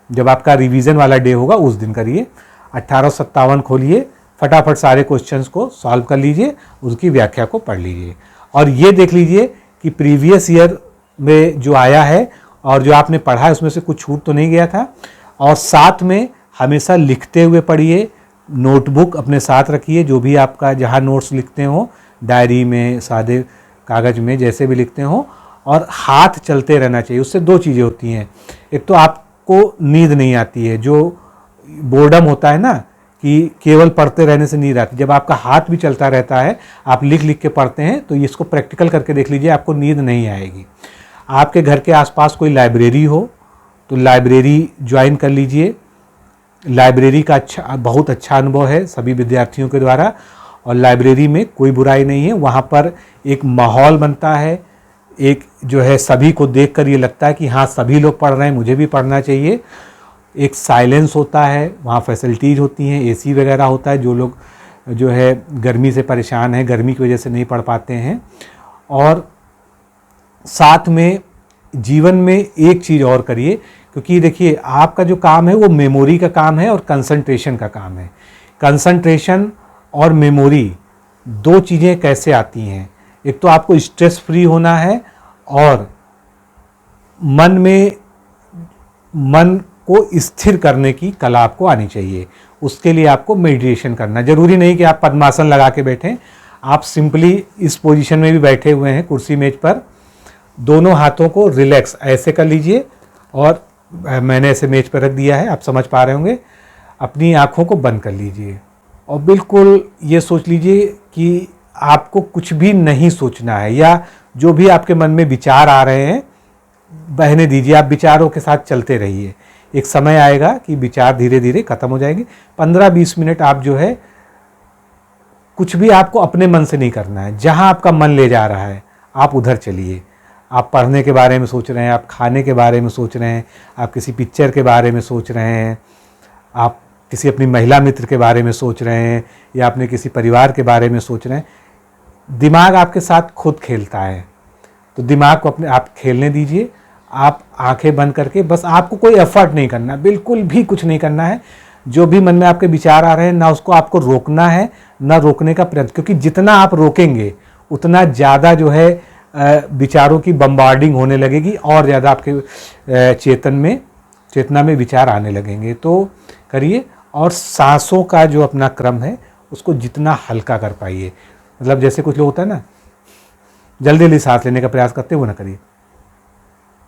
जब आपका रिवीजन वाला डे होगा उस दिन करिए। 1857 खोलिए, फटाफट सारे क्वेश्चंस को सॉल्व कर लीजिए, उसकी व्याख्या को पढ़ लीजिए, और ये देख लीजिए कि प्रीवियस ईयर में जो आया है और जो आपने पढ़ा है उसमें से कुछ छूट तो नहीं गया था। और साथ में हमेशा लिखते हुए पढ़िए, नोटबुक अपने साथ रखिए, जो भी आपका जहाँ नोट्स लिखते हो, डायरी में, सादे कागज़ में, जैसे भी लिखते हो, और हाथ चलते रहना चाहिए। उससे दो चीज़ें होती हैं, एक तो आपको नींद नहीं आती है, जो बोर्डम होता है ना कि केवल पढ़ते रहने से नींद आती, जब आपका हाथ भी चलता रहता है, आप लिख लिख के पढ़ते हैं, तो इसको प्रैक्टिकल करके देख लीजिए, आपको नींद नहीं आएगी। आपके घर के आसपास कोई लाइब्रेरी हो तो लाइब्रेरी ज्वाइन कर लीजिए। लाइब्रेरी का बहुत अच्छा अनुभव है सभी विद्यार्थियों के द्वारा, और लाइब्रेरी में कोई बुराई नहीं है। वहाँ पर एक माहौल बनता है, एक जो है सभी को देखकर ये लगता है कि हाँ सभी लोग पढ़ रहे हैं, मुझे भी पढ़ना चाहिए। एक साइलेंस होता है, वहाँ फैसिलिटीज़ होती हैं, एसी वगैरह होता है, जो लोग जो है गर्मी से परेशान हैं, गर्मी की वजह से नहीं पढ़ पाते हैं। और साथ में जीवन में एक चीज़ और करिए, क्योंकि देखिए आपका जो काम है वो मेमोरी का काम है और कंसंट्रेशन का काम है। कंसंट्रेशन और मेमोरी दो चीज़ें कैसे आती हैं, एक तो आपको स्ट्रेस फ्री होना है और मन को स्थिर करने की कला आपको आनी चाहिए। उसके लिए आपको मेडिटेशन करना, जरूरी नहीं कि आप पद्मासन लगा के बैठें, आप सिंपली इस पोजीशन में भी बैठे हुए हैं कुर्सी मेज पर, दोनों हाथों को रिलैक्स ऐसे कर लीजिए, और मैंने ऐसे मेज पर रख दिया है, आप समझ पा रहे होंगे। अपनी आँखों को बंद कर लीजिए और बिल्कुल ये सोच लीजिए कि आपको कुछ भी नहीं सोचना है, या जो भी आपके मन में विचार आ रहे हैं बहने दीजिए, आप विचारों के साथ चलते रहिए। एक समय आएगा कि विचार धीरे धीरे खत्म हो जाएंगे। 15-20 मिनट आप जो है कुछ भी आपको अपने मन से नहीं करना है, जहां आपका मन ले जा रहा है आप उधर चलिए। आप पढ़ने के बारे में सोच रहे हैं, आप खाने के बारे में सोच रहे हैं, आप किसी पिक्चर के बारे में सोच रहे हैं, आप किसी अपनी महिला मित्र के बारे में सोच रहे हैं, या अपने किसी परिवार के बारे में सोच रहे हैं, दिमाग आपके साथ खुद खेलता है, तो दिमाग को अपने आप खेलने दीजिए। आप आंखें बंद करके, बस आपको कोई एफर्ट नहीं करना, बिल्कुल भी कुछ नहीं करना है। जो भी मन में आपके विचार आ रहे हैं ना उसको आपको रोकना है, ना रोकने का प्रयत्न, क्योंकि जितना आप रोकेंगे उतना ज़्यादा जो है विचारों की बम्बार्डिंग होने लगेगी और ज़्यादा आपके चेतना में विचार आने लगेंगे। तो करिए, और सांसों का जो अपना क्रम है उसको जितना हल्का कर पाइए, मतलब जैसे कुछ लोग होता है ना जल्दी जल्दी सांस लेने का प्रयास करते, वो ना करिए।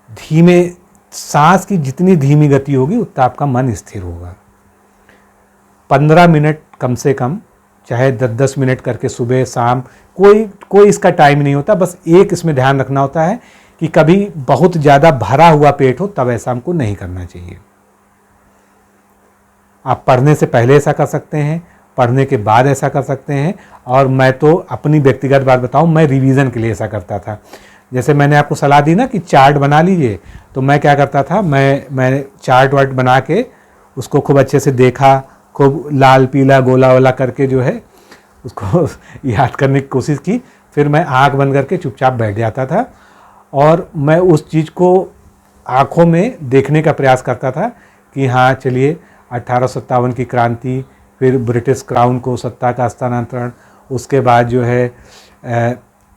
धीमे सांस की जितनी धीमी गति होगी उतना आपका मन स्थिर होगा। 15 मिनट कम से कम, चाहे 10-10 मिनट करके सुबह शाम, कोई इसका टाइम नहीं होता, बस एक इसमें ध्यान रखना होता है कि कभी बहुत ज़्यादा भरा हुआ पेट हो तब ऐसा हमको नहीं करना चाहिए। आप पढ़ने से पहले ऐसा कर सकते हैं, पढ़ने के बाद ऐसा कर सकते हैं, और मैं तो अपनी व्यक्तिगत बात बताऊं, मैं रिवीजन के लिए ऐसा करता था। जैसे मैंने आपको सलाह दी ना कि चार्ट बना लीजिए, तो मैं क्या करता था, मैं चार्ट वार्ट बना के उसको खूब अच्छे से देखा, खूब लाल पीला गोला वाला करके जो है उसको याद करने की कोशिश की, फिर मैं आंख बंद करके चुपचाप बैठ जाता था और मैं उस चीज़ को आँखों में देखने का प्रयास करता था कि हाँ चलिए 1857 की क्रांति, फिर ब्रिटिश क्राउन को सत्ता का हस्तांतरण, उसके बाद जो है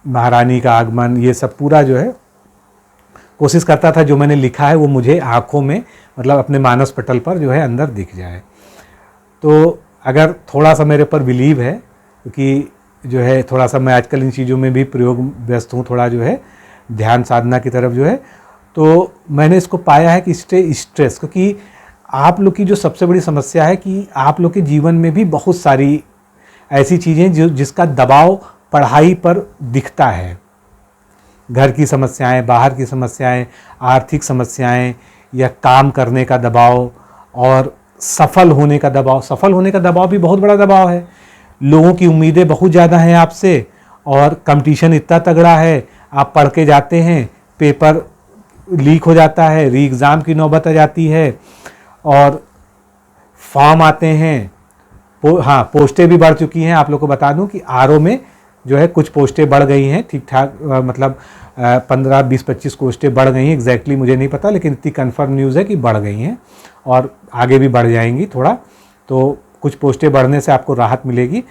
महारानी का आगमन, ये सब पूरा जो है कोशिश करता था जो मैंने लिखा है वो मुझे आँखों में, मतलब अपने मानस पटल पर जो है अंदर दिख जाए। तो अगर थोड़ा सा मेरे ऊपर बिलीव है, क्योंकि जो है थोड़ा सा मैं आजकल इन चीज़ों में भी प्रयोग व्यस्त हूँ, थोड़ा जो है ध्यान साधना की तरफ जो है, तो मैंने इसको पाया है कि स्ट्रेस, क्योंकि आप लोग की जो सबसे बड़ी समस्या है कि आप लोग के जीवन में भी बहुत सारी ऐसी चीज़ें जिसका दबाव पढ़ाई पर दिखता है। घर की समस्याएं, बाहर की समस्याएं, आर्थिक समस्याएं, या काम करने का दबाव, और सफल होने का दबाव। सफल होने का दबाव भी बहुत बड़ा दबाव है। लोगों की उम्मीदें बहुत ज़्यादा हैं आपसे, और कंपटीशन इतना तगड़ा है, आप पढ़ के जाते हैं, पेपर लीक हो जाता है, री एग्ज़ाम की नौबत आ जाती है, और फॉर्म आते हैं। पोस्टें भी बढ़ चुकी हैं। आप लोग को बता दूं कि आरओ में जो है कुछ पोस्टें बढ़ गई हैं, ठीक ठाक, मतलब 15, 20, 25 पोस्टें बढ़ गई हैं। एग्जैक्टली मुझे नहीं पता, लेकिन इतनी कन्फर्म न्यूज़ है कि बढ़ गई हैं और आगे भी बढ़ जाएंगी थोड़ा। तो कुछ पोस्टें बढ़ने से आपको राहत मिलेगी।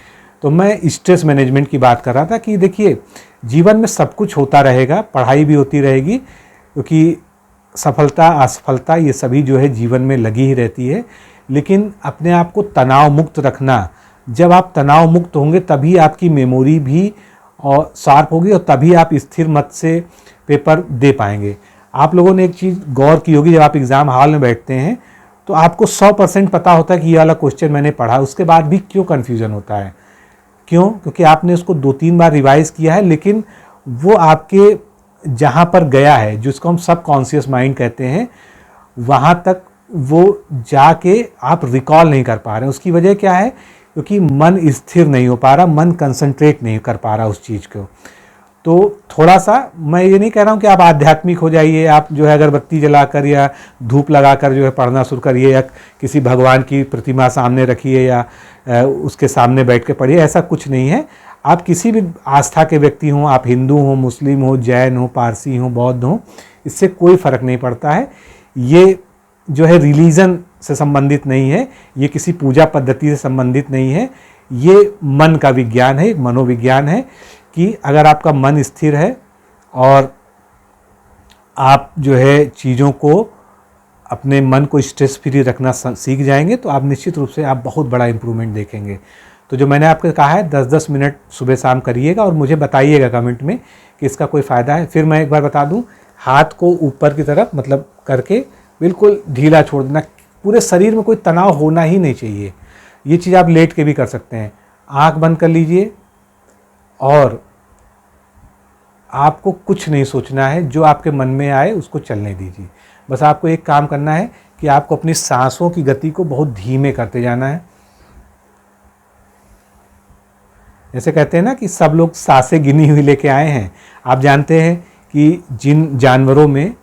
तो मैं स्ट्रेस मैनेजमेंट की बात कर रहा था कि देखिए जीवन में सब कुछ होता रहेगा, पढ़ाई भी होती रहेगी, क्योंकि सफलता असफलता ये सभी जो है जीवन में लगी ही रहती है, लेकिन अपने आप को तनाव मुक्त रखना। जब आप तनाव मुक्त होंगे तभी आपकी मेमोरी भी और शार्प होगी और तभी आप स्थिर मत से पेपर दे पाएंगे। आप लोगों ने एक चीज़ गौर की होगी, जब आप एग्ज़ाम हॉल में बैठते हैं तो आपको 100% पता होता है कि ये वाला क्वेश्चन मैंने पढ़ा, उसके बाद भी क्यों कन्फ्यूज़न होता है? क्यों? क्योंकि आपने उसको 2-3 बार रिवाइज़ किया है, लेकिन वो आपके जहाँ पर गया है, जिसको हम सबकॉन्शियस माइंड कहते हैं, वहाँ तक वो जाके आप रिकॉल नहीं कर पा रहे हैं। उसकी वजह क्या है? क्योंकि मन स्थिर नहीं हो पा रहा, मन कंसंट्रेट नहीं कर पा रहा उस चीज़ को। तो थोड़ा सा, मैं ये नहीं कह रहा हूँ कि आप आध्यात्मिक हो जाइए, आप जो है अगरबत्ती जलाकर या धूप लगाकर जो है पढ़ना शुरू करिए, या किसी भगवान की प्रतिमा सामने रखिए या उसके सामने बैठ के पढ़िए, ऐसा कुछ नहीं है। आप किसी भी आस्था के व्यक्ति हों, आप हिंदू हों, मुस्लिम हो, जैन हो, पारसी हो, बौद्ध हो, इससे कोई फ़र्क नहीं पड़ता है। ये जो है रिलीजन से संबंधित नहीं है, ये किसी पूजा पद्धति से संबंधित नहीं है, ये मन का विज्ञान है, एक मनोविज्ञान है कि अगर आपका मन स्थिर है और आप जो है चीज़ों को, अपने मन को स्ट्रेस फ्री रखना सीख जाएंगे तो आप निश्चित रूप से आप बहुत बड़ा इम्प्रूवमेंट देखेंगे। तो जो मैंने आपको कहा है 10-10 मिनट सुबह शाम करिएगा और मुझे बताइएगा कमेंट में कि इसका कोई फ़ायदा है। फिर मैं एक बार बता दूं, हाथ को ऊपर की तरफ मतलब करके बिल्कुल ढीला छोड़ देना, पूरे शरीर में कोई तनाव होना ही नहीं चाहिए। ये चीज़ आप लेट के भी कर सकते हैं। आँख बंद कर लीजिए और आपको कुछ नहीं सोचना है, जो आपके मन में आए उसको चलने दीजिए। बस आपको एक काम करना है कि आपको अपनी सांसों की गति को बहुत धीमे करते जाना है। जैसे कहते हैं ना कि सब लोग सांसें गिनी हुई लेके आए हैं। आप जानते हैं कि जिन जानवरों में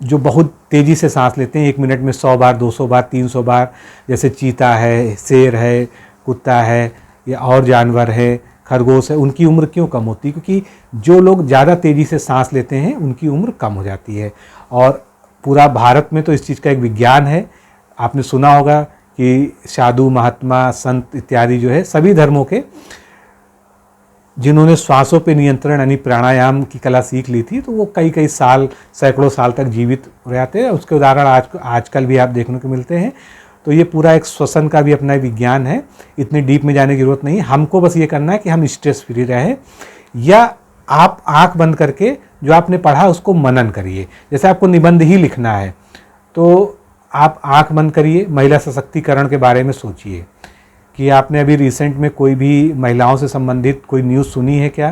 जो बहुत तेज़ी से सांस लेते हैं, 1 मिनट में 100 बार, 200 बार, 300 बार, जैसे चीता है, शेर है, कुत्ता है या और जानवर है, खरगोश है, उनकी उम्र क्यों कम होती है? क्योंकि जो लोग ज़्यादा तेज़ी से सांस लेते हैं उनकी उम्र कम हो जाती है। और पूरा भारत में तो इस चीज़ का एक विज्ञान है। आपने सुना होगा कि साधु, महात्मा, संत इत्यादि जो है सभी धर्मों के, जिन्होंने श्वासों पे नियंत्रण यानी प्राणायाम की कला सीख ली थी, तो वो कई साल, सैकड़ों साल तक जीवित रहते हैं। उसके उदाहरण आजकल भी आप देखने को मिलते हैं। तो ये पूरा एक श्वसन का भी अपना विज्ञान है, इतने डीप में जाने की जरूरत नहीं। हमको बस ये करना है कि हम स्ट्रेस फ्री रहें, या आप आंख बंद करके जो आपने पढ़ा उसको मनन करिए। जैसे आपको निबंध ही लिखना है तो आप आंख बंद करिए, महिला सशक्तिकरण के बारे में सोचिए कि आपने अभी रिसेंट में कोई भी महिलाओं से संबंधित कोई न्यूज़ सुनी है क्या,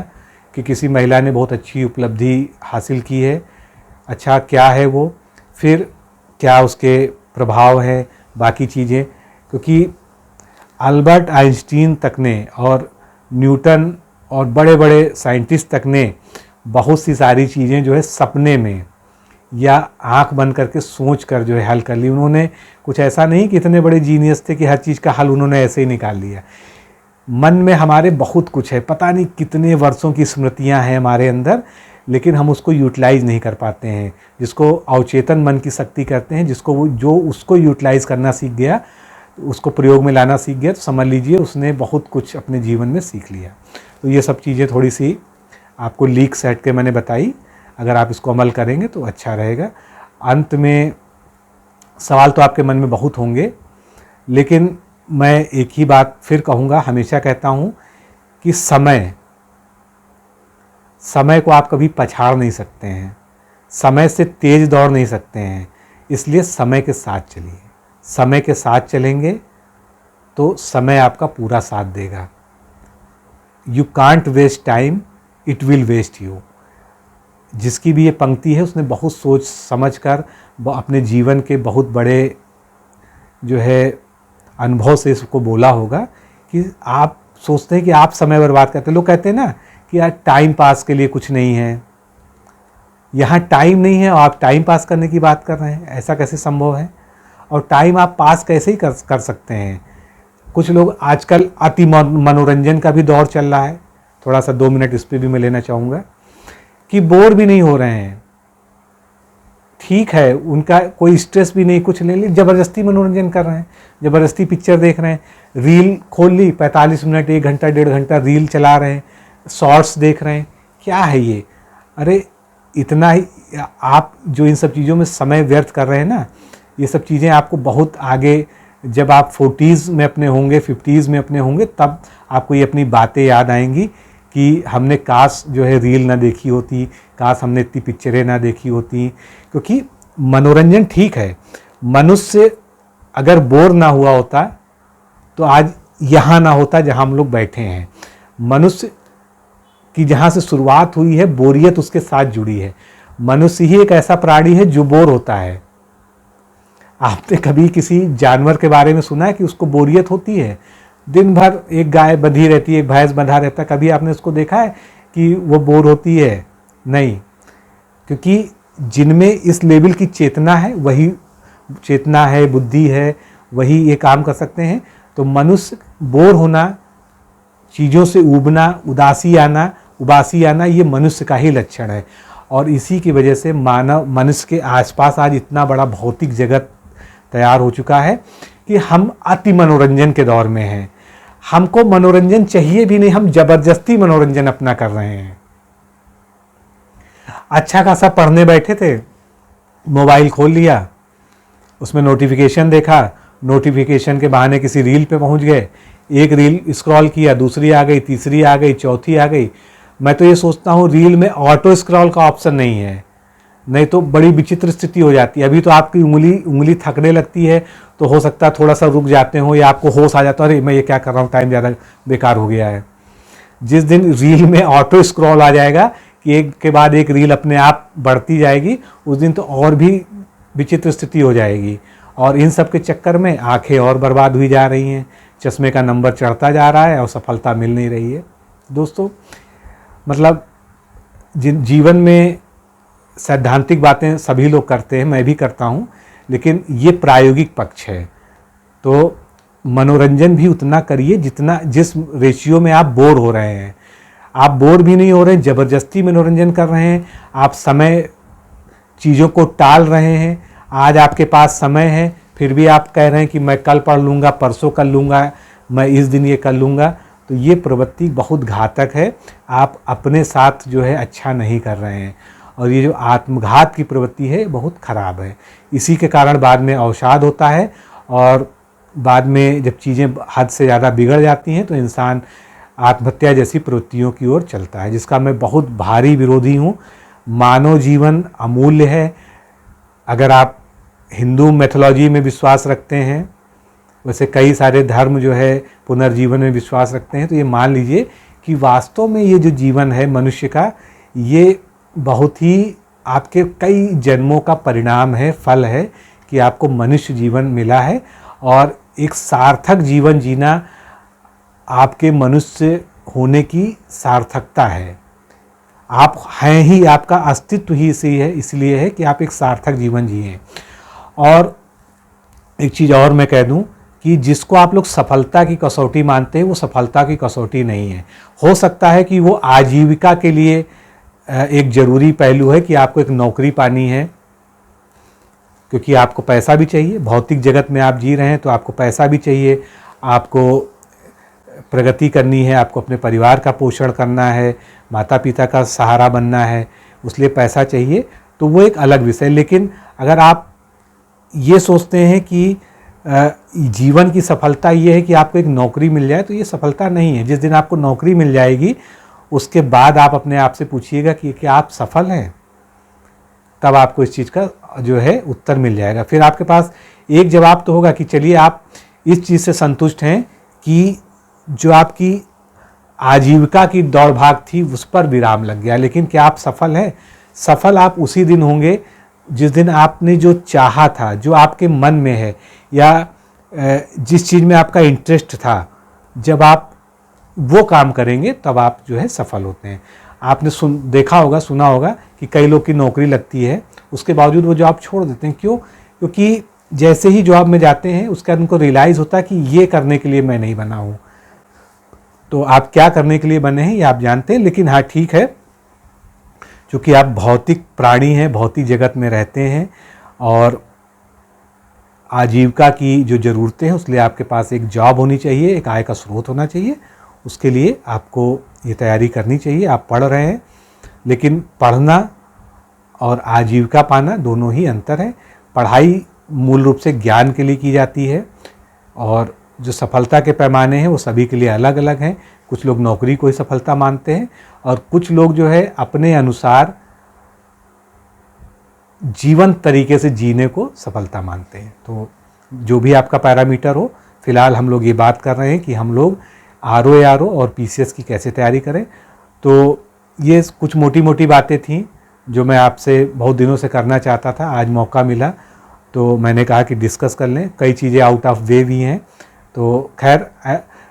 कि किसी महिला ने बहुत अच्छी उपलब्धि हासिल की है? अच्छा, क्या है वो? फिर क्या उसके प्रभाव है, बाकी चीज़ें? क्योंकि अल्बर्ट आइंस्टीन तक ने और न्यूटन और बड़े बड़े साइंटिस्ट तक ने बहुत सी सारी चीज़ें जो है सपने में या आंख बंद करके सोच कर जो है हल कर ली। उन्होंने कुछ ऐसा नहीं कि इतने बड़े जीनियस थे कि हर चीज़ का हल उन्होंने ऐसे ही निकाल लिया। मन में हमारे बहुत कुछ है, पता नहीं कितने वर्षों की स्मृतियां हैं हमारे अंदर, लेकिन हम उसको यूटिलाइज नहीं कर पाते हैं, जिसको अवचेतन मन की शक्ति कहते हैं। जिसको वो जो उसको यूटिलाइज करना सीख गया, उसको प्रयोग में लाना सीख गया, तो समझ लीजिए उसने बहुत कुछ अपने जीवन में सीख लिया। तो ये सब चीज़ें थोड़ी सी आपको लीक सेट के मैंने बताई, अगर आप इसको अमल करेंगे तो अच्छा रहेगा। अंत में सवाल तो आपके मन में बहुत होंगे, लेकिन मैं एक ही बात फिर कहूँगा, हमेशा कहता हूँ कि समय को आप कभी पछाड़ नहीं सकते हैं, समय से तेज दौड़ नहीं सकते हैं। इसलिए समय के साथ चलिए। समय के साथ चलेंगे तो समय आपका पूरा साथ देगा। You can't waste time, it will waste you. जिसकी भी ये पंक्ति है उसने बहुत सोच समझ कर अपने जीवन के बहुत बड़े जो है अनुभव से इसको बोला होगा कि आप सोचते हैं कि आप समय बर्बाद करते हैं। लोग कहते हैं ना कि यार टाइम पास के लिए कुछ नहीं है, यहाँ टाइम नहीं है और आप टाइम पास करने की बात कर रहे हैं, ऐसा कैसे संभव है? और टाइम आप पास कैसे ही कर सकते हैं? कुछ लोग आजकल अति मनोरंजन का भी दौर चल रहा है, थोड़ा सा 2 मिनट इस पर भी मैं लेना चाहूँगा, कि बोर भी नहीं हो रहे हैं। ठीक है, उनका कोई स्ट्रेस भी नहीं, कुछ नहीं, ज़बरदस्ती मनोरंजन कर रहे हैं, ज़बरदस्ती पिक्चर देख रहे हैं, रील खोल ली, 45 मिनट, 1 घंटा, 1.5 घंटा रील चला रहे हैं, शॉर्ट्स देख रहे हैं। क्या है ये? अरे इतना ही आप जो इन सब चीज़ों में समय व्यर्थ कर रहे हैं ना, ये सब चीज़ें आपको बहुत आगे जब आप 40s में अपने होंगे, 50s में अपने होंगे, तब आपको ये अपनी बातें याद आएंगी कि हमने काश जो है रील ना देखी होती, काश हमने इतनी पिक्चरें ना देखी होती। क्योंकि मनोरंजन ठीक है, मनुष्य अगर बोर ना हुआ होता तो आज यहाँ ना होता जहाँ हम लोग बैठे हैं। मनुष्य की जहाँ से शुरुआत हुई है, बोरियत उसके साथ जुड़ी है। मनुष्य ही एक ऐसा प्राणी है जो बोर होता है। आपने कभी किसी जानवर के बारे में सुना है कि उसको बोरियत होती है? दिन भर एक गाय बंधी रहती है, एक भैंस बंधा रहता है, कभी आपने उसको देखा है कि वो बोर होती है? नहीं, क्योंकि जिनमें इस लेवल की चेतना है, वही चेतना है, बुद्धि है, वही ये काम कर सकते हैं। तो मनुष्य बोर होना, चीज़ों से ऊबना, उबासी आना ये मनुष्य का ही लक्षण है। और इसी की वजह से मनुष्य के आसपास आज इतना बड़ा भौतिक जगत तैयार हो चुका है कि हम अति मनोरंजन के दौर में हैं। हमको मनोरंजन चाहिए भी नहीं, हम जबरदस्ती मनोरंजन अपना कर रहे हैं। अच्छा खासा पढ़ने बैठे थे, मोबाइल खोल लिया, उसमें नोटिफिकेशन देखा, नोटिफिकेशन के बहाने किसी रील पे पहुंच गए, एक रील स्क्रॉल किया, दूसरी आ गई, तीसरी आ गई, चौथी आ गई। मैं तो ये सोचता हूँ रील में ऑटो स्क्रॉल का ऑप्शन नहीं है, नहीं तो बड़ी विचित्र स्थिति हो जाती है। अभी तो आपकी उंगली थकने लगती है, तो हो सकता है थोड़ा सा रुक जाते हो, या आपको होश आ जाता है, अरे मैं ये क्या कर रहा हूँ, टाइम ज़्यादा बेकार हो गया है। जिस दिन रील में ऑटो स्क्रॉल आ जाएगा कि एक के बाद एक रील अपने आप बढ़ती जाएगी, उस दिन तो और भी विचित्र स्थिति हो जाएगी। और इन सब के चक्कर में आंखें और बर्बाद हुई जा रही हैं, चश्मे का नंबर चढ़ता जा रहा है और सफलता मिल नहीं रही है। दोस्तों, मतलब जीवन में सैद्धांतिक बातें सभी लोग करते हैं, मैं भी करता हूँ, लेकिन ये प्रायोगिक पक्ष है। तो मनोरंजन भी उतना करिए जिस रेशियो में आप बोर हो रहे हैं। आप बोर भी नहीं हो रहे, ज़बरदस्ती मनोरंजन कर रहे हैं, आप समय चीज़ों को टाल रहे हैं। आज आपके पास समय है, फिर भी आप कह रहे हैं कि मैं कल पढ़ लूँगा, परसों कर लूँगा, मैं इस दिन ये कर लूँगा। तो ये प्रवृत्ति बहुत घातक है। आप अपने साथ जो है अच्छा नहीं कर रहे हैं, और ये जो आत्मघात की प्रवृत्ति है बहुत ख़राब है। इसी के कारण बाद में अवसाद होता है, और बाद में जब चीज़ें हद से ज़्यादा बिगड़ जाती हैं तो इंसान आत्महत्या जैसी प्रवृत्तियों की ओर चलता है, जिसका मैं बहुत भारी विरोधी हूँ। मानव जीवन अमूल्य है। अगर आप हिंदू मैथोलॉजी में विश्वास रखते हैं, वैसे कई सारे धर्म जो है पुनर्जीवन में विश्वास रखते हैं, तो ये मान लीजिए कि वास्तव में ये जो जीवन है मनुष्य का, ये बहुत ही आपके कई जन्मों का परिणाम है, फल है कि आपको मनुष्य जीवन मिला है। और एक सार्थक जीवन जीना आपके मनुष्य होने की सार्थकता है। आप हैं ही, आपका अस्तित्व ही इसलिए है कि आप एक सार्थक जीवन जिए। और एक चीज़ और मैं कह दूं कि जिसको आप लोग सफलता की कसौटी मानते हैं, वो सफलता की कसौटी नहीं है। हो सकता है कि वो आजीविका के लिए एक ज़रूरी पहलू है कि आपको एक नौकरी पानी है, क्योंकि आपको पैसा भी चाहिए। भौतिक जगत में आप जी रहे हैं तो आपको पैसा भी चाहिए, आपको प्रगति करनी है, आपको अपने परिवार का पोषण करना है, माता पिता का सहारा बनना है, उसलिए पैसा चाहिए, तो वो एक अलग विषय। लेकिन अगर आप ये सोचते हैं कि जीवन की सफलता ये है कि आपको एक नौकरी मिल जाए, तो ये सफलता नहीं है। जिस दिन आपको नौकरी मिल जाएगी, उसके बाद आप अपने आप से पूछिएगा कि क्या आप सफल हैं, तब आपको इस चीज़ का जो है उत्तर मिल जाएगा। फिर आपके पास एक जवाब तो होगा कि चलिए आप इस चीज़ से संतुष्ट हैं कि जो आपकी आजीविका की दौड़ भाग थी उस पर विराम लग गया, लेकिन क्या आप सफल हैं? सफल आप उसी दिन होंगे जिस दिन आपने जो चाहा था, जो आपके मन में है, या जिस चीज़ में आपका इंटरेस्ट था, जब आप वो काम करेंगे तब आप जो है सफल होते हैं। आपने देखा होगा, सुना होगा कि कई लोग की नौकरी लगती है, उसके बावजूद वो जॉब छोड़ देते हैं। क्यों? क्योंकि जैसे ही जॉब में जाते हैं उसके बाद उनको रियलाइज़ होता है कि ये करने के लिए मैं नहीं बना हूँ। तो आप क्या करने के लिए बने हैं ये आप जानते हैं, लेकिन हाँ ठीक है, क्योंकि आप भौतिक प्राणी हैं, भौतिक जगत में रहते हैं, और आजीविका की जो ज़रूरतें हैं उसके लिए आपके पास एक जॉब होनी चाहिए, एक आय का स्रोत होना चाहिए। उसके लिए आपको ये तैयारी करनी चाहिए। आप पढ़ रहे हैं, लेकिन पढ़ना और आजीविका पाना दोनों ही अंतर है। पढ़ाई मूल रूप से ज्ञान के लिए की जाती है और जो सफलता के पैमाने हैं वो सभी के लिए अलग अलग हैं। कुछ लोग नौकरी को ही सफलता मानते हैं और कुछ लोग जो है अपने अनुसार जीवन तरीके से जीने को सफलता मानते हैं। तो जो भी आपका पैरामीटर हो, फिलहाल हम लोग ये बात कर रहे हैं कि हम लोग RO और PCS की कैसे तैयारी करें। तो ये कुछ मोटी मोटी बातें थीं जो मैं आपसे बहुत दिनों से करना चाहता था, आज मौका मिला तो मैंने कहा कि डिस्कस कर लें। कई चीज़ें आउट ऑफ वे भी हैं, तो खैर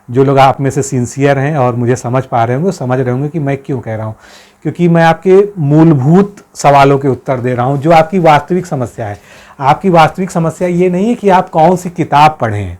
जो लोग आप में से सिंसियर हैं और मुझे समझ पा रहे होंगे, समझ रहे होंगे कि मैं क्यों कह रहा हूँ, क्योंकि मैं आपके मूलभूत सवालों के उत्तर दे रहा हूँ जो आपकी वास्तविक समस्या है। आपकी वास्तविक समस्या ये नहीं है कि आप कौन सी किताब पढ़ें,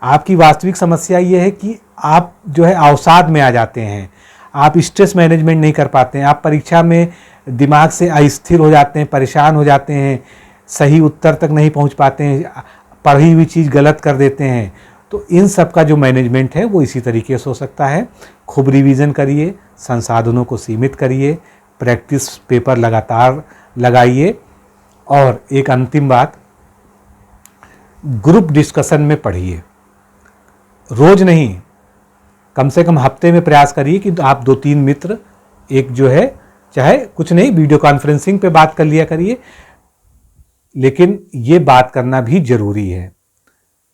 आपकी वास्तविक समस्या ये है कि आप जो है अवसाद में आ जाते हैं, आप स्ट्रेस मैनेजमेंट नहीं कर पाते हैं, आप परीक्षा में दिमाग से अस्थिर हो जाते हैं, परेशान हो जाते हैं, सही उत्तर तक नहीं पहुंच पाते हैं, पढ़ी हुई चीज़ गलत कर देते हैं। तो इन सब का जो मैनेजमेंट है वो इसी तरीके से हो सकता है। खूब रिवीजन करिए, संसाधनों को सीमित करिए, प्रैक्टिस पेपर लगातार लगाइए और एक अंतिम बात, ग्रुप डिस्कशन में पढ़िए। रोज नहीं, कम से कम हफ्ते में प्रयास करिए कि आप 2-3 मित्र एक जो है, चाहे कुछ नहीं वीडियो कॉन्फ्रेंसिंग पे बात कर लिया करिए, लेकिन ये बात करना भी जरूरी है।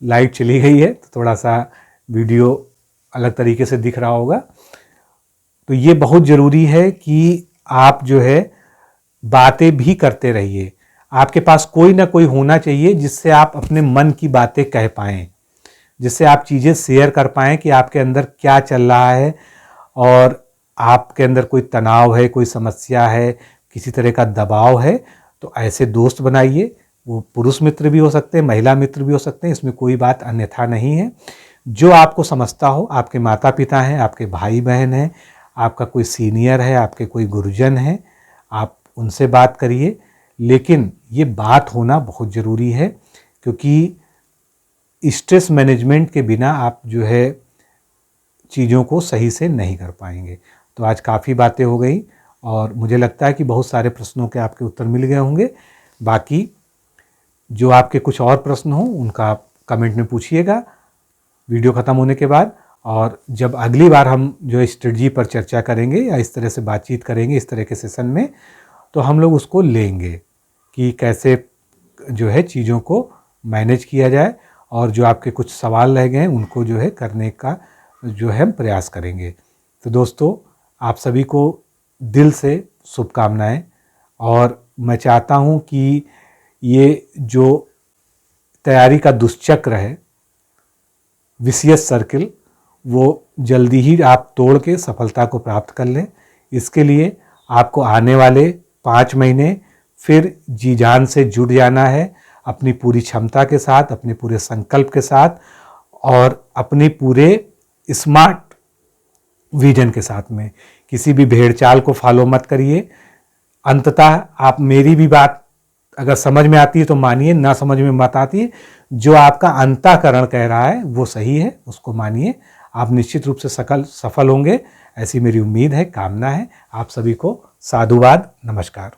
लाइट चली गई है तो थोड़ा सा वीडियो अलग तरीके से दिख रहा होगा। तो ये बहुत ज़रूरी है कि आप जो है बातें भी करते रहिए। आपके पास कोई ना कोई होना चाहिए जिससे आप अपने मन की बातें कह पाएँ, जिससे आप चीज़ें शेयर कर पाएँ कि आपके अंदर क्या चल रहा है और आपके अंदर कोई तनाव है, कोई समस्या है, किसी तरह का दबाव है। तो ऐसे दोस्त बनाइए, वो पुरुष मित्र भी हो सकते हैं, महिला मित्र भी हो सकते हैं, इसमें कोई बात अन्यथा नहीं है। जो आपको समझता हो, आपके माता पिता हैं, आपके भाई बहन हैं, आपका कोई सीनियर है, आपके कोई गुरुजन हैं, आप उनसे बात करिए। लेकिन ये बात होना बहुत ज़रूरी है, क्योंकि स्ट्रेस मैनेजमेंट के बिना आप जो है चीज़ों को सही से नहीं कर पाएंगे। तो आज काफ़ी बातें हो गई और मुझे लगता है कि बहुत सारे प्रश्नों के आपके उत्तर मिल गए होंगे। बाकी जो आपके कुछ और प्रश्न हो उनका आप कमेंट में पूछिएगा वीडियो ख़त्म होने के बाद। और जब अगली बार हम जो स्ट्रेटजी पर चर्चा करेंगे या इस तरह से बातचीत करेंगे, इस तरह के सेशन में, तो हम लोग उसको लेंगे कि कैसे जो है चीज़ों को मैनेज किया जाए और जो आपके कुछ सवाल रह गए हैं उनको जो है करने का जो है हम प्रयास करेंगे। तो दोस्तों, आप सभी को दिल से शुभकामनाएं और मैं चाहता हूं कि ये जो तैयारी का दुष्चक्र है, विशियस सर्किल, वो जल्दी ही आप तोड़ के सफलता को प्राप्त कर लें। इसके लिए आपको आने वाले 5 महीने फिर जी जान से जुट जाना है, अपनी पूरी क्षमता के साथ, अपने पूरे संकल्प के साथ और अपने पूरे स्मार्ट विजन के साथ में। किसी भी भेड़ चाल को फॉलो मत करिए। अंततः आप मेरी भी बात अगर समझ में आती है तो मानिए, ना समझ में मत आती है, जो आपका अंतःकरण कह रहा है वो सही है, उसको मानिए। आप निश्चित रूप से सफल होंगे, ऐसी मेरी उम्मीद है, कामना है। आप सभी को साधुवाद, नमस्कार।